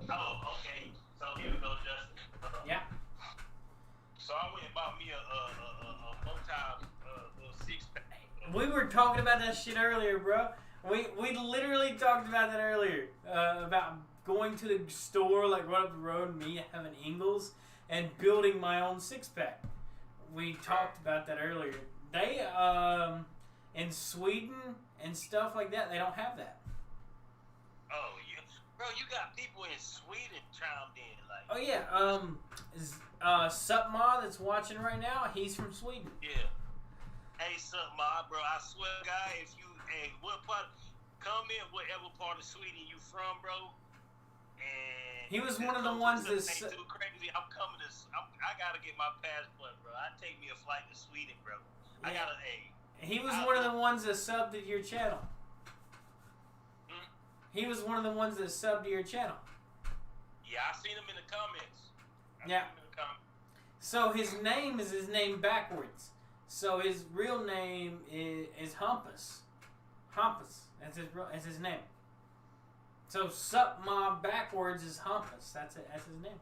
left. Oh, okay. So here we go, Justin. Yeah. So I went and bought me a little six-pack. We were talking about that shit earlier, bro. We literally talked about that earlier. About going to the store, like right up the road, me having Ingles, and building my own six-pack. We talked about that earlier. They, in Sweden and stuff like that, they don't have that. Oh, bro, you got people in Sweden chimed in. Like, Oh yeah. Supma that's watching right now. He's from Sweden. Yeah. Hey, Ma, bro. I swear, guy, if you, what part? Comment whatever part of Sweden you from, bro. And he was one of the ones that. Too crazy. I'm coming to. I gotta get my passport, bro. I take me a flight to Sweden, bro. Yeah. I gotta. He was one of the ones that subbed to your channel. He was one of the ones that subbed to your channel. Yeah, I seen him in the comments. So his name backwards. So his real name is Hampus. Hampus. That's his name. So Supma backwards is Hampus. That's his name.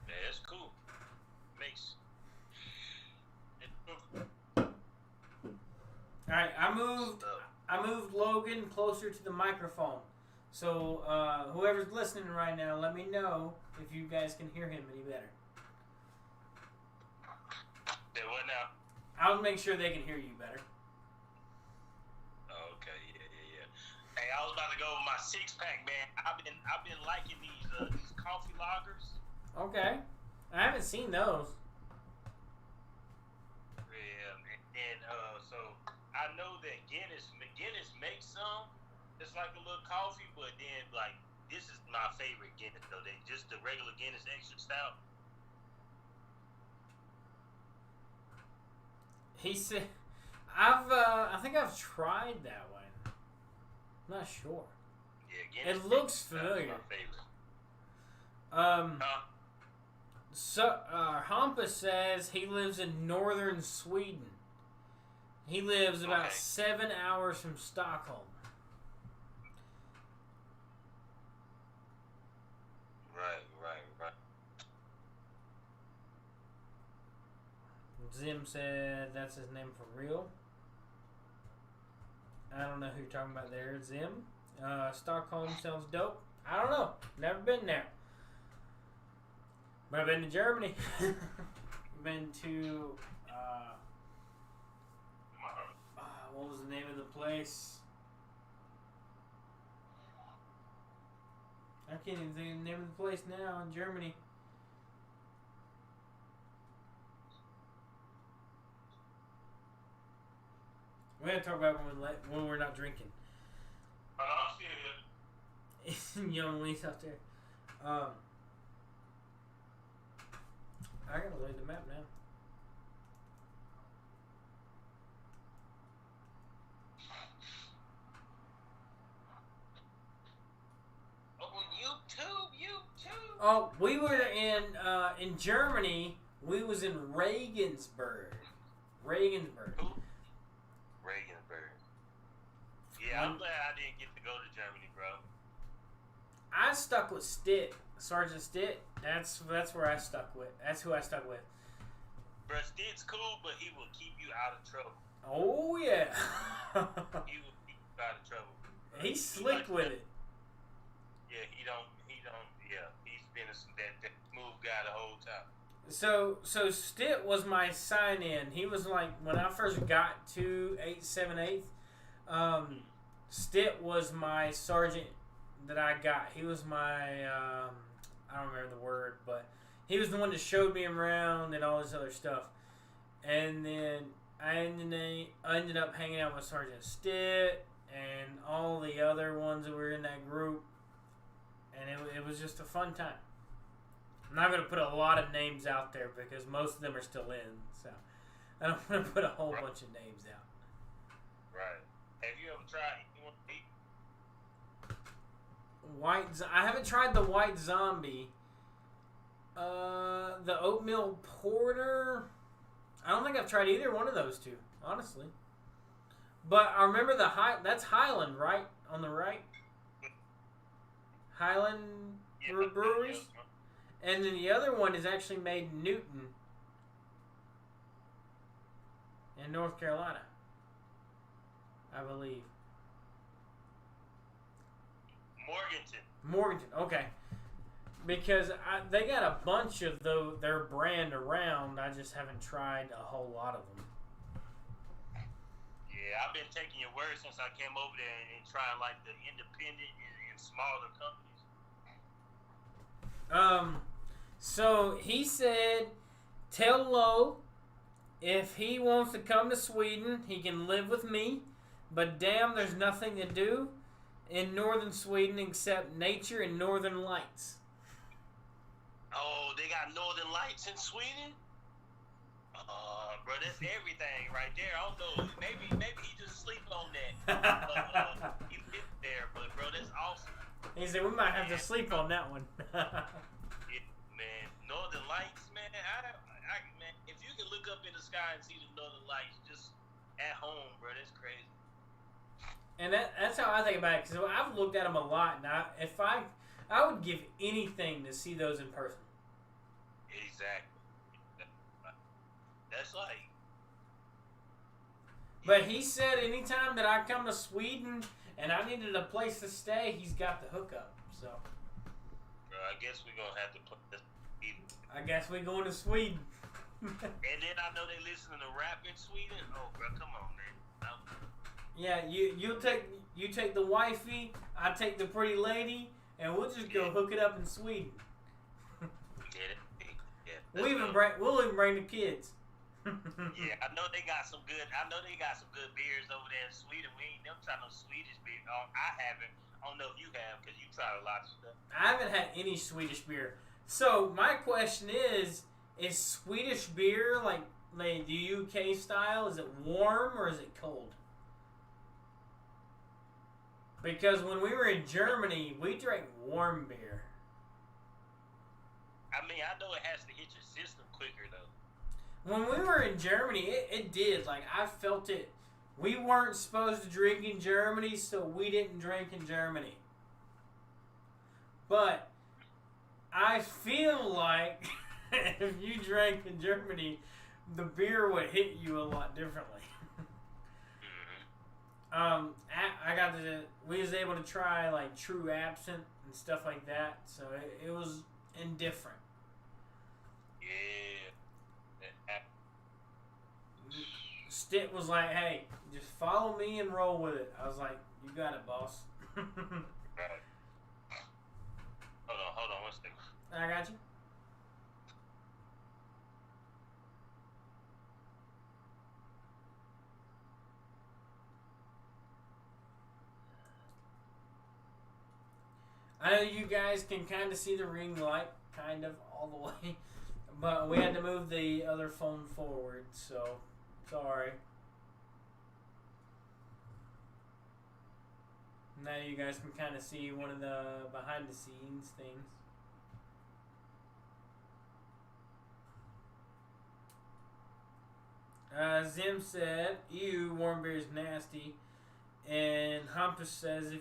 Yeah, that's cool. Makes. All right, I moved Logan closer to the microphone. So whoever's listening right now, let me know if you guys can hear him any better. Yeah, what now? I'll make sure they can hear you better. Okay, yeah. Hey, I was about to go with my 6-pack, man. I've been liking these coffee lagers. Okay, I haven't seen those. Yeah, and so I know that McGinnis makes some. It's like a little coffee, but then like this is my favorite Guinness though. They just the regular Guinness extra stout. He said, I think I've tried that one. I'm not sure. Yeah, Guinness. It looks familiar. My favorite. So Hampus says he lives in northern Sweden. He lives about 7 hours from Stockholm. Right. Zim said that's his name for real. I don't know who you're talking about there, Zim. Stockholm sounds dope. I don't know. Never been there. But I've been to Germany. Been to what was the name of the place? I can't even think of the name of the place now in Germany. We're gonna talk about when we're not drinking. I'm still here. Young Lee's out there. I gotta load the map now. YouTube. Oh, we were in Germany. We was in Regensburg. Regensburg. Yeah, I'm glad I didn't get to go to Germany, bro. I stuck with Stitt, Sergeant Stitt. That's where I stuck with. That's who I stuck with. Bro, Stitt's cool, but he will keep you out of trouble. Oh yeah. He will keep you out of trouble. He's slick with it. Yeah, he don't. Yeah, he's been that smooth guy the whole time. So Stitt was my sign in. He was like when I first got to 878th. Stitt was my sergeant that I got. He was my I don't remember the word, but he was the one that showed me around and all this other stuff. And then I ended up hanging out with Sergeant Stitt and all the other ones that were in that group, and it was just a fun time. I'm not going to put a lot of names out there because most of them are still in, so I don't want to put a whole bunch of names out. Right. Have you ever tried I haven't tried the White Zombie. The Oatmeal Porter. I don't think I've tried either one of those two, honestly. But I remember that's Highland, right? On the right? Highland Breweries? And then the other one is actually made in Newton in North Carolina, I believe. Morganton, okay. Because they got a bunch of their brand around. I just haven't tried a whole lot of them. Yeah, I've been taking your word since I came over there and trying like the independent and smaller companies. So he said, tell Lo if he wants to come to Sweden, he can live with me. But damn, there's nothing to do in northern Sweden except nature and northern lights. Oh, they got northern lights in Sweden? Bro, that's everything right there. I don't know. Maybe he just sleep on that. He lives there, but bro, that's awesome. He said we might have to sleep on that one. Yeah, man, northern lights, man. Man, if you can look up in the sky and see the northern lights just at home, bro, that's crazy. And that's how I think about it, because I've looked at them a lot, and I would give anything to see those in person. Exactly. That's like. But he said anytime that I come to Sweden and I needed a place to stay, he's got the hookup. So. Bro, I guess we're gonna have to put this. I guess we're going to Sweden. And then I know they listen to rap in Sweden. Oh, bro, come on, man. Yeah, you take the wifey, I take the pretty lady, and we'll just go hook it up in Sweden. We'll even bring the kids. Yeah, I know they got some good beers over there in Sweden. We ain't never tried no Swedish beer. Oh, I haven't. I don't know if you have, because you tried a lot of stuff. I haven't had any Swedish beer. So my question is Swedish beer like the UK style? Is it warm or is it cold? Because when we were in Germany, we drank warm beer. I mean, I know it has to hit your system quicker, though. When we were in Germany, it did. Like, I felt it. We weren't supposed to drink in Germany, so we didn't drink in Germany. But I feel like if you drank in Germany, the beer would hit you a lot differently. We was able to try like true absinthe and stuff like that, so it was indifferent. Yeah. Stitt was like, hey, just follow me and roll with it. I was like, you got it, boss. Right. Hold on, one second. I got you. I know you guys can kind of see the ring light, kind of, all the way. But we had to move the other phone forward, so sorry. Now you guys can kind of see one of the behind-the-scenes things. Zim said, ew, warm beer is nasty. And Hampus says, did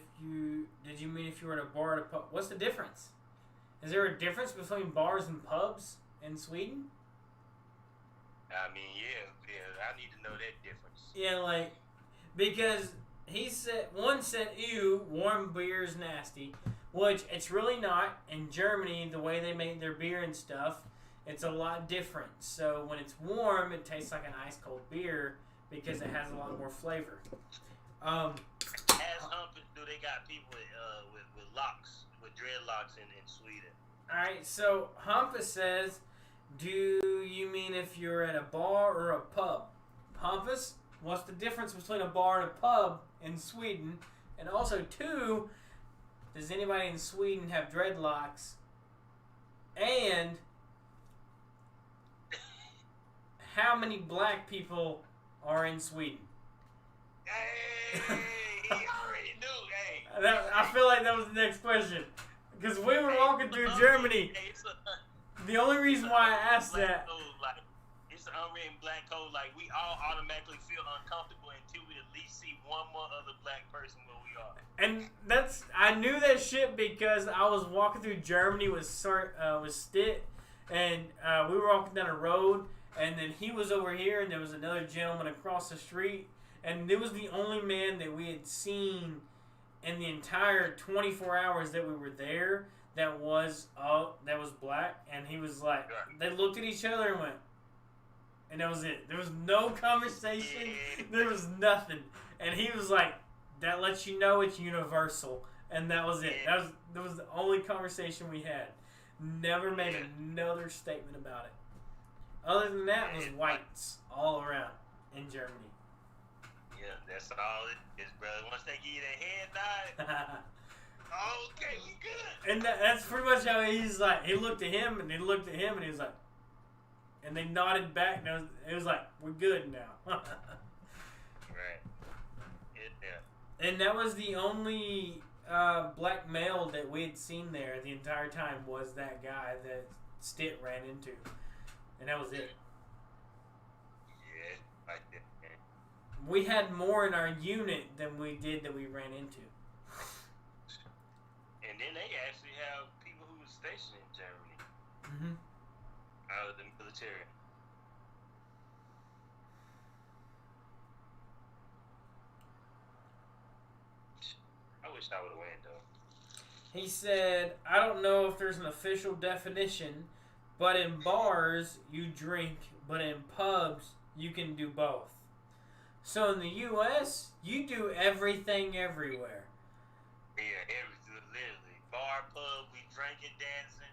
you mean if you were at a bar at a pub? What's the difference? Is there a difference between bars and pubs in Sweden? I mean, yeah, I need to know that difference. Yeah, like, because one said, ew, warm beer is nasty, which it's really not. In Germany, the way they make their beer and stuff, it's a lot different. So when it's warm, it tastes like an ice cold beer because it has a lot more flavor. As Humpers, do they got people with locks, with dreadlocks in Sweden? Alright, so Hampus says, do you mean if you're at a bar or a pub? Hampus, what's the difference between a bar and a pub in Sweden? And also, 2, does anybody in Sweden have dreadlocks? And how many black people are in Sweden? Hey, he already knew. Hey, I feel like that was the next question. Because we were walking through Germany. The only reason why I asked that. It's an unwritten black code. Like, we all automatically feel uncomfortable until we at least see one more other black person where we are. And I knew that shit because I was walking through Germany with Stitt. And we were walking down a road. And then he was over here. And there was another gentleman across the street. And it was the only man that we had seen in the entire 24 hours that we were there that was black. And he was like, they looked at each other and went, and that was it. There was no conversation. There was nothing. And he was like, that lets you know it's universal. And that was it. That was the only conversation we had. Never made another statement about it. Other than that, was whites all around in Germany. Yeah, that's all it is, brother. Once they give you that head nod, okay, we good. And that's pretty much how he's like. He looked at him, and he looked at him, and he was like, and they nodded back, and it was like, we're good now. Right. Yeah. And that was the only black male that we had seen there the entire time was that guy that Stitt ran into. And that was it. Yeah, like that. We had more in our unit than we did that we ran into. And then they actually have people who were stationed in Germany. Mm-hmm. Out of the military. I wish I would have went though. He said, I don't know if there's an official definition, but in bars you drink, but in pubs you can do both. So in the U.S., you do everything everywhere. Yeah, everything, literally. Bar, pub, we drinking, dancing.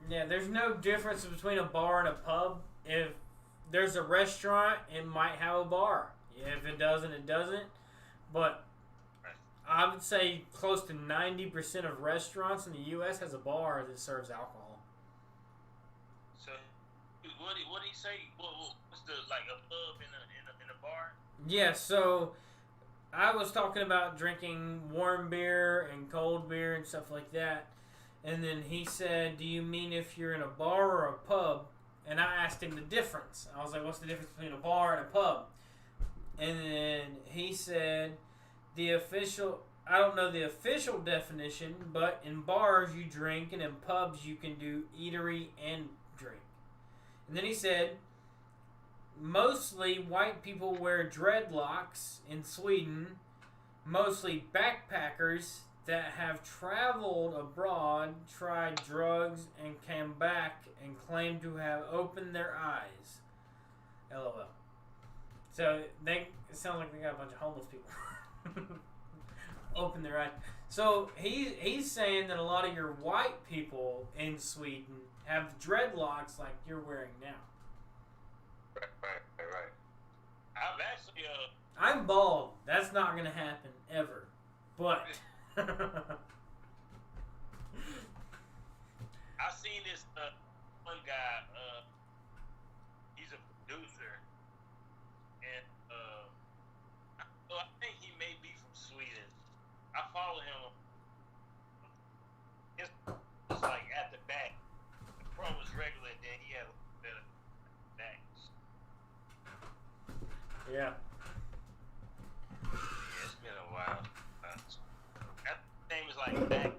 Yeah, there's no difference between a bar and a pub. If there's a restaurant, it might have a bar. If it doesn't, it doesn't. But I would say close to 90% of restaurants in the U.S. has a bar that serves alcohol. So, what did he say? What's the, like, a pub in a bar? Yeah, so I was talking about drinking warm beer and cold beer and stuff like that. And then he said, do you mean if you're in a bar or a pub? And I asked him the difference. I was like, what's the difference between a bar and a pub? And then he said, I don't know the official definition, but in bars you drink and in pubs you can do eatery and drink. And then he said, mostly white people wear dreadlocks in Sweden, mostly backpackers that have traveled abroad, tried drugs, and came back and claim to have opened their eyes. LOL. So it sounds like they got a bunch of homeless people. Open their eyes. So he's saying that a lot of your white people in Sweden have dreadlocks like you're wearing now. Right. I've actually I'm bald. That's not going to happen ever. But I seen this one guy. He's a producer, and so I think he may be from Sweden. I follow him. It's like at the back. The pro was regular, and then he had a little bit of back. yeah. Yeah, it's been a while. That name is like back.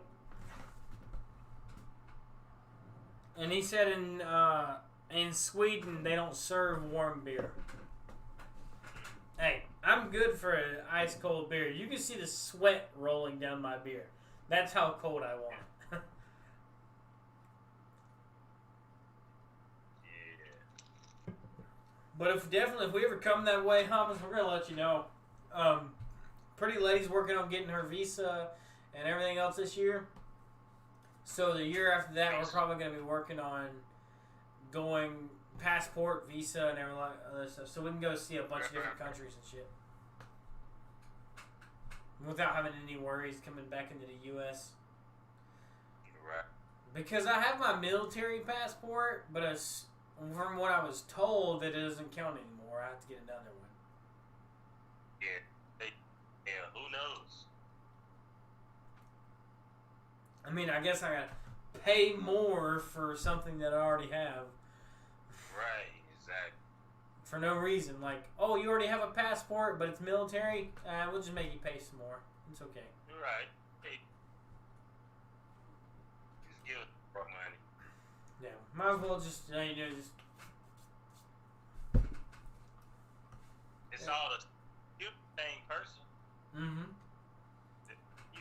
And he said in Sweden they don't serve warm beer. Hey, I'm good for an ice cold beer. You can see the sweat rolling down my beer. That's how cold I want it. Yeah. But if we ever come that way, Hummus, we're gonna let you know. Pretty Lady's working on getting her visa and everything else this year. So the year after that, we're probably gonna be working on going passport, visa, and everything other stuff, so we can go see a bunch of different countries and shit without having any worries coming back into the U.S. Right. Because I have my military passport, but from what I was told, that it doesn't count anymore. I have to get another one. Yeah, who knows? I mean, I guess I gotta pay more for something that I already have. Right, exactly. For no reason. Like, oh, you already have a passport, but it's military? We'll just make you pay some more. It's okay. Right. Hey. Just give it for money. Yeah. Might as well just, just... It's all the same person. Mm-hmm.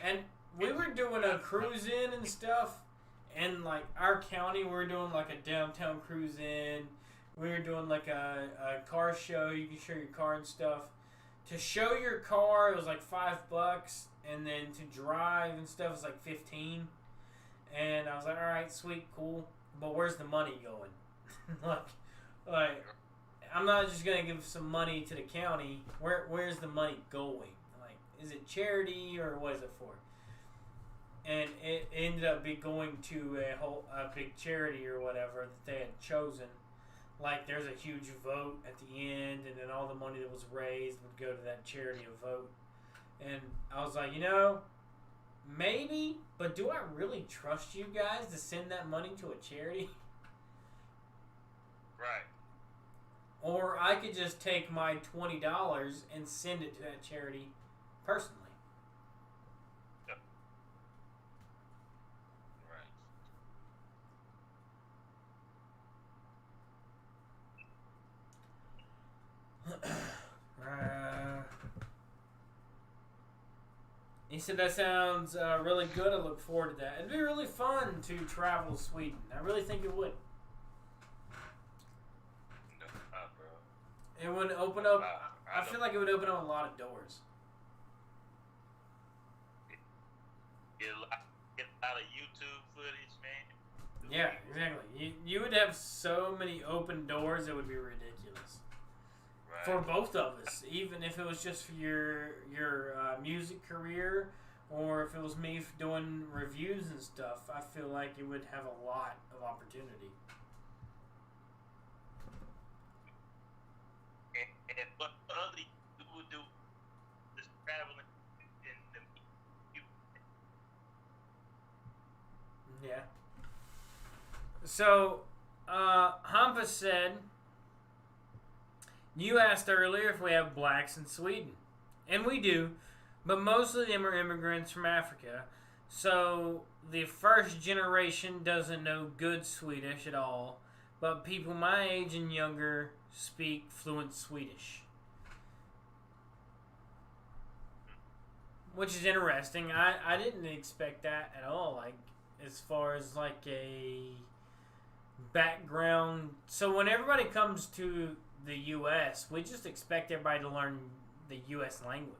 And we were doing a cruise in and stuff, and like our county, we were doing like a downtown cruise in. We were doing like a car show. You can show your car and stuff. To show your car, it was like $5, and then to drive and stuff was like $15. And I was like, all right, sweet, cool. but where's the money going? like, I'm not just gonna give some money to the county. Where's the money going? Like, is it charity or what is it for? And it ended up going to a big charity or whatever that they had chosen. Like, there's a huge vote at the end, and then all the money that was raised would go to that charity vote. And I was like, maybe, but do I really trust you guys to send that money to a charity? Right. Or I could just take my $20 and send it to that charity personally. Yep. Right. He said that sounds really good. I look forward to that. It'd be really fun to travel to Sweden. I really think it would. It would open up. I feel like it would open up a lot of doors. Get a lot of YouTube footage, man. Yeah, exactly. You would have so many open doors, it would be ridiculous. Right. For both of us, even if it was just for your music career, or if it was me doing reviews and stuff, I feel like it would have a lot of opportunity. And what other people would do is traveling and Yeah. So, Hampa said, you asked earlier if we have blacks in Sweden. And we do, but most of them are immigrants from Africa. So, the first generation doesn't know good Swedish at all. But people my age and younger speak fluent Swedish. Which is interesting. I didn't expect that at all. Like, as far as like a background. So when everybody comes to the U.S., we just expect everybody to learn the U.S. language.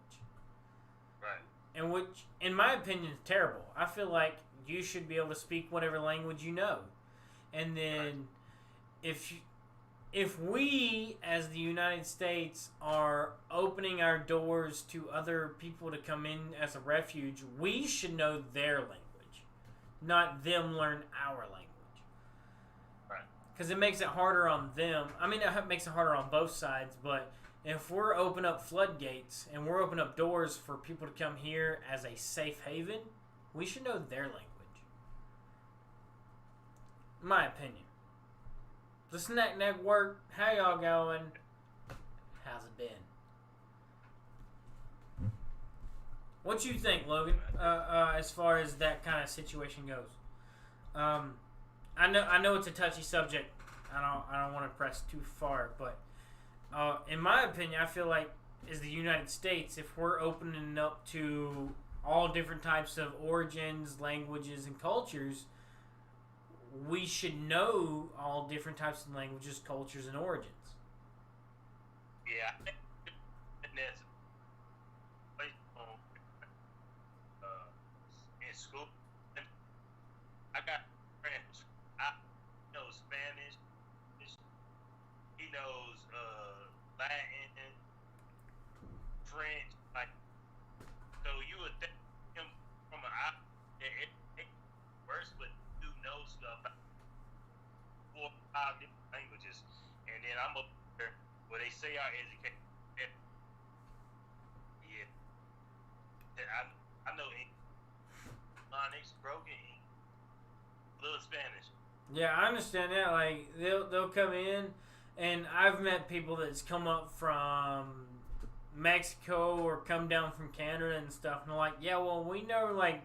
Right. And which, in my opinion, is terrible. I feel like you should be able to speak whatever language you know. And then if we, as the United States, are opening our doors to other people to come in as a refuge, we should know their language, not them learn our language. Right. Because it makes it harder on them. I mean, it makes it harder on both sides, but if we're open up floodgates and we're open up doors for people to come here as a safe haven, we should know their language. My opinion. The Snack Network, how y'all going? How's it been? What you think, Logan? As far as that kind of situation goes, I know it's a touchy subject. I don't want to press too far, but in my opinion, I feel like as the United States, if we're opening up to all different types of origins, languages, and cultures, we should know all different types of languages, cultures, and origins. Yeah, I think that's in school. I got friends. I know Spanish. He knows Latin, French. Like, so you would think him from it worse, but do know stuff. 4 or 5 different languages, and then I'm up there where they say our education. Yeah, I know English, phonics, broken English, little Spanish. Yeah, I understand that. Like they'll come in, and I've met people that's come up from Mexico or come down from Canada and stuff, and they're like, yeah, well, we know like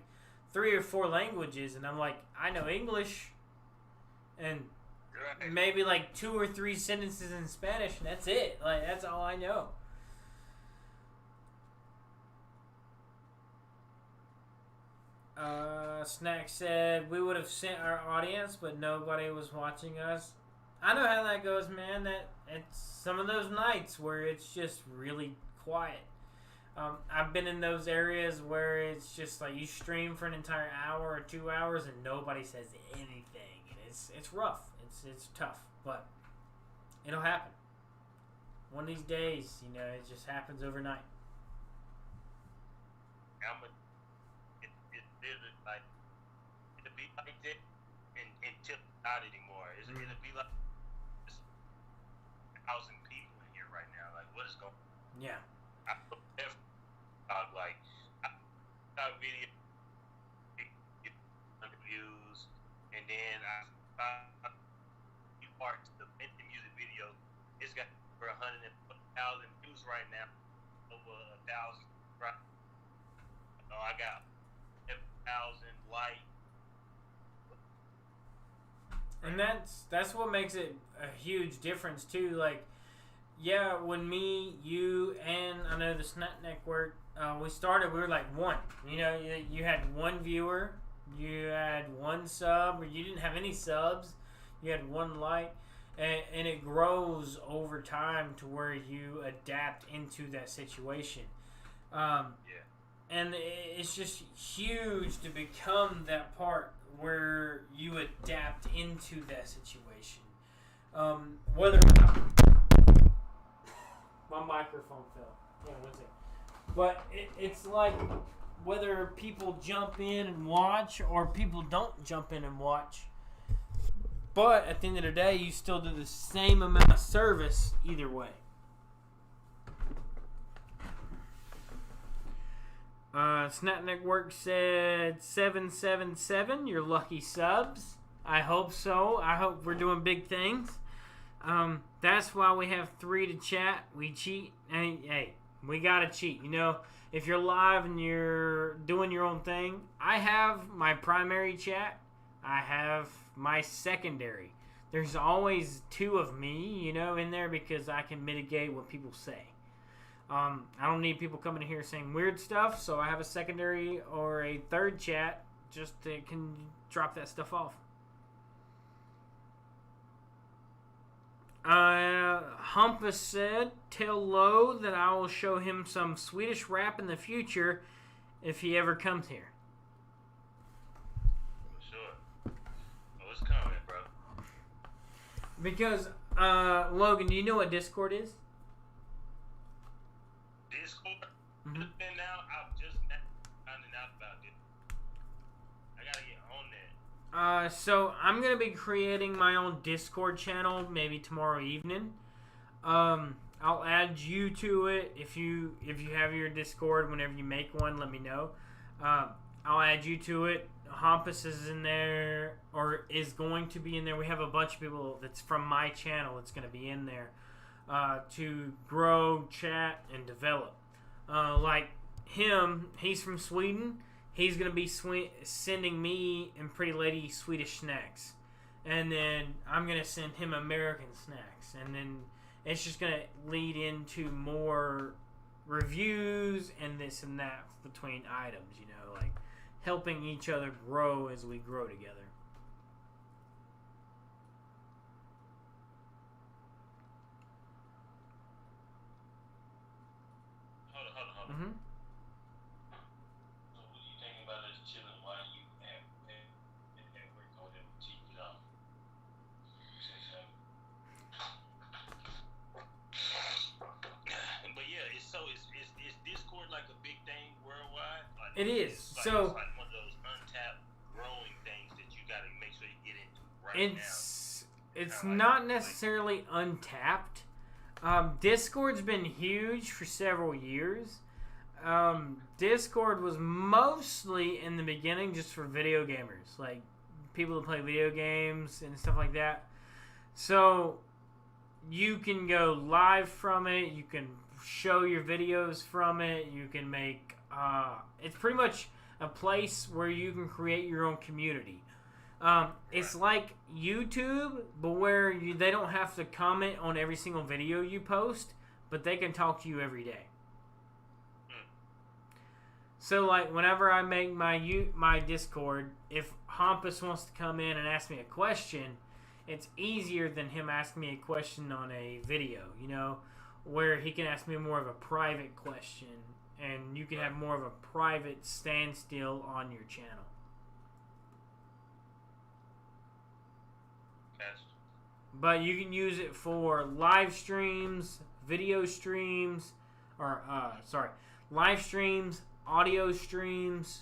3 or 4 languages, and I'm like, I know English, and Right. maybe like 2 or 3 sentences in Spanish, and that's it. Like, that's all I know. Snack said we would have sent our audience, but nobody was watching us. I know how that goes, man. That it's some of those nights where it's just really quiet. I've been in those areas where it's just like you stream for an entire hour or 2 hours and nobody says anything, and it's rough. It's tough, but it'll happen. One of these days, you know, it just happens overnight. It literally like it'll be like that until not anymore. It'll be like 1,000 people in here right now. Like, what is going? Yeah. I like I got video views, and then I parts the music video. It's got over 100,000 views right now, over 1,000. Right? So I got 1,000 likes. And that's what makes it a huge difference too. Like, yeah, when me, you, and I know the Snap Network, we started, we were like one. You know, you had one viewer, you had one sub, or you didn't have any subs, you had one like, and it grows over time to where you adapt into that situation. And it's just huge to become that part where you adapt into that situation. Whether or not my microphone fell. Yeah, one second. But it's like whether people jump in and watch or people don't jump in and watch. But at the end of the day, you still do the same amount of service either way. Snap Network said 777. Your lucky subs. I hope so. I hope we're doing big things. That's why we have 3 to chat. We cheat. Hey, we gotta cheat. You know, if you're live and you're doing your own thing, I have my primary chat. I have my secondary. There's always 2 of me, you know, in there because I can mitigate what people say. I don't need people coming in here saying weird stuff, so I have a secondary or a third chat just to can drop that stuff off. Humpus said, tell Lowe that I will show him some Swedish rap in the future if he ever comes here. For sure. Oh, it's coming, bro. Because, Logan, do you know what Discord is? Discord? Mm-hmm. Now, I'm just finding out about it. I gotta get on that. So I'm gonna be creating my own Discord channel maybe tomorrow evening. I'll add you to it if you have your Discord. Whenever you make one, let me know. I'll add you to it. Hampus is in there or is going to be in there. We have a bunch of people that's from my channel that's going to be in there to grow, chat, and develop. Like him, he's from Sweden. He's going to be sending me and Pretty Lady Swedish snacks. And then I'm going to send him American snacks. And then it's just going to lead into more reviews and this and that between items, you know, like helping each other grow as we grow together. Hold on. Mm-hmm. So what are you thinking about us chilling while you at work or whatever, cheat it off? But yeah, it's Discord like a big thing worldwide? Like, It is. It's like, So it's like one of those untapped growing things that you gotta make sure you get into right now. It's Kinda not like- necessarily untapped. Discord's been huge for several years. Discord was mostly in the beginning just for video gamers, like people that play video games and stuff like that. So you can go live from it. You can show your videos from it. You can make. It's pretty much a place where you can create your own community. It's like YouTube, but where they don't have to comment on every single video you post, but they can talk to you every day. So, like, whenever I make my Discord, if Hampus wants to come in and ask me a question, it's easier than him asking me a question on a video, you know, where he can ask me more of a private question, and you can have more of a private standstill on your channel. But you can use it for live streams, video streams, or live streams, audio streams,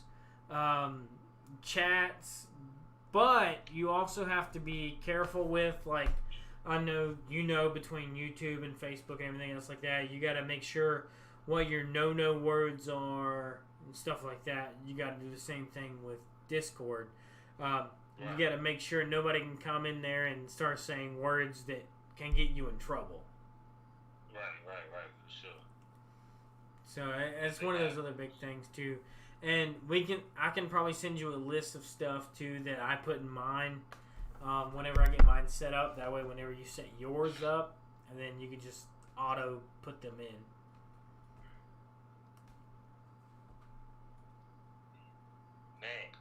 chats. But you also have to be careful with, like, I know between YouTube and Facebook and everything else like that, you got to make sure what your no words are and stuff like that. You got to do the same thing with Discord. You got to make sure nobody can come in there and start saying words that can get you in trouble. Right, for sure. So it's one of those other big things too. And I can probably send you a list of stuff too that I put in mine whenever I get mine set up. That way, whenever you set yours up, and then you can just auto put them in. Man.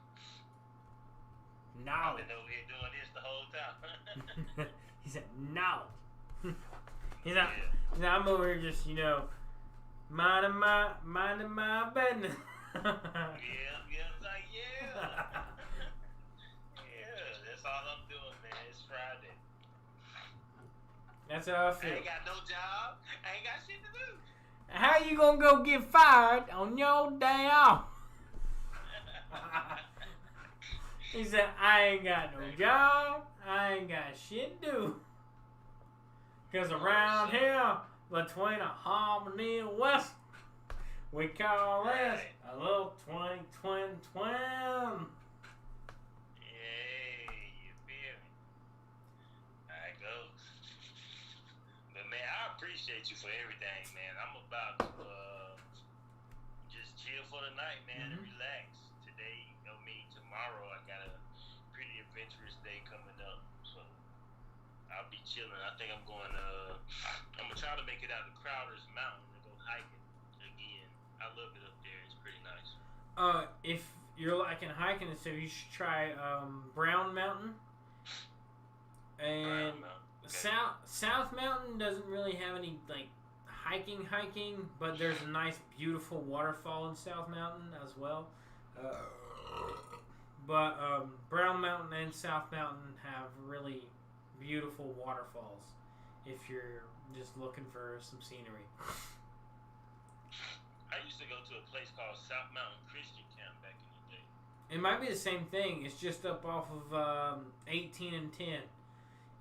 Knowledge. I've been over here doing this the whole time. He said knowledge. I'm over here just, minding my business. It's like, yeah, that's all I'm doing, man. It's Friday. That's how I feel. I ain't got no job. I ain't got shit to do. How you gonna go get fired on your day off? He said, I ain't got no job. I ain't got shit to do. Because around here, between a Harmony and West, we call this a little 20. Hey, you feel me? There it goes. But, man, I appreciate you for everything, man. I'm about to just chill for the night, man, and relax. Today, tomorrow, I got a pretty adventurous day coming up, so I'll be chilling. I think I'm going to try to make it out to Crowder's Mountain and go hiking again. I love it up there. It's pretty nice. If you're liking hiking and stuff, you should try Brown Mountain. And okay. South Mountain doesn't really have any like hiking, but there's a nice, beautiful waterfall in South Mountain as well. But Brown Mountain and South Mountain have really beautiful waterfalls if you're just looking for some scenery. I used to go to a place called South Mountain Christian Camp back in the day. It might be the same thing. It's just up off of 18 and 10.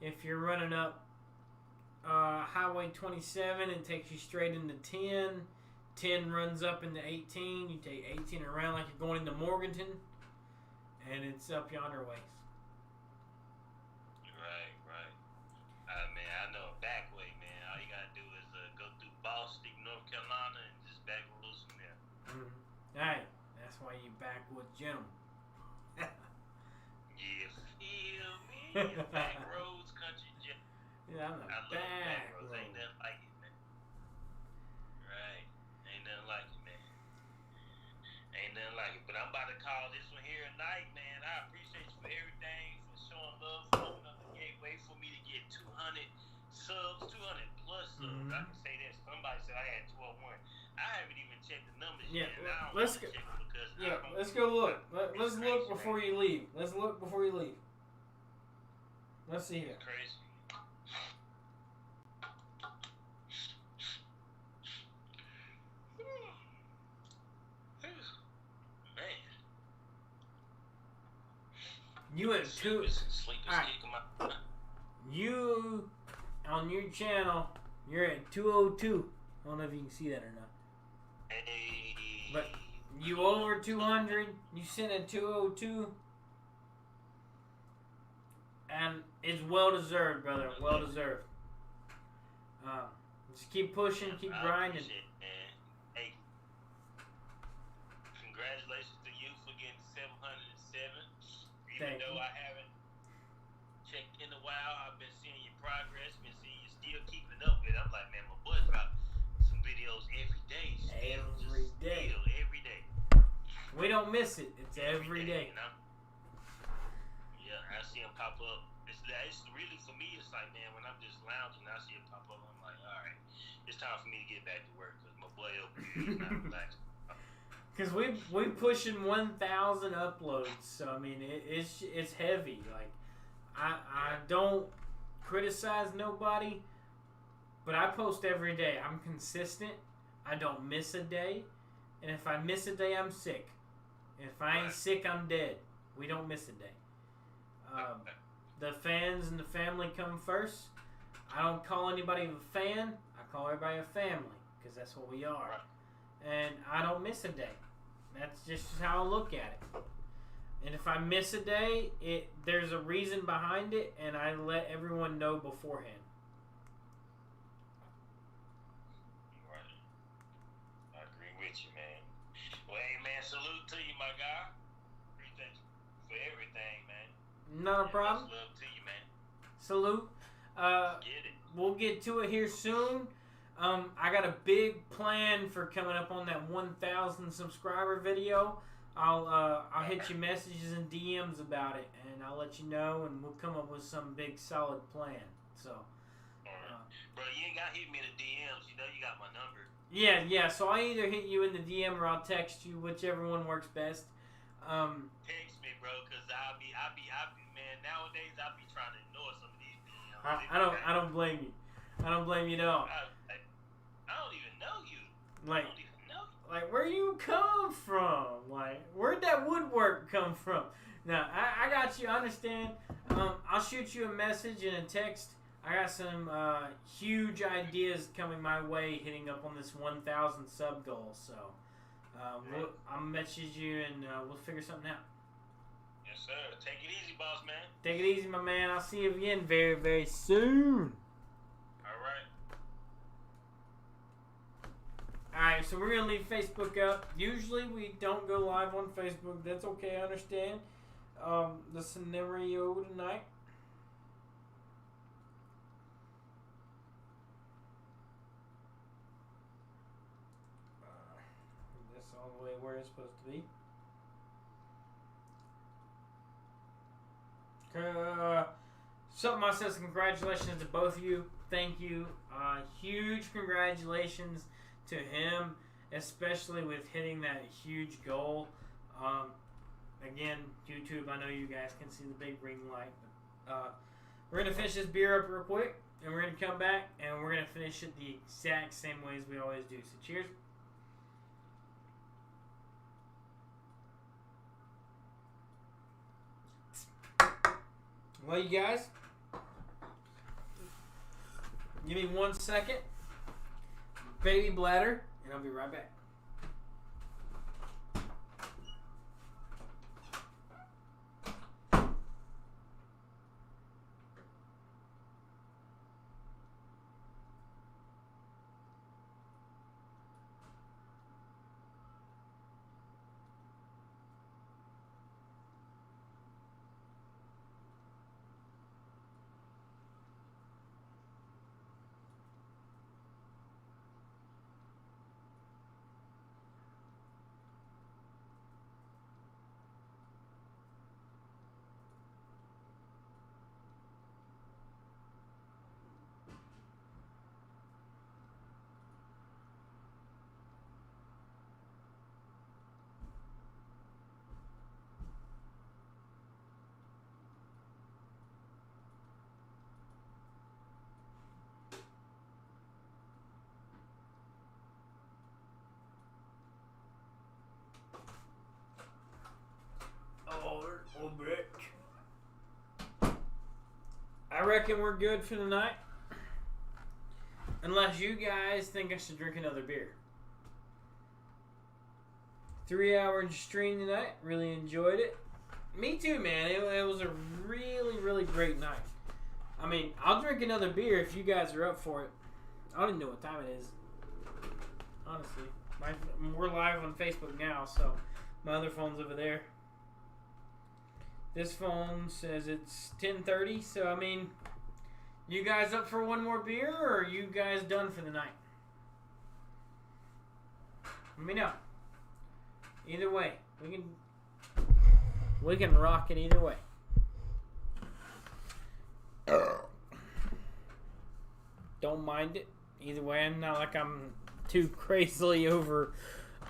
If you're running up Highway 27, it takes you straight into 10. 10 runs up into 18. You take 18 around like you're going into Morganton. And it's up yonder ways. Right. I know a back way, man. All you gotta do is go through Boston, North Carolina, and just back roads from there. Hey, that's why you backwoods gentlemen. You feel me? Back roads, country gentlemen. Yeah, I'm I love back roads. Ain't nothing like it, man. Right. Ain't nothing like it, man. Ain't nothing like it. But I'm about to call this one here tonight, man. I appreciate you for everything, for showing love, for opening up the gateway for me to get 200 subs, 200 plus subs. I can say that. Somebody said I had 12-1. I haven't even checked the numbers yet. Let's go. Let's go look. Let's look before you leave. Let's look before you leave. Let's see here. Crazy. Man. You at two. Alright. You on your channel, you're at 202. I don't know if you can see that or not. Hey. But you over 200. You sent at 202. And it's well deserved, brother. Well deserved. Just keep pushing, keep grinding. Man. Hey, congratulations to you for getting 707. Even though I haven't checked in a while, I've been seeing your progress, been seeing you still keeping up with it. I'm like, man, my boy dropped some videos every day. Every day. Every day. We don't miss it. It's every day. You know? Yeah, I see him pop up. It's really, for me, it's like, man, when I'm just lounging, I see him pop up. I'm like, all right, it's time for me to get back to work because my boy over here is not relaxing. Because we pushing 1,000 uploads, so I mean it's heavy. Like I don't criticize nobody, but I post every day. I'm consistent. I don't miss a day. And if I miss a day, I'm sick. And if I ain't sick, I'm dead. We don't miss a day. The fans and the family come first. I don't call anybody a fan. I call everybody a family because that's what we are. And I don't miss a day. That's just how I look at it. And if I miss a day, there's a reason behind it, and I let everyone know beforehand. Right. I agree with you, man. Well, hey, man, salute to you, my guy. Appreciate you for everything, man. Not a problem. Much love to you, man. Salute. Get it. We'll get to it here soon. I got a big plan for coming up on that 1,000 subscriber video. I'll hit you messages and DMs about it, and I'll let you know, and we'll come up with some big solid plan. So, bro, you ain't got to hit me in the DMs. You know you got my number. Yeah. So I either hit you in the DM or I'll text you, whichever one works best. Text me, bro, cause I be, man. Nowadays I be trying to ignore some of these DMs. I don't blame you. I don't blame you at all. I don't even know you. Like, I don't even know you. Like, where you come from? Like, where'd that woodwork come from? Now, I got you. I understand. I'll shoot you a message and a text. I got some huge ideas coming my way, hitting up on this 1,000 sub goal. So, I'll message you and we'll figure something out. Yes, sir. Take it easy, boss man. Take it easy, my man. I'll see you again very, very soon. All right. Alright, so we're going to leave Facebook up. Usually we don't go live on Facebook. That's okay, I understand. The scenario tonight. That's all the way where it's supposed to be. Something I says congratulations to both of you. Thank you. Huge congratulations to him, especially with hitting that huge goal. Again, YouTube, I know you guys can see the big green light. But, we're going to finish this beer up real quick, and we're going to come back, and we're going to finish it the exact same ways we always do. So cheers. Well, you guys, give me 1 second. Baby bladder, and I'll be right back. I reckon we're good for the night. Unless you guys think I should drink another beer. 3-hour stream tonight. Really enjoyed it. Me too, man. It was a really, really great night. I mean, I'll drink another beer if you guys are up for it. I don't even know what time it is. Honestly. We're live on Facebook now, so my other phone's over there. This phone says it's 10:30, so I mean, you guys up for one more beer, or are you guys done for the night? Let me know. Either way, we can rock it either way. Don't mind it. Either way, I'm not like I'm too crazily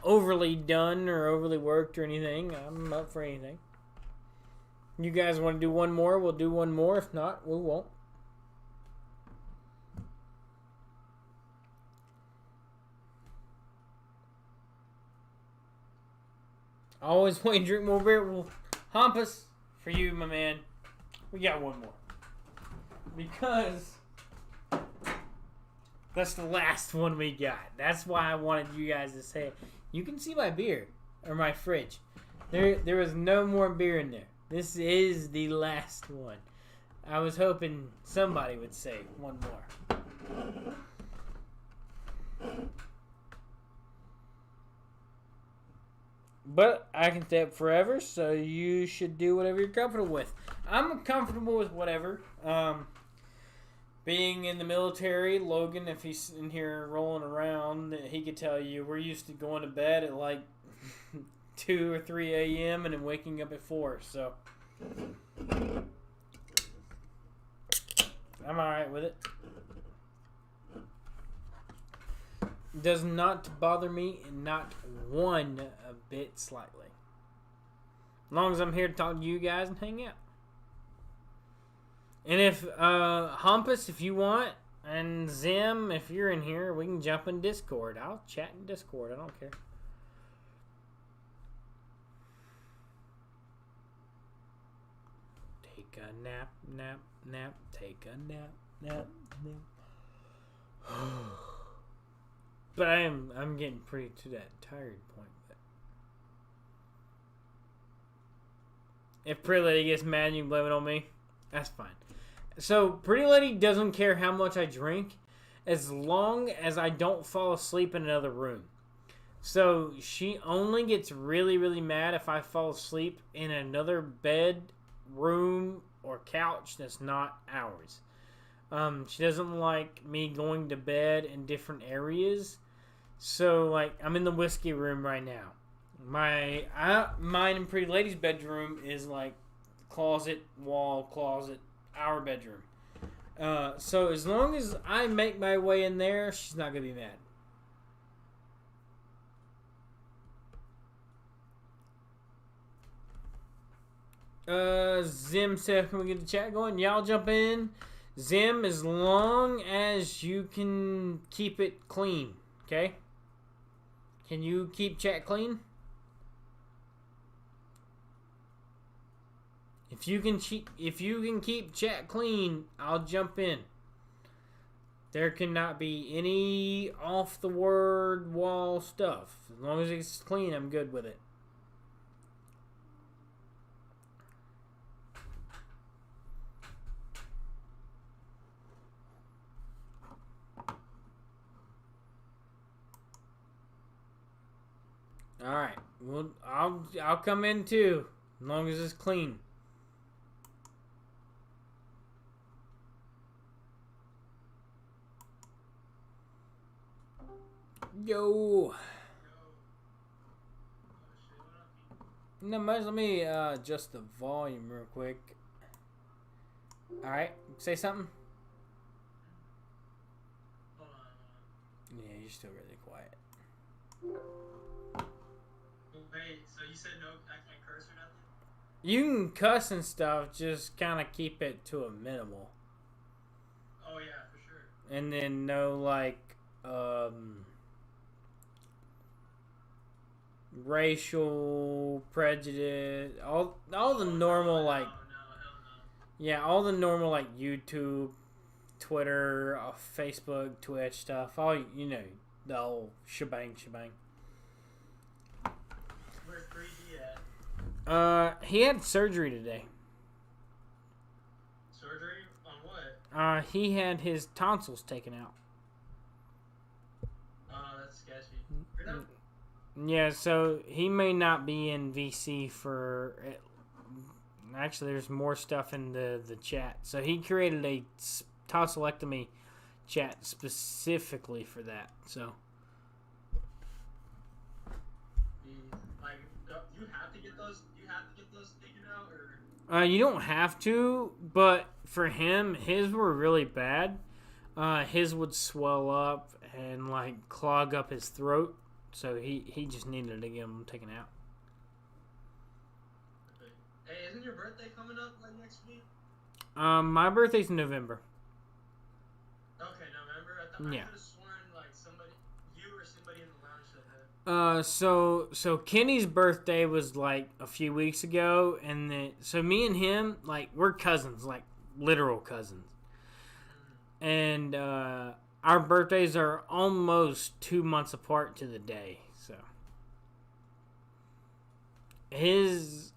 overly done or overly worked or anything. I'm up for anything. You guys want to do one more? We'll do one more. If not, we won't. always want you to drink more beer. Well, Hampus, for you, my man, we got one more. Because that's the last one we got. That's why I wanted you guys to say it. You can see my beer, or my fridge. There was no more beer in there. This is the last one. I was hoping somebody would say one more. But I can stay up forever, so you should do whatever you're comfortable with. I'm comfortable with whatever. Being in the military, Logan, if he's in here rolling around, he could tell you we're used to going to bed at like 2 or 3 a.m. and then waking up at 4. So I'm alright with it. Does not bother me, not one bit slightly. As long as I'm here to talk to you guys and hang out. And if, Hampus, if you want, and Zim, if you're in here, we can jump in Discord. I'll chat in Discord. I don't care. Take a nap, nap, nap. Take a nap, nap, nap. But I'm getting pretty to that tired point. If Pretty Lady gets mad and you blame it on me, that's fine. So, Pretty Lady doesn't care how much I drink as long as I don't fall asleep in another room. So, she only gets really, really mad if I fall asleep in another bed, room, or couch that's not ours. She doesn't like me going to bed in different areas. So, like, I'm in the whiskey room right now. Mine and Pretty Lady's bedroom is like closet, wall, closet, our bedroom. So as long as I make my way in there, she's not gonna be mad. Zim said, "Can we get the chat going?" Y'all jump in. Zim, as long as you can keep it clean, okay? Can you keep chat clean? If you can keep chat clean, I'll jump in. There cannot be any off the word wall stuff. As long as it's clean, I'm good with it. All right. Well, I'll come in too, as long as it's clean. Yo. No much. Let me adjust the volume real quick. All right. Say something. Yeah, you're still really quiet. Wait, so you said no, I can't curse or nothing? You can cuss and stuff, just kind of keep it to a minimal. Oh yeah, for sure. And then no, like, racial prejudice, all the normal, like, No, hell no. yeah, all the normal, like, YouTube, Twitter, Facebook, Twitch stuff, all, you know, the whole shebang. Where's 3D at? He had surgery today. Surgery? On what? He had his tonsils taken out. Oh, that's sketchy. Really? Yeah, so he may not be in VC for... Actually, there's more stuff in the chat. So he created a tonsillectomy chat specifically for that. So... Like, you have to get those. You have to get those taken out, or you don't have to, but for him, his were really bad. His would swell up and like clog up his throat, so he just needed to get them taken out. hey, isn't your birthday coming up like next week? My birthday's in November. Okay, November. I Yeah. could have sworn like somebody, you or somebody in the lounge said So Kenny's birthday was like a few weeks ago, and so me and him, like, we're cousins, like literal cousins, and our birthdays are almost 2 months apart to the day. So his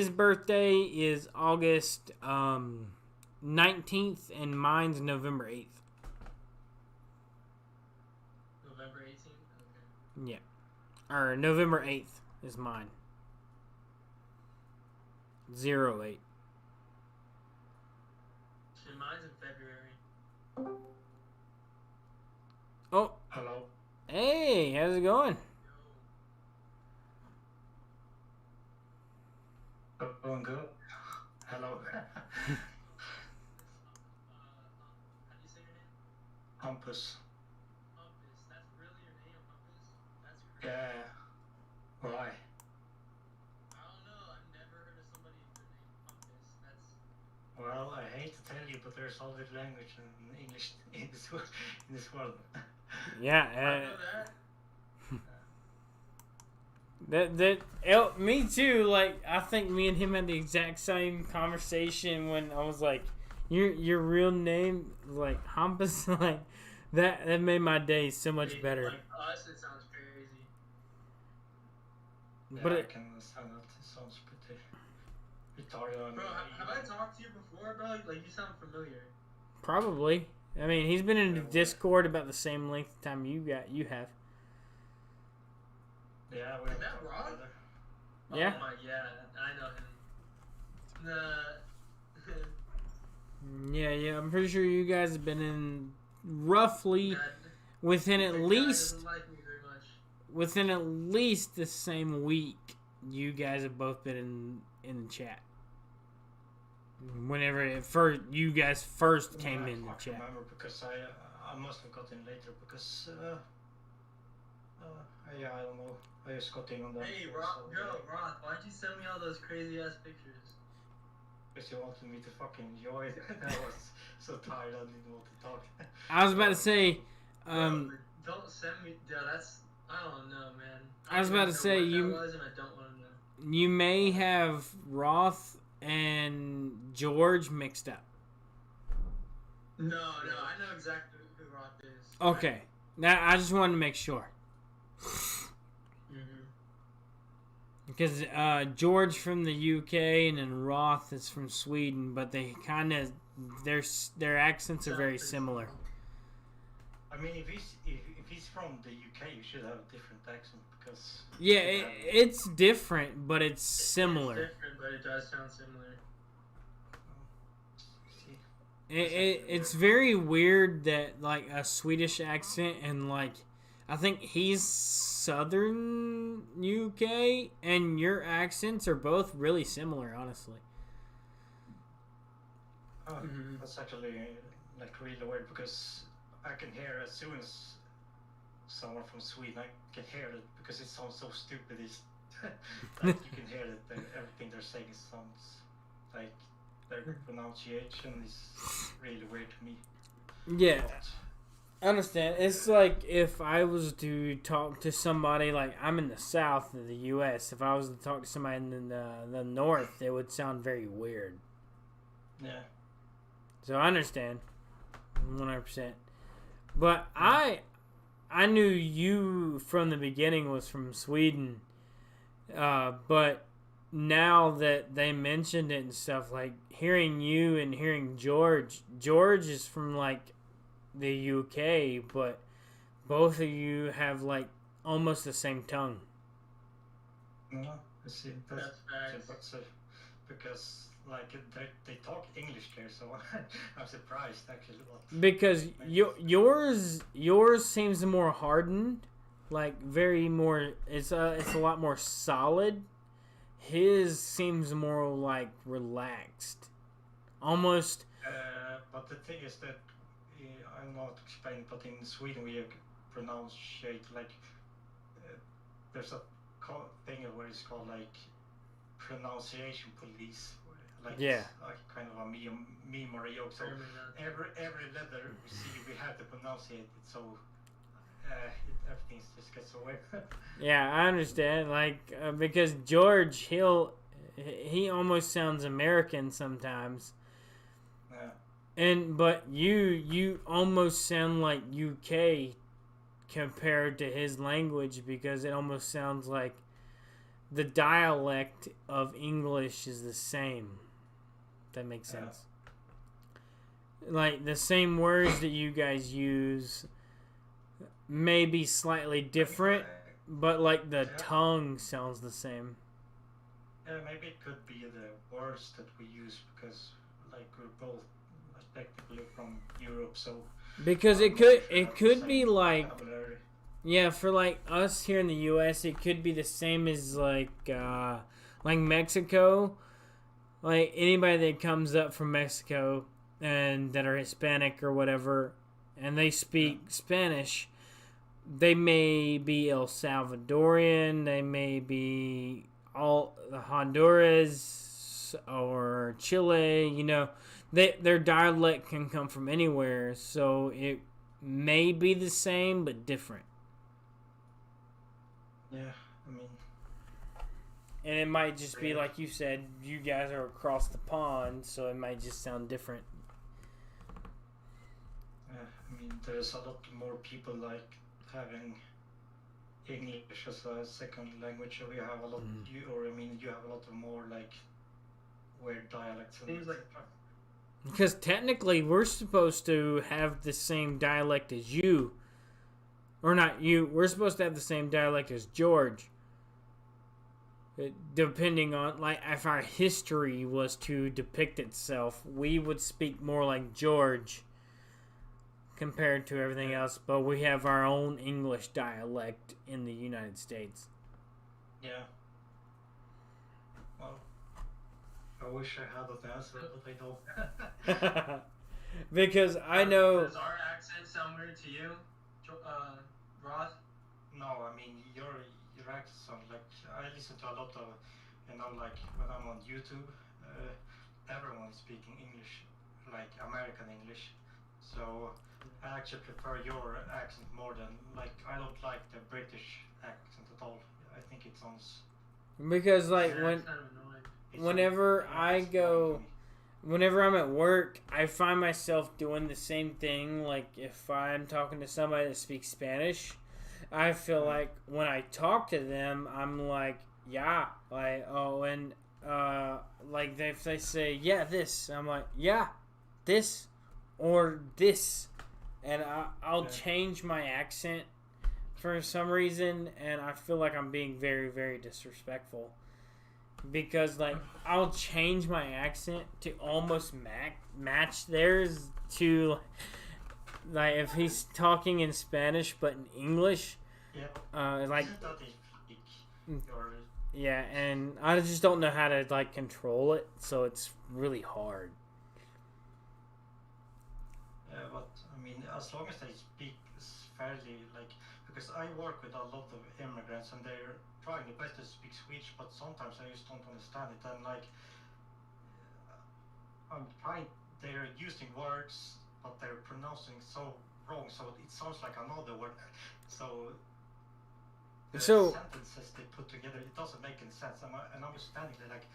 birthday is August 19th, and mine's November 8th. November 18th? Okay. Yeah. Or November 8th is mine. 08. Shit, mine's in February. Oh, Hello. hey, how's it going? Yo. Going good. Hello. How do you say your name? Hampus. Humpus. That's really your name, Humpus? That's crazy. Yeah. Why? I don't know. I've never heard of somebody with the name Humpus. That's. Well, I hate to tell you, but there's other language in English in this world. Yeah, I know that. me too. Like, I think me and him had the exact same conversation when I was like, your real name, like Hampus, like that made my day so much better. Like us, it sounds crazy. Yeah, But I can understand that. It sounds pretty retarded. Bro, have I talked to you before, bro? Like, you sound familiar. probably, I mean, he's been in the Yeah, well, Discord about the same length of time you have. Yeah, we Is have that talked Rob? together. Yeah. Oh my, yeah, I know him. Yeah. I'm pretty sure you guys have been in roughly That- within that at guy least doesn't like me very much. within at least the same week. You guys have both been in the chat. Whenever you guys first came in the I chat. remember because I must have got in later because yeah, I don't know. I just got in on that. Hey, for Roth, some yo, day. Roth, why'd you send me all those crazy ass pictures? Because you wanted me to fucking enjoy it. I was so tired I didn't want to talk. I was about to say, Bro, don't send me. Yeah, that's. I don't know, man. I was don't about even to know say, what you- That was, and I don't want to know. you may have Roth and George mixed up. No, I know exactly who Roth is. Okay. Now I just wanted to make sure. Mm-hmm. Because George from the UK and then Roth is from Sweden, but they kind of their accents are very similar. I mean, if he's from the UK, you should have a different accent because. Yeah, it's different, but it's similar. It's different, but it does sound similar. See, It's very weird that like a Swedish accent and like I think he's Southern UK and your accents are both really similar, honestly. That's actually like really weird because I can hear as soon as someone from Sweden, I can hear it because it sounds so stupid. It's like you can hear that everything they're saying sounds like their pronunciation is really weird to me. Yeah, But, I understand. It's like if I was to talk to somebody, like I'm in the south of the U.S., if I was to talk to somebody in the north, it would sound very weird. yeah. So I understand, 100%. But I knew you from the beginning was from Sweden, but now that they mentioned it and stuff, like hearing you and hearing George is from like the UK, but both of you have like almost the same tongue. No, I see. That's facts. That's because like they talk English there, so I'm surprised actually. What Because yours seems more hardened, like very more. It's a lot more solid. His seems more like relaxed, almost. But the thing is that I'm not explaining, but in Sweden we pronunciate like there's a thing where it's called like pronunciation police. Like Yeah. it's like kind of a meme or a joke. So every letter we see, we have to pronunciate it. So everything just gets away. Yeah, I understand. Like because George, he almost sounds American sometimes, Yeah. but you almost sound like UK compared to his language because it almost sounds like the dialect of English is the same. If that makes sense. Like the same words that you guys use may be slightly different, but like the tongue sounds the same. Yeah, maybe it could be the words that we use because, like, we're both like, technically from Europe, so Because our it mouths could have the be same like vocabulary. yeah, for like us here in the U.S., it could be the same as like Mexico. Like anybody that comes up from Mexico and that are Hispanic or whatever, and they speak Spanish, they may be El Salvadorian, they may be all the Honduras or Chile. You know, their dialect can come from anywhere, so it may be the same but different. Yeah, I mean, And it might just be like you said, you guys are across the pond, so it might just sound different. I mean, there's a lot more people like having English as a second language. We have a lot, you have a lot of more like weird dialects and Seems like etc. Because technically, we're supposed to have the same dialect as you. Or not you, we're supposed to have the same dialect as George. Depending on, like, if our history was to depict itself, we would speak more like George compared to everything else, but we have our own English dialect in the United States. Yeah. Well, I wish I had an answer, but I don't. Because I know. Does our accent sound weird to you, Roth? No, I mean your accent. Like I listen to a lot of, like when I'm on YouTube, everyone is speaking English, like American English. So I actually prefer your accent more than like I don't like the British accent at all. I think it sounds. Because like Yeah, it's kind of annoying. whenever I it's go, funny whenever I'm at work, I find myself doing the same thing. Like if I'm talking to somebody that speaks Spanish, I feel like when I talk to them, I'm like, yeah, like oh, and like if they say yeah this, I'm like yeah, this or this, and I'll change my accent for some reason, and I feel like I'm being very very disrespectful. Because like I'll change my accent to almost match theirs to like if he's talking in Spanish but in English, like That is peak. Your yeah, and I just don't know how to like control it, so it's really hard. but I mean, as long as they speak fairly, like, because I work with a lot of immigrants and they're trying their best to speak Swedish, but sometimes I just don't understand it. And like, I'm trying, they're using words, but they're pronouncing so wrong, so it sounds like another word. So the So sentences they put together, it doesn't make any sense. And I'm just standing there like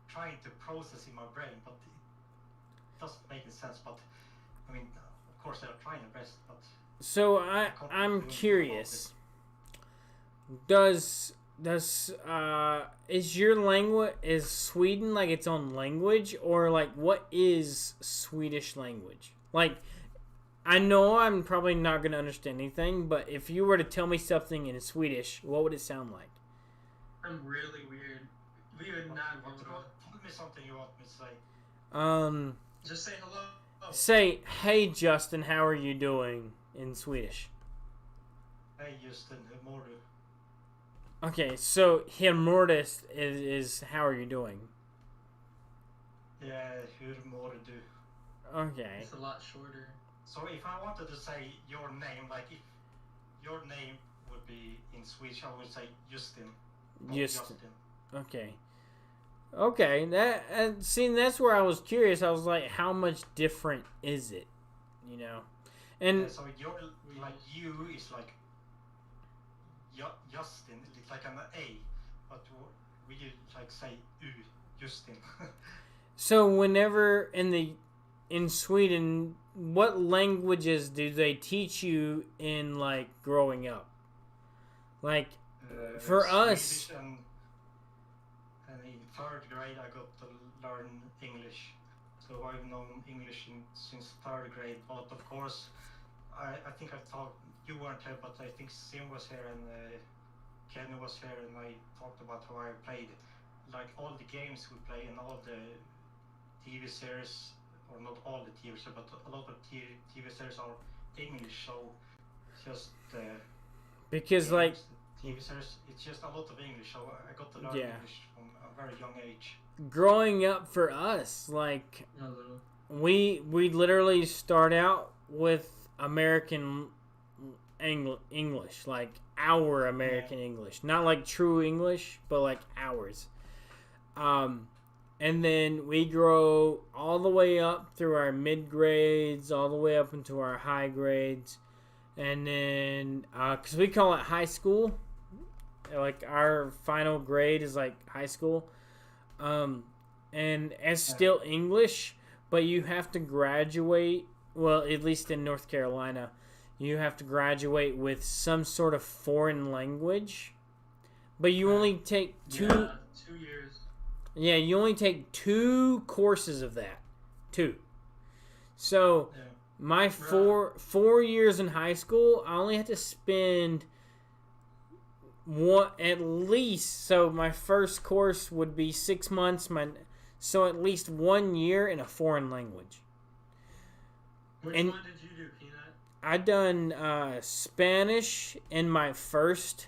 trying to process in my brain, but it doesn't make any sense. But I mean, of course they're trying their best, but so I'm curious. Does is your language, is Sweden like its own language, or like what is Swedish language? Like I know I'm probably not going to understand anything, but if you were to tell me something in Swedish, what would it sound like? I'm really weird. We would not go tell me something you want me to say. Just say hello. Say, hey Justin, how are you doing in Swedish? Hey Justin, hur mår du? Okay, so hemordis is how are you doing? Yeah, hur mår du? Okay. It's a lot shorter. So if I wanted to say your name, like if your name would be in Swedish, I would say Justin. Justin. Okay. Okay, see, that's where I was curious. I was like, how much different is it? You know? And So you're like you is like Justin. It's like an A, but we like say U, Justin. so whenever in Sweden, what languages do they teach you in like growing up? Like for us, Swedish and in third grade I got to learn English. So I've known English since third grade. But of course, I think I talked. You weren't here, but I think Sim was here and Kenny was here, and I talked about how I played, like all the games we play and all the TV series, or not all the TV series, but a lot of TV series are English. So just because games, like TV series, it's just a lot of English. So I got to learn English from a very young age. growing up for us, like we literally start out with American English, like our American English, not like true English, but like ours. And then we grow all the way up through our mid grades, all the way up into our high grades, and then because we call it high school, like our final grade is like high school, and it's still English, but you have to graduate. Well, at least in North Carolina, you have to graduate with some sort of foreign language, but you only take 2 years. Yeah, you only take 2 courses of that. 2. So my 4 years in high school, I only had to spend one at least. So my first course would be 6 months. So at least 1 year in a foreign language. Which one did you do, Peanut? I done Spanish in my first,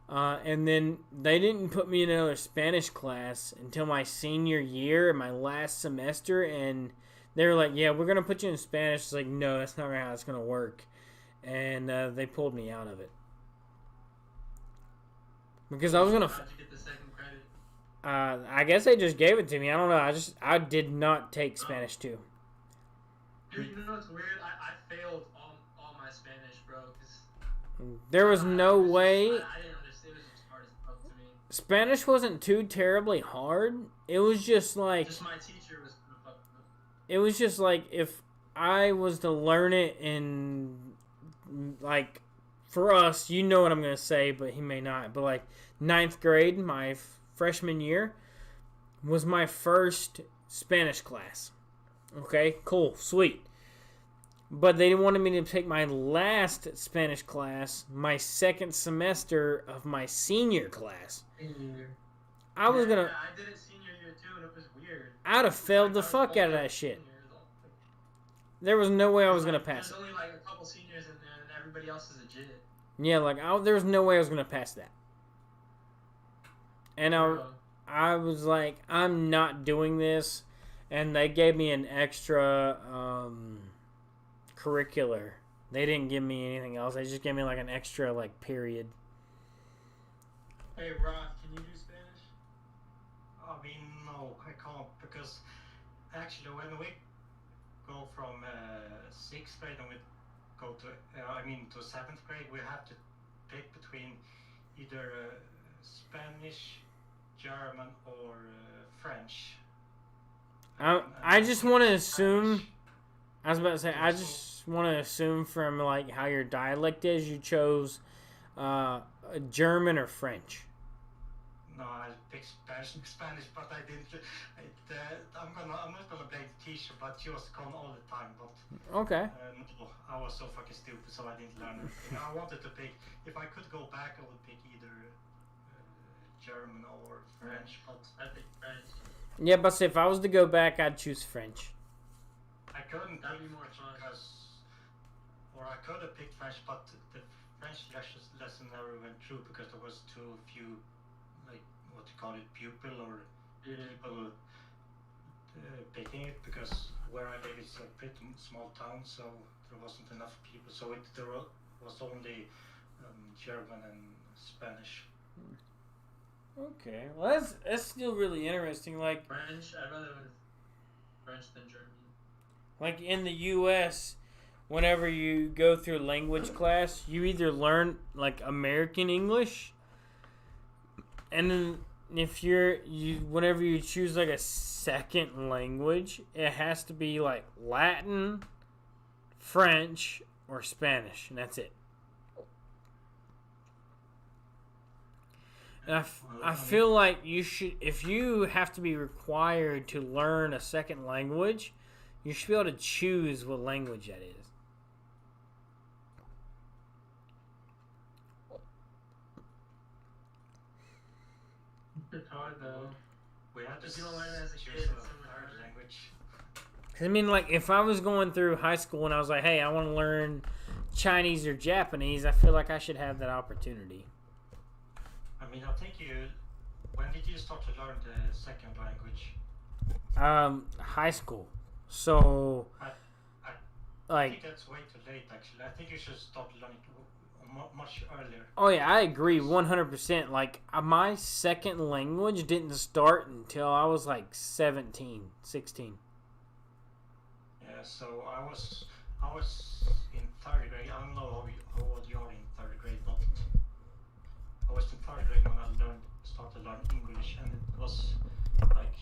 and then they didn't put me in another Spanish class until my senior year, my last semester, and they were like, "Yeah, we're gonna put you in Spanish." It's like, no, that's not how it's gonna work, and they pulled me out of it because I was gonna. How'd you get the second credit? I guess they just gave it to me. I don't know. I did not take Spanish 2. Dude, you know what's weird? I failed all my Spanish, bro. There was no way. I didn't understand. It was just hard as fuck to me. Spanish wasn't too terribly hard. It was just like. Just my teacher was. It was just like if I was to learn it in, like, for us, you know what I'm going to say, but he may not. But like 9th grade, my freshman year, was my first Spanish class. Okay, cool, sweet. But they wanted me to take my last Spanish class, my second semester of my senior class. I was gonna. I did it senior year too, and it was weird. I'd have failed the fuck out of that shit. There was no way I was gonna pass it. There's only like a couple seniors in there, and everybody else is a JIT. Yeah, like there was no way I was gonna pass that. And I was like, I'm not doing this. And they gave me an extra curricular. They didn't give me anything else. They just gave me like an extra like period. Hey, Rob, can you do Spanish? I mean, no, I can't, because actually when we go from 6th grade and we go to, to 7th grade, we have to pick between either Spanish, German, or French. I just want to assume. I was about to say, I just want to assume from like how your dialect is, you chose German or French. No, I picked Spanish, but I didn't. I'm not gonna blame the teacher, but she was gone all the time. But okay. No, I was so fucking stupid, so I didn't learn anything. I wanted to pick. If I could go back, I would pick either German or French. But I picked French. Yeah, but if I was to go back, I'd choose French. I couldn't That'd pick be more French fun. or I could have picked French, but the French lesson never went through because there was too few, like what you call it, pupil or people picking it. Because where I live is a pretty small town, so there wasn't enough people. So there was only German and Spanish. Okay, well that's still really interesting. Like French, I'd rather with French than German. Like in the U.S., whenever you go through language class, you either learn like American English, and then if whenever you choose like a second language, it has to be like Latin, French, or Spanish, and that's it. And I feel like you should, if you have to be required to learn a second language, you should be able to choose what language that is. It's hard though. We had to If you don't learn it as a choose kid, a it's so much third harder. language. I mean, like, if I was going through high school and I was like, hey, I want to learn Chinese or Japanese, I feel like I should have that opportunity. I mean, I think when did you start to learn the second language? High school. So, I like, think that's way too late, actually. I think you should start learning much earlier. oh yeah, I agree 100%. Like, my second language didn't start until I was like 17, 16. Yeah, so I was in third grade. I don't know how old you are in third grade, but I was in third grade when I started to learn English, and it was like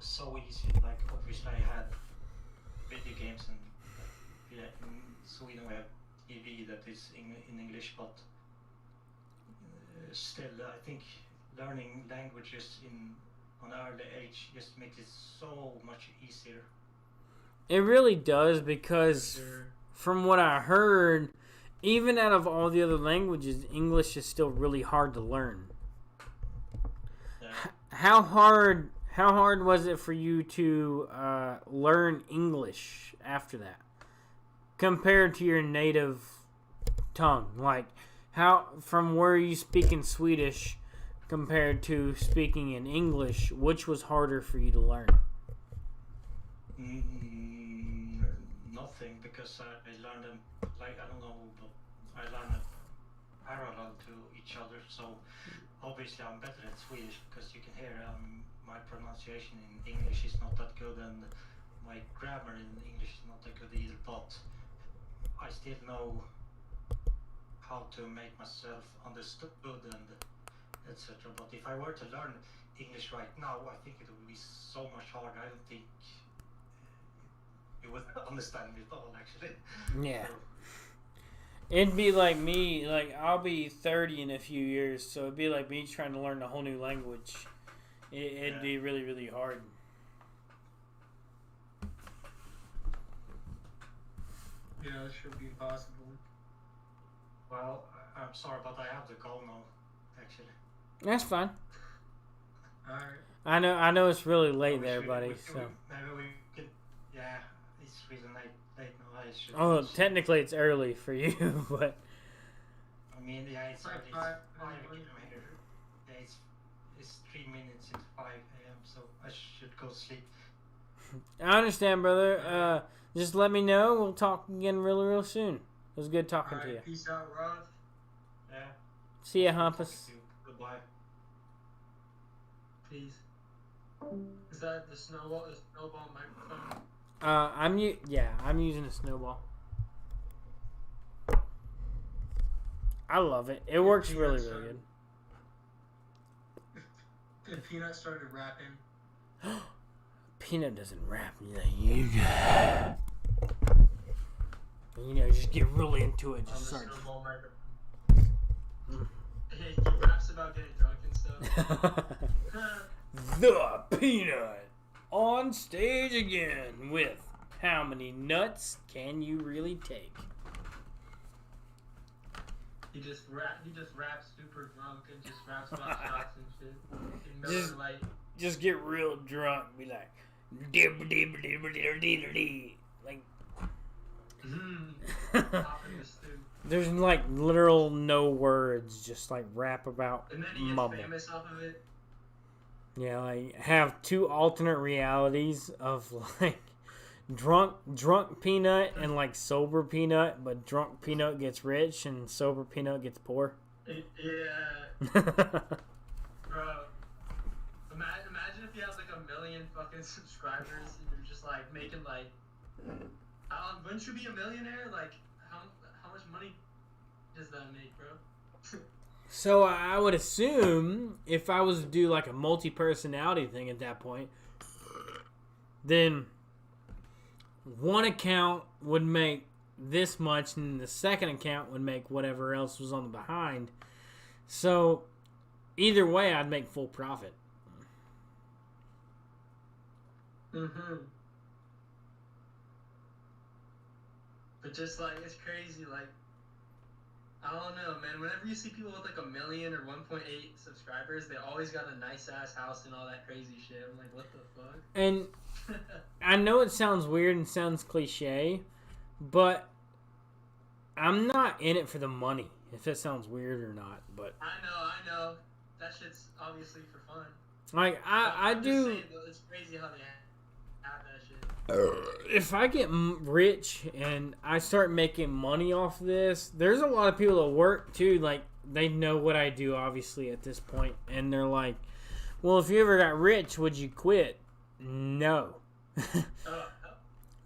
so easy. Like obviously I had video games, and yeah, in Sweden we have TV that is in English, but still I think learning languages on early age just makes it so much easier. It really does, because Sure. from what I heard, even out of all the other languages, English is still really hard to learn. Yeah. How hard was it for you to learn English after that, compared to your native tongue? Like, how, from where you speak in Swedish compared to speaking in English, which was harder for you to learn? Nothing, because I learned them, like, I don't know, but I learned them parallel to each other. So obviously I'm better at Swedish, because you can hear my pronunciation in English is not that good, and my grammar in English is not that good either, but I still know how to make myself understood and etc. But if I were to learn English right now, I think it would be so much harder. I don't think you would understand me at all, actually. Yeah. So, It'd be like me, like, I'll be 30 in a few years, so it'd be like me trying to learn a whole new language. It'd be really, really hard. Yeah, it should be possible. well, I'm sorry, but I have to go now, actually. That's fine. Alright. I know it's really late We there, should- buddy. we- So, maybe we could. Yeah, it's really late now. I should. oh, technically it's early for you, but I mean, yeah, it's Like early. It's 5 5 a.m. here. Yeah, it's 3 minutes into 5 a.m. So I should go sleep. I understand, brother. Just let me know. We'll talk again real soon. It was good talking to you. Alright, peace out, Roth. Yeah. See ya, Good talking Hampus. to you. Goodbye. Peace. Is that the snowball microphone? I'm using a snowball. I love it. It works really, really good. If Peanut started rapping. Peanut doesn't rap like you do. You know, just get really into it. On Just the start. snowball microphone. He raps about getting drunk and stuff. The Peanut on stage again with How Many Nuts Can You Really Take? He just raps super drunk and just raps about shots and shit. In Miller Just- Lite. Just get real drunk. Be like, dib-dib-dib-dib-dib-dib-dib. Like, Pop in the stew. there's like literal no words. Just like rap about And then he gets mumble. famous off of it. Yeah, like have two alternate realities of like drunk Peanut and like sober Peanut, but drunk Peanut gets rich and sober Peanut gets poor. Yeah, bro. Imagine if you had like 1 million fucking subscribers and you're just like making like Wouldn't you be a millionaire? Like, how much money does that make, bro? So I would assume if I was to do like a multi-personality thing at that point, then one account would make this much and the second account would make whatever else was on the behind. So either way, I'd make full profit. Mm-hmm. But just like, it's crazy, like, I don't know, man. Whenever you see people with like 1 million or 1.8 subscribers, they always got a nice ass house and all that crazy shit. I'm like, what the fuck? And I know it sounds weird and sounds cliche, but I'm not in it for the money, if it sounds weird or not. But I know. That shit's obviously for fun. like, I I'm just do. saying, though, it's crazy how they have that shit. If I get rich and I start making money off this, there's a lot of people that work too. Like, they know what I do, obviously, at this point, and they're like, "Well, if you ever got rich, would you quit?" No.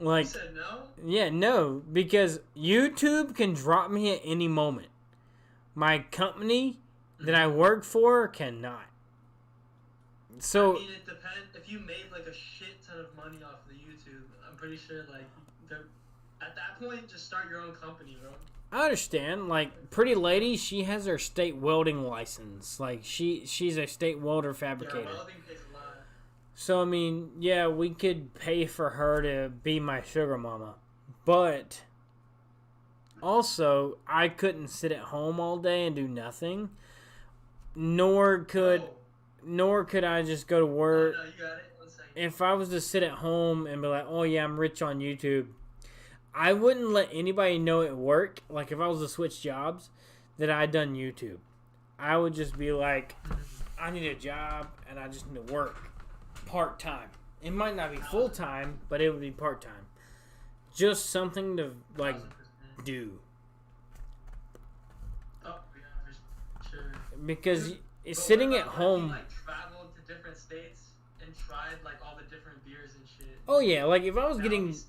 Like, You said no? yeah, no, because YouTube can drop me at any moment. My company that I work for cannot. So I mean, it depends. If you made like a shit ton of money off of the YouTube, I'm pretty sure like at that point, just start your own company, bro. I understand. Like, Pretty Lady, she has her state welding license. Like, she's a state welder fabricator. Yeah, welding pays a lot. So, I mean, yeah, we could pay for her to be my sugar mama. But also, I couldn't sit at home all day and do nothing. Nor could I just go to work. Oh, no, you got it. One second. If I was to sit at home and be like, "Oh yeah, I'm rich on YouTube," I wouldn't let anybody know at work. Like, if I was to switch jobs, that I'd done YouTube. I would just be like, "I need a job and I just need to work part time." It might not be full time, but it would be part time. Just something to like 1000%. do, Oh, yeah, for sure. because But sitting what at about, home. like, you, like, traveled to different states and tried like all the different beers and shit. Oh yeah, like if I was That would be getting. sick.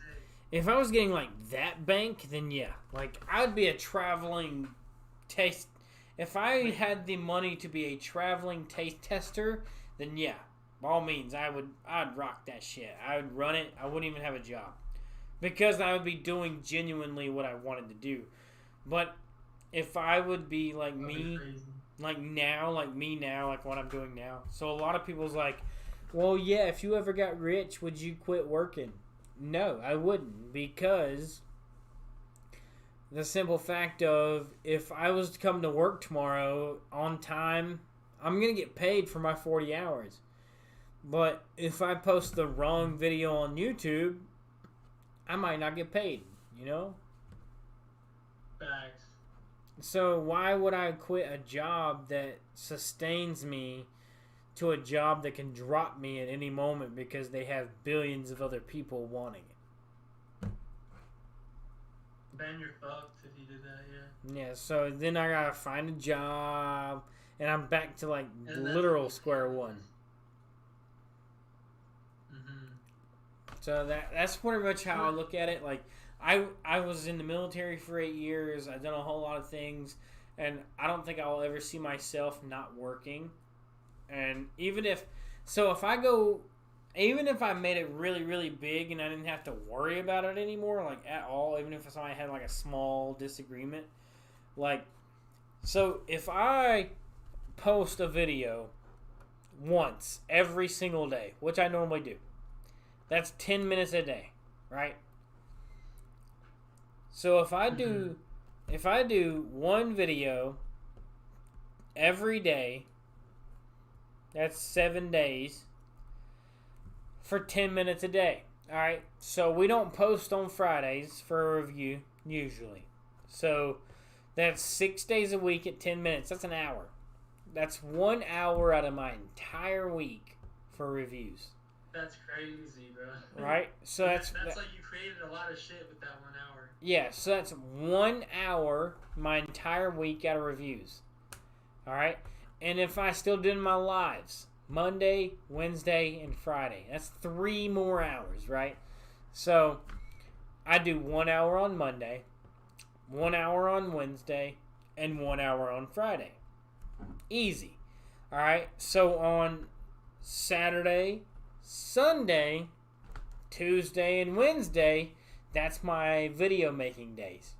If I was getting like that bank, then yeah. Like, I'd be a traveling taste. If I had the money to be a traveling taste tester, then yeah, by all means, I'd rock that shit. I would run it. I wouldn't even have a job, because I would be doing genuinely what I wanted to do. But if I would be like That'd be me, crazy. like what I'm doing now. So a lot of people's like, "Well, yeah, if you ever got rich, would you quit working?" No, I wouldn't, because the simple fact of, if I was to come to work tomorrow on time, I'm going to get paid for my 40 hours. But if I post the wrong video on YouTube, I might not get paid, you know? Facts. So why would I quit a job that sustains me to a job that can drop me at any moment because they have billions of other people wanting it? Ben, you're fucked if you did that, yeah. Yeah, so then I gotta find a job, and I'm back to like And then- literal square one. Mm-hmm. So that's pretty much how I look at it. Like, I was in the military for 8 years. I've done a whole lot of things, and I don't think I'll ever see myself not working. And even if I made it really, really big and I didn't have to worry about it anymore, like, at all, even if somebody had like a small disagreement, like, so if I post a video once every single day, which I normally do, that's 10 minutes a day, right? So if I do one video every day, that's 7 days for 10 minutes a day. All right. So we don't post on Fridays for a review usually. So that's 6 days a week at 10 minutes. That's an hour. That's 1 hour out of my entire week for reviews. That's crazy, bro. Right? So that's like you created a lot of shit with that 1 hour. yeah, so that's 1 hour my entire week out of reviews. All right? And if I still did my lives, Monday, Wednesday, and Friday, that's 3 more hours, right? So I do 1 hour on Monday, 1 hour on Wednesday, and 1 hour on Friday. Easy. Alright, so on Saturday, Sunday, Tuesday, and Wednesday, that's my video making days.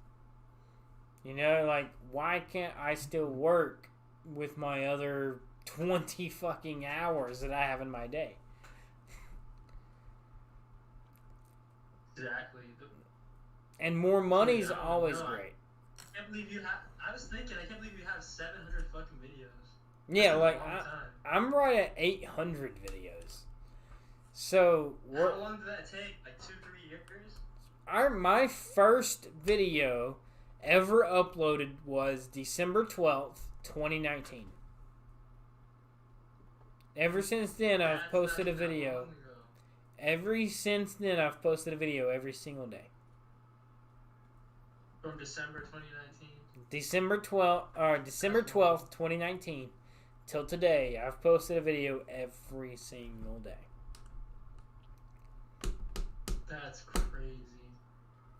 You know, like, why can't I still work with my other 20 fucking hours that I have in my day? Exactly. And more money's Dude, always no, great. I can't believe you have. I was thinking, I can't believe you have 700 fucking videos. Yeah, That's like, a long time. I'm right at 800 videos. So, How long did that take? Like 2-3 years? my first video ever uploaded was December 12th, 2019. Ever since then, I've That's posted a not that video. long ago. Since then, I've posted a video every single day. From December 2019. December 12th, 2019, till today, I've posted a video every single day. That's crazy.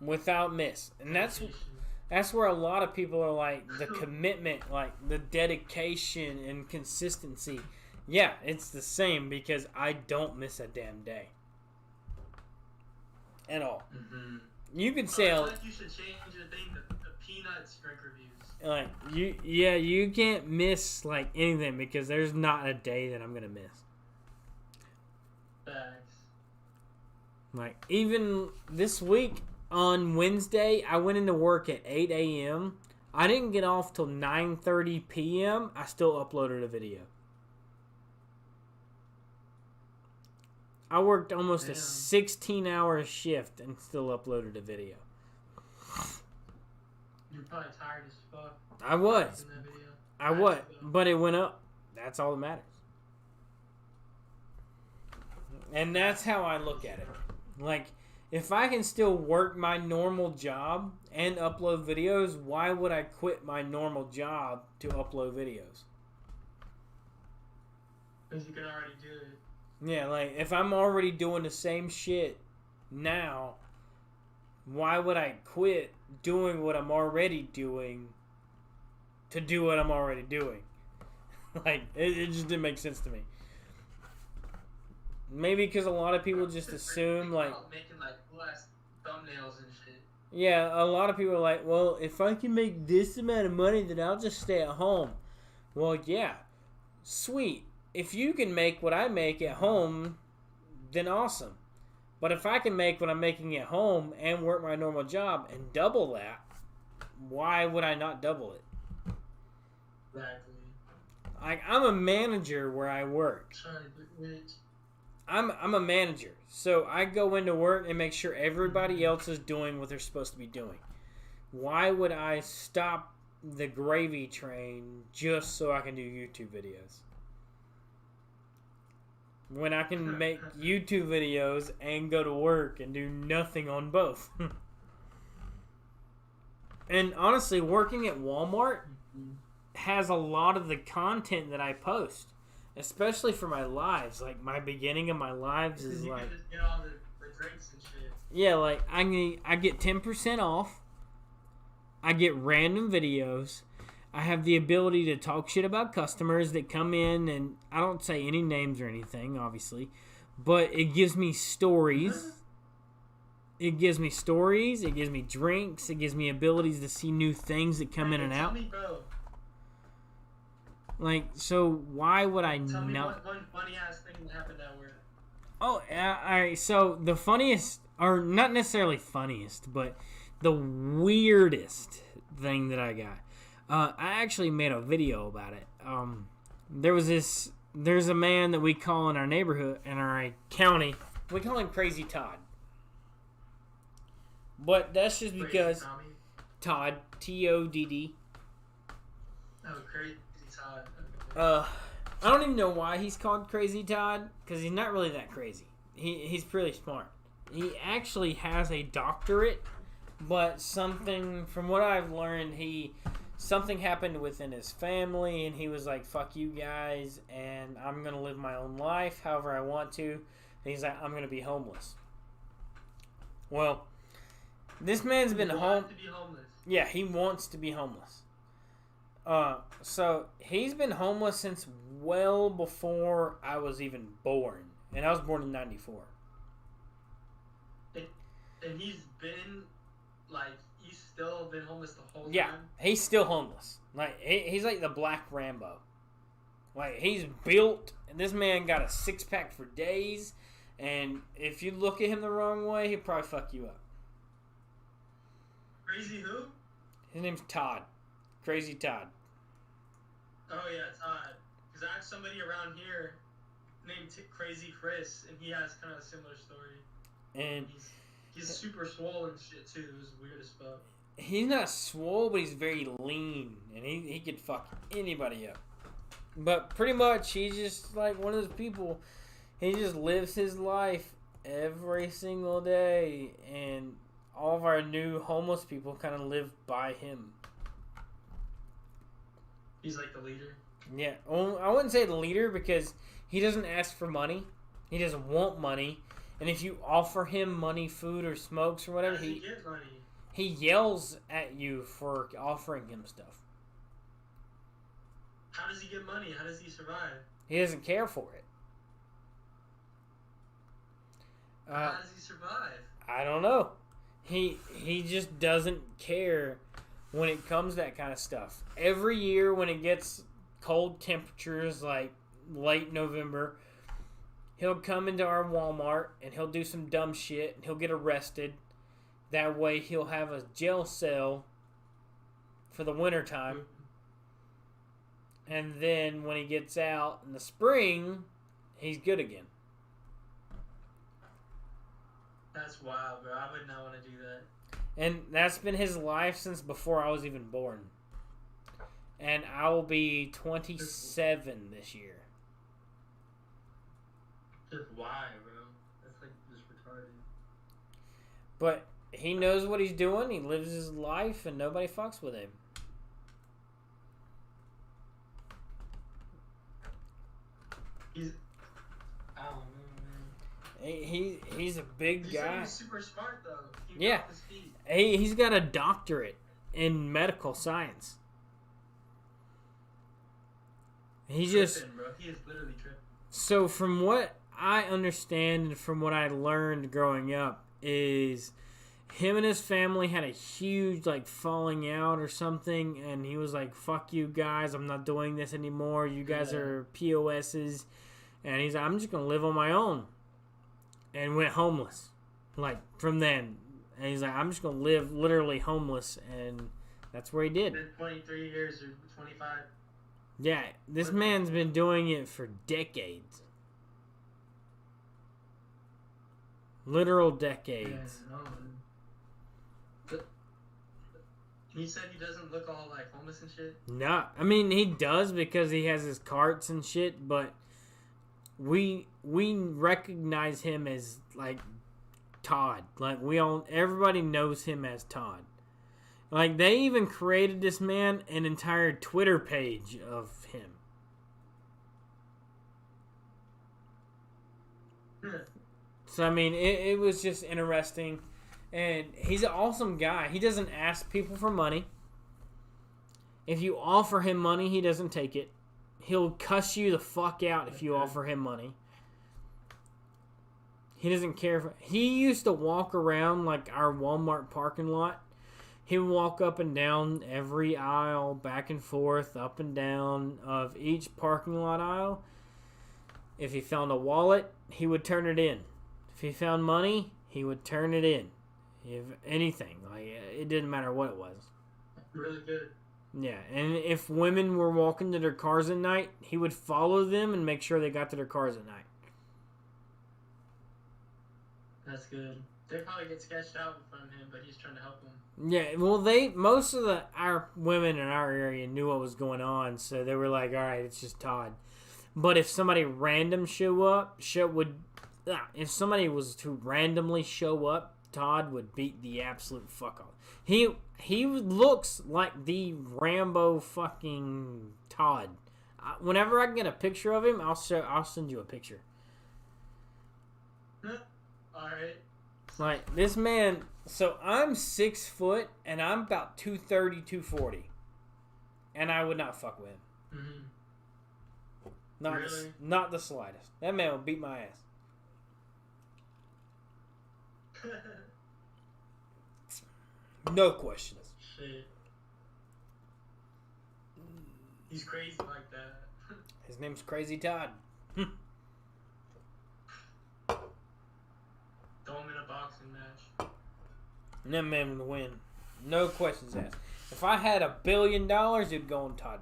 Without miss. And that's where a lot of people are like, the commitment, like the dedication and consistency. Yeah, it's the same because I don't miss a damn day. At all. Mm-hmm. You could say, I feel like you should change the thing, the Peanuts drink reviews. like, you can't miss like anything because there's not a day that I'm gonna miss. Facts. Like, even this week on Wednesday, I went into work at 8 a.m. I didn't get off till 9:30 p.m. I still uploaded a video. I worked almost a 16-hour shift and still uploaded a video. You're probably tired as fuck. I was. In that video. I was. But it went up. That's all that matters. And that's how I look at it. Like, if I can still work my normal job and upload videos, why would I quit my normal job to upload videos? Because you can already do it. Yeah, like, if I'm already doing the same shit now, why would I quit doing what I'm already doing to do what I'm already doing? Like, it just didn't make sense to me. Maybe because a lot of people just assume, like... Making, like, cool-ass thumbnails and shit. Yeah, a lot of people are like, well, if I can make this amount of money, then I'll just stay at home. Well, yeah, sweet. If you can make what I make at home, then awesome. But if I can make what I'm making at home and work my normal job and double that, why would I not double it? Exactly. Like, I'm a manager where I work. Trying to get rich. I'm a manager, so I go into work and make sure everybody else is doing what they're supposed to be doing. Why would I stop the gravy train just so I can do YouTube videos? When I can make YouTube videos and go to work and do nothing on both. And honestly, working at Walmart has a lot of the content that I post. Especially for my lives. Like, my beginning of my lives is you like... can just get all the drinks and shit. Yeah, like, I get 10% off. I get random videos. I have the ability to talk shit about customers that come in, and I don't say any names or anything, obviously. But it gives me stories. It gives me stories. It gives me drinks. It gives me abilities to see new things that come in and out. Tell me, bro. Like, so why would I Tell me not... one funny ass thing that happened at work. Oh, alright, so the funniest, or not necessarily funniest, but the weirdest thing that I got. I actually made a video about it. There's a man that we call in our neighborhood, in our county, we call him Crazy Todd. But that's just because... Crazy Tommy? Todd, T-O-D-D. Oh, Crazy Todd. I don't even know why he's called Crazy Todd, because he's not really that crazy. He's pretty smart. He actually has a doctorate, but something, from what I've learned, something happened within his family, and he was like, fuck you guys, and I'm going to live my own life however I want to. And he's like, I'm going to be homeless. Well, This man's been home. To be homeless. Yeah, he wants to be homeless. So he's been homeless since well before I was even born, and I was born in '94. And he's been he's still been homeless the whole time. Yeah, he's still homeless. Like he's like the Black Rambo. Like he's built, and this man got a 6-pack for days. And if you look at him the wrong way, he'll probably fuck you up. Crazy who? His name's Todd. Crazy Todd. Oh yeah, Todd. Because I have somebody around here named Crazy Chris, and he has kind of a similar story. And he's super swollen shit too. It was weird as fuck. He's not swole, but he's very lean, and he could fuck anybody up. But pretty much, he's just like one of those people. He just lives his life every single day, and all of our new homeless people kind of live by him. He's like the leader. Yeah, well, I wouldn't say the leader because he doesn't ask for money. He doesn't want money, and if you offer him money, food, or smokes or whatever, How does he get money? He yells at you for offering him stuff. How does he get money? How does he survive? He doesn't care for it. How does he survive? I don't know. He just doesn't care when it comes to that kind of stuff. Every year when it gets cold temperatures like late November, he'll come into our Walmart and he'll do some dumb shit and he'll get arrested. That way he'll have a jail cell for the wintertime. And then when he gets out in the spring, he's good again. That's wild, bro. I would not want to do that. And that's been his life since before I was even born. And I will be 27 this year. Just why, bro? That's like just retarded. But he knows what he's doing. He lives his life, and nobody fucks with him. I don't know, man. He's a big guy. He's super smart though. Yeah. He's got a doctorate in medical science. He just, bro. He is literally tripping. so from what I understand and from what I learned growing up is him and his family had a huge like falling out or something, and he was like, fuck you guys, I'm not doing this anymore, you guys are POSs, and he's like, I'm just gonna live on my own, and went homeless like from then. And he's like, I'm just gonna live literally homeless, and that's where he did. Been 23 years or 25. Yeah, this man's been doing it for decades. Literal decades. Yeah, no. But he said he doesn't look all like homeless and shit. No, I mean he does because he has his carts and shit, but we recognize him as like Todd. Like everybody knows him as Todd. Like they even created this man an entire Twitter page of him. So I mean it was just interesting, and he's an awesome guy. He doesn't ask people for money. If you offer him money, he doesn't take it. He'll cuss you the fuck out if you offer him money. He doesn't care. He used to walk around like our Walmart parking lot. He would walk up and down every aisle, back and forth, up and down of each parking lot aisle. If he found a wallet, he would turn it in. If he found money, he would turn it in. If anything, like it didn't matter what it was. Really good. Yeah, and if women were walking to their cars at night, he would follow them and make sure they got to their cars at night. That's good. They probably get sketched out from him, but he's trying to help them. Yeah, well, most of our women in our area knew what was going on, so they were like, "All right, it's just Todd." But if somebody random if somebody was to randomly show up, Todd would beat the absolute fuck off. He looks like the Rambo fucking Todd. Whenever I can get a picture of him, I'll send you a picture. Alright. Like, this man... So, I'm 6 foot, and I'm about 230, 240. And I would not fuck with him. Mm-hmm. Not, not the slightest. That man will beat my ass. No questions. Shit. He's crazy like that. His name's Crazy Todd. Throw him in a boxing match. And that man would win. No questions asked. If I had $1 billion, it'd go on Todd.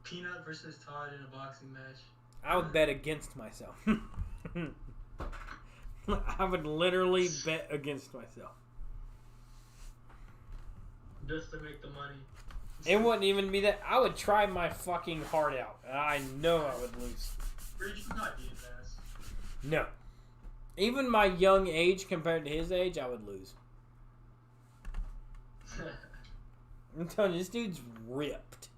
Peanut versus Todd in a boxing match. I would bet against myself. I would literally bet against myself. Just to make the money. It wouldn't even be that. I would try my fucking heart out. I know I would lose. Bridge, you not beat his ass. No. Even my young age compared to his age, I would lose. I'm telling you, this dude's ripped.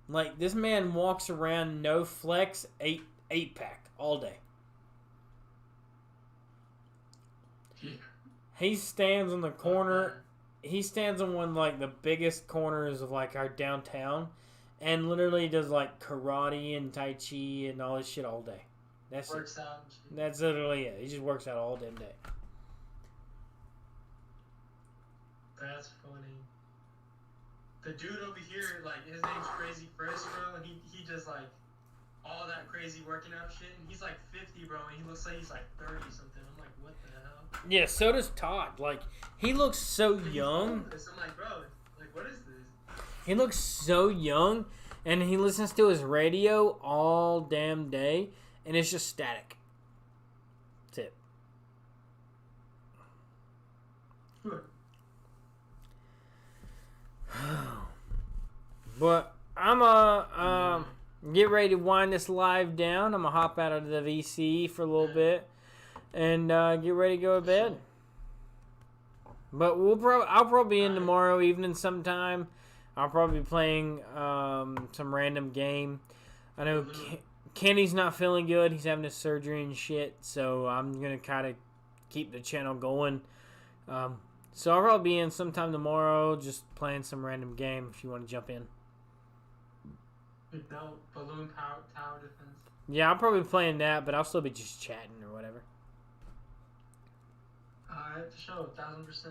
Like, this man walks around no flex, 8-pack all day. Yeah. He stands on the corner. He stands on one of, like, the biggest corners of, like, our downtown, and literally does, like, karate and tai chi and all this shit all day. That's Works out and shit. That's literally it. He just works out all damn day. That's funny. The dude over here, like, his name's Crazy Fresh, bro, and he just, like, all that crazy working out shit, and he's, like, 50, bro, and he looks like he's, like, 30-something. I'm like, what the hell? Yeah, so does Todd. Like, he looks so And he's young. doing this. I'm like, bro, like, what is this? He looks so young, and he listens to his radio all damn day, and it's just static. That's it. But I'm get ready to wind this live down. I'm gonna hop out of the VC for a little bit and get ready to go to bed. But I'll probably be in tomorrow evening sometime. I'll probably be playing some random game. I know Kenny's not feeling good. He's having his surgery and shit. So I'm gonna kind of keep the channel going. So I'll probably be in sometime tomorrow, just playing some random game if you want to jump in. No, balloon tower defense. Yeah, I'll probably be playing that, but I'll still be just chatting or whatever. Alright, for sure, 1,000%.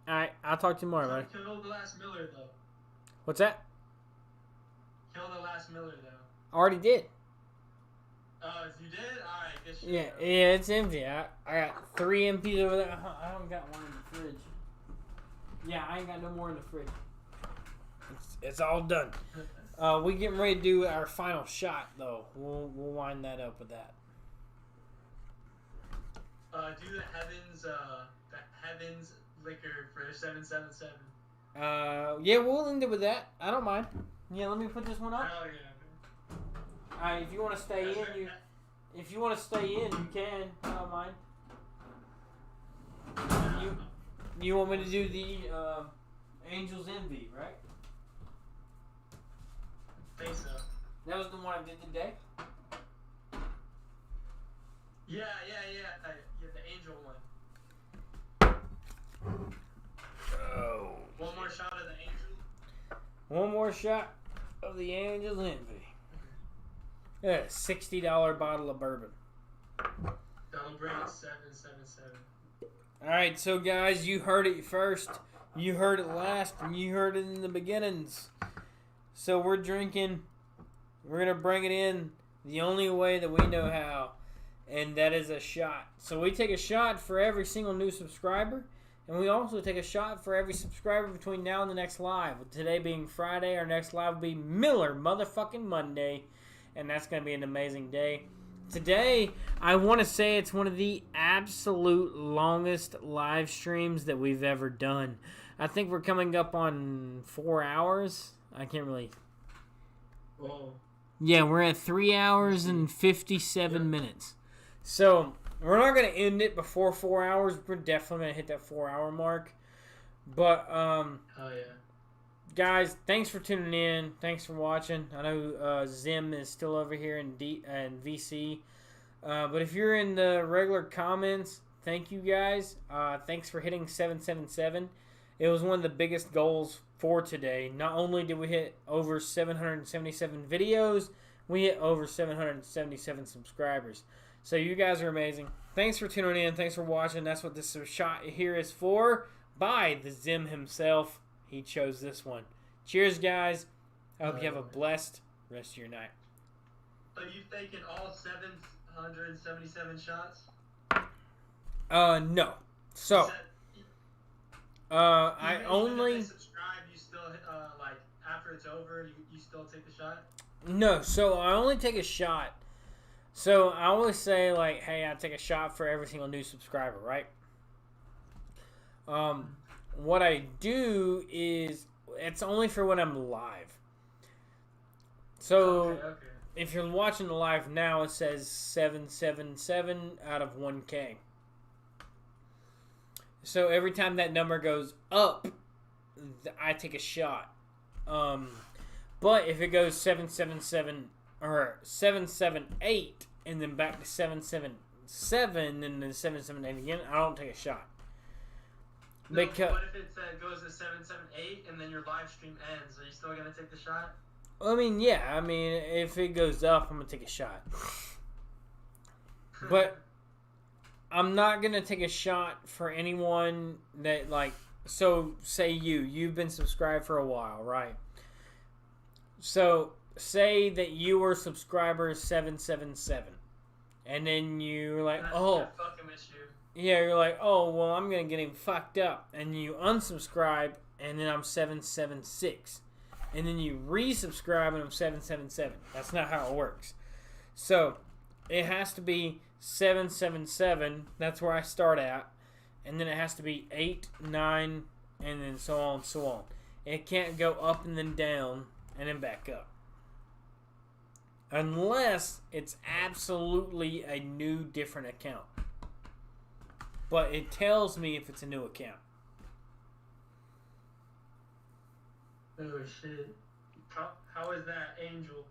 Alright, I'll talk to you tomorrow, buddy. Kill the last Miller, though. What's that? Kill the last Miller, though. Already did. Oh, you did? Alright, good shit. Yeah, bro. yeah, it's empty. I got 3 empties over there. I don't got one in the fridge. Yeah, I ain't got no more in the fridge. It's all done. We getting ready to do our final shot, though. We'll wind that up with that. Do the Heavens liquor for 777. Yeah, we'll end it with that. I don't mind. Yeah, let me put this one up. Hell yeah. Alright, if you want to stay in, if you want to stay in, you can. I don't mind. You want me to do the Angel's Envy, right? I think so. That was the one I did today. Yeah, the angel one. Oh. One more shot of the angel. One more shot of the Angel's Envy. Yeah, $60 bottle of bourbon. That'll bring it 777. Alright, so guys, you heard it first, you heard it last, and you heard it in the beginnings. So we're drinking, we're going to bring it in the only way that we know how, and that is a shot. So we take a shot for every single new subscriber, and we also take a shot for every subscriber between now and the next live. With today being Friday, our next live will be Miller motherfucking Monday, and that's going to be an amazing day. Today, I want to say it's one of the absolute longest live streams that we've ever done. I think we're coming up on 4 hours. I can't really... Whoa. Yeah, we're at 3 hours and 57 minutes. So, we're not going to end it before 4 hours. We're definitely going to hit that 4 hour mark. But, Oh, yeah. guys, thanks for tuning in. Thanks for watching. I know Zim is still over here in VC. But if you're in the regular comments, thank you guys. Thanks for hitting 777. It was one of the biggest goals for today. Not only did we hit over 777 videos, we hit over 777 subscribers. So you guys are amazing. Thanks for tuning in. Thanks for watching. That's what this shot here is for. By the Zim himself. He chose this one. Cheers, guys. I hope you have a blessed rest of your night. So you've taken all 777 shots? No. So, I Even only... if they subscribe, you still, like, after it's over, you still take the shot? No, so I only take a shot. So I always say, like, hey, I take a shot for every single new subscriber, right? What I do is, it's only for when I'm live. So, Okay. if you're watching the live now, it says 777 out of 1K. So every time that number goes up, I take a shot. But if it goes 777 or 778 and then back to 777 and then 778 again, I don't take a shot. No, Because what if it goes to 778 and then your live stream ends? Are you still gonna take the shot? I mean, yeah. I mean, if it goes up, I'm gonna take a shot. But I'm not gonna take a shot for anyone that, like, so say you've been subscribed for a while, right? So say that you were subscriber 777, and then you're like, And I oh, fucking miss you. yeah, you're like, oh, well, I'm gonna get him fucked up, and you unsubscribe, and then I'm 776, and then you resubscribe, and I'm 777. That's not how it works. So it has to be 777. That's where I start at, and then it has to be 8, 9, and then so on and so on. It can't go up and then down and then back up, unless it's absolutely a new, different account. But it tells me if it's a new account. Oh shit! How is that, Angel?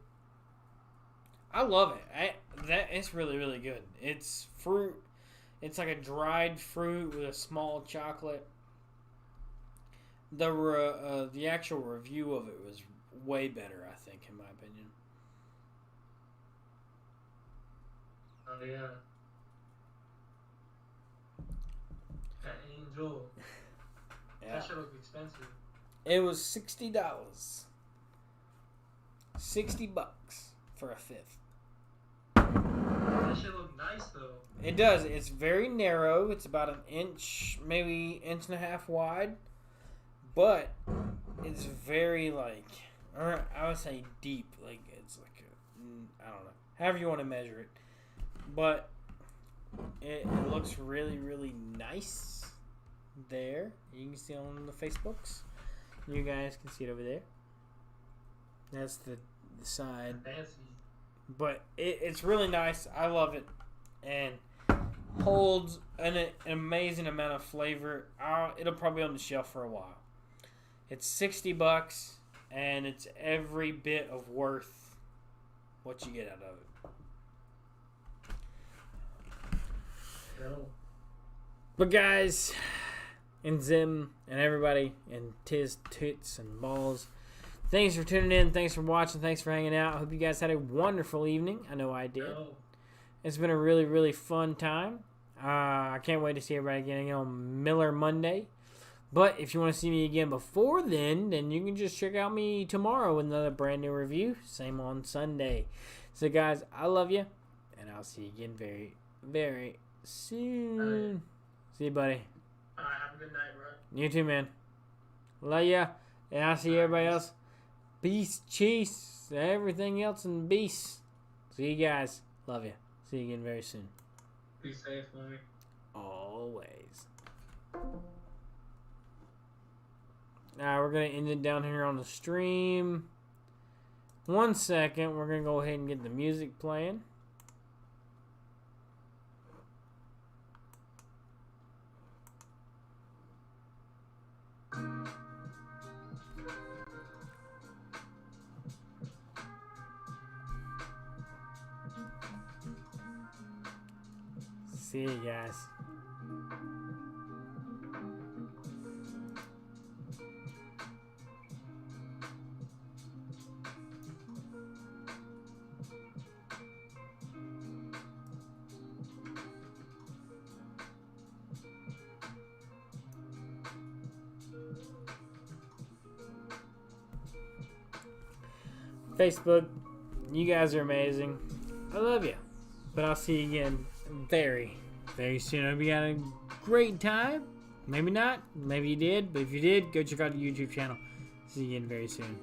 I love it. It's really, really good. It's fruit. It's like a dried fruit with a small chocolate. The actual review of it was way better, I think, in my opinion. Oh yeah. That Angel. Yeah. That shit look expensive. It was $60. $60 for a fifth. That shit look nice though. It does. It's very narrow. It's about an inch, maybe inch and a half wide. But it's very, like, or I would say deep. Like, it's like, I don't know. However you want to measure it. But it looks really, really nice there. You can see it on the Facebooks. You guys can see it over there. That's the side. Fancy. But it's really nice. I love it. And holds an amazing amount of flavor. It'll probably be on the shelf for a while. It's $60, and it's every bit of worth what you get out of it. Yo. But guys, and Zim, and everybody, and Tiz, Toots, and Balls, thanks for tuning in. Thanks for watching. Thanks for hanging out. I hope you guys had a wonderful evening. I know I did. Yo. It's been a really, really fun time. I can't wait to see everybody again on Miller Monday. But if you want to see me again before then you can just check out me tomorrow with another brand new review. Same on Sunday. So, guys, I love you. And I'll see you again very, very soon. See you, buddy. Alright, have a good night, bro. You too, man. Love ya. And I'll see everybody else. Peace, cheese, everything else, and peace. See you guys. Love you. See you again very soon. Be safe, homie. Always. We're going to end it down here on the stream. 1 second. We're going to go ahead and get the music playing. See you guys. Facebook, you guys are amazing. I love you. But I'll see you again very, very soon. I hope you had a great time. Maybe not. Maybe you did. But if you did, go check out the YouTube channel. See you again very soon.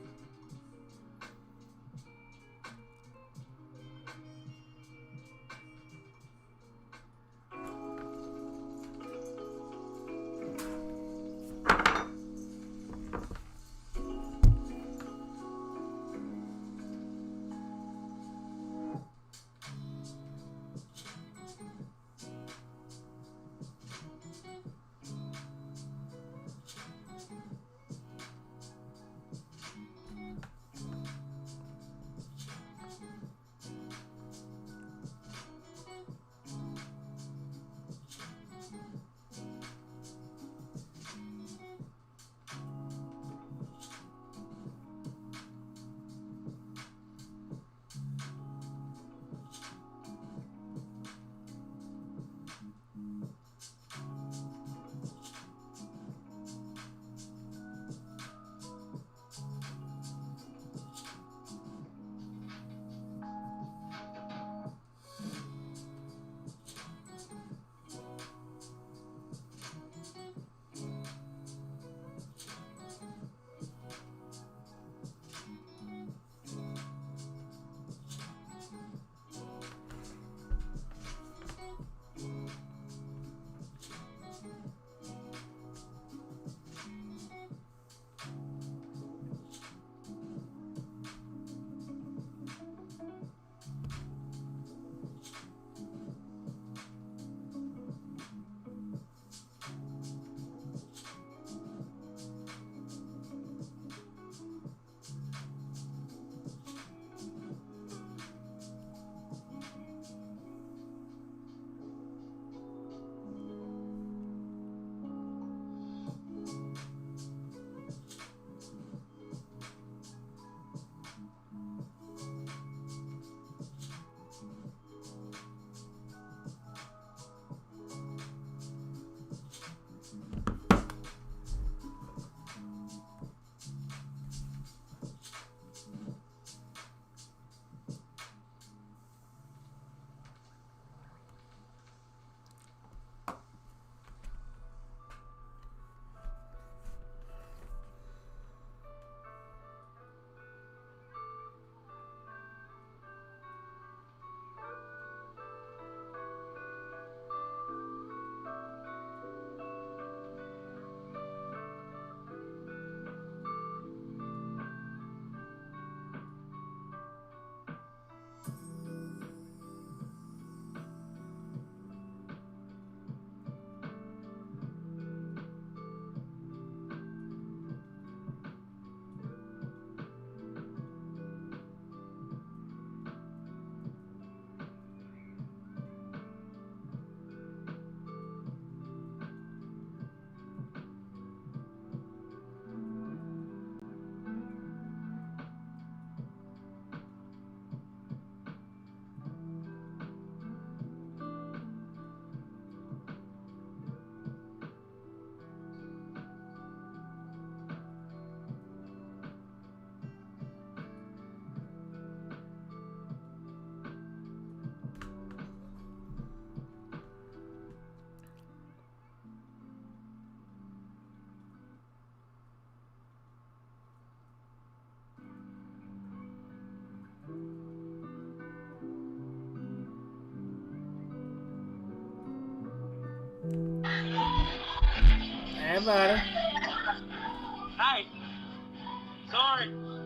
Hey, buddy. Hi. Sorry.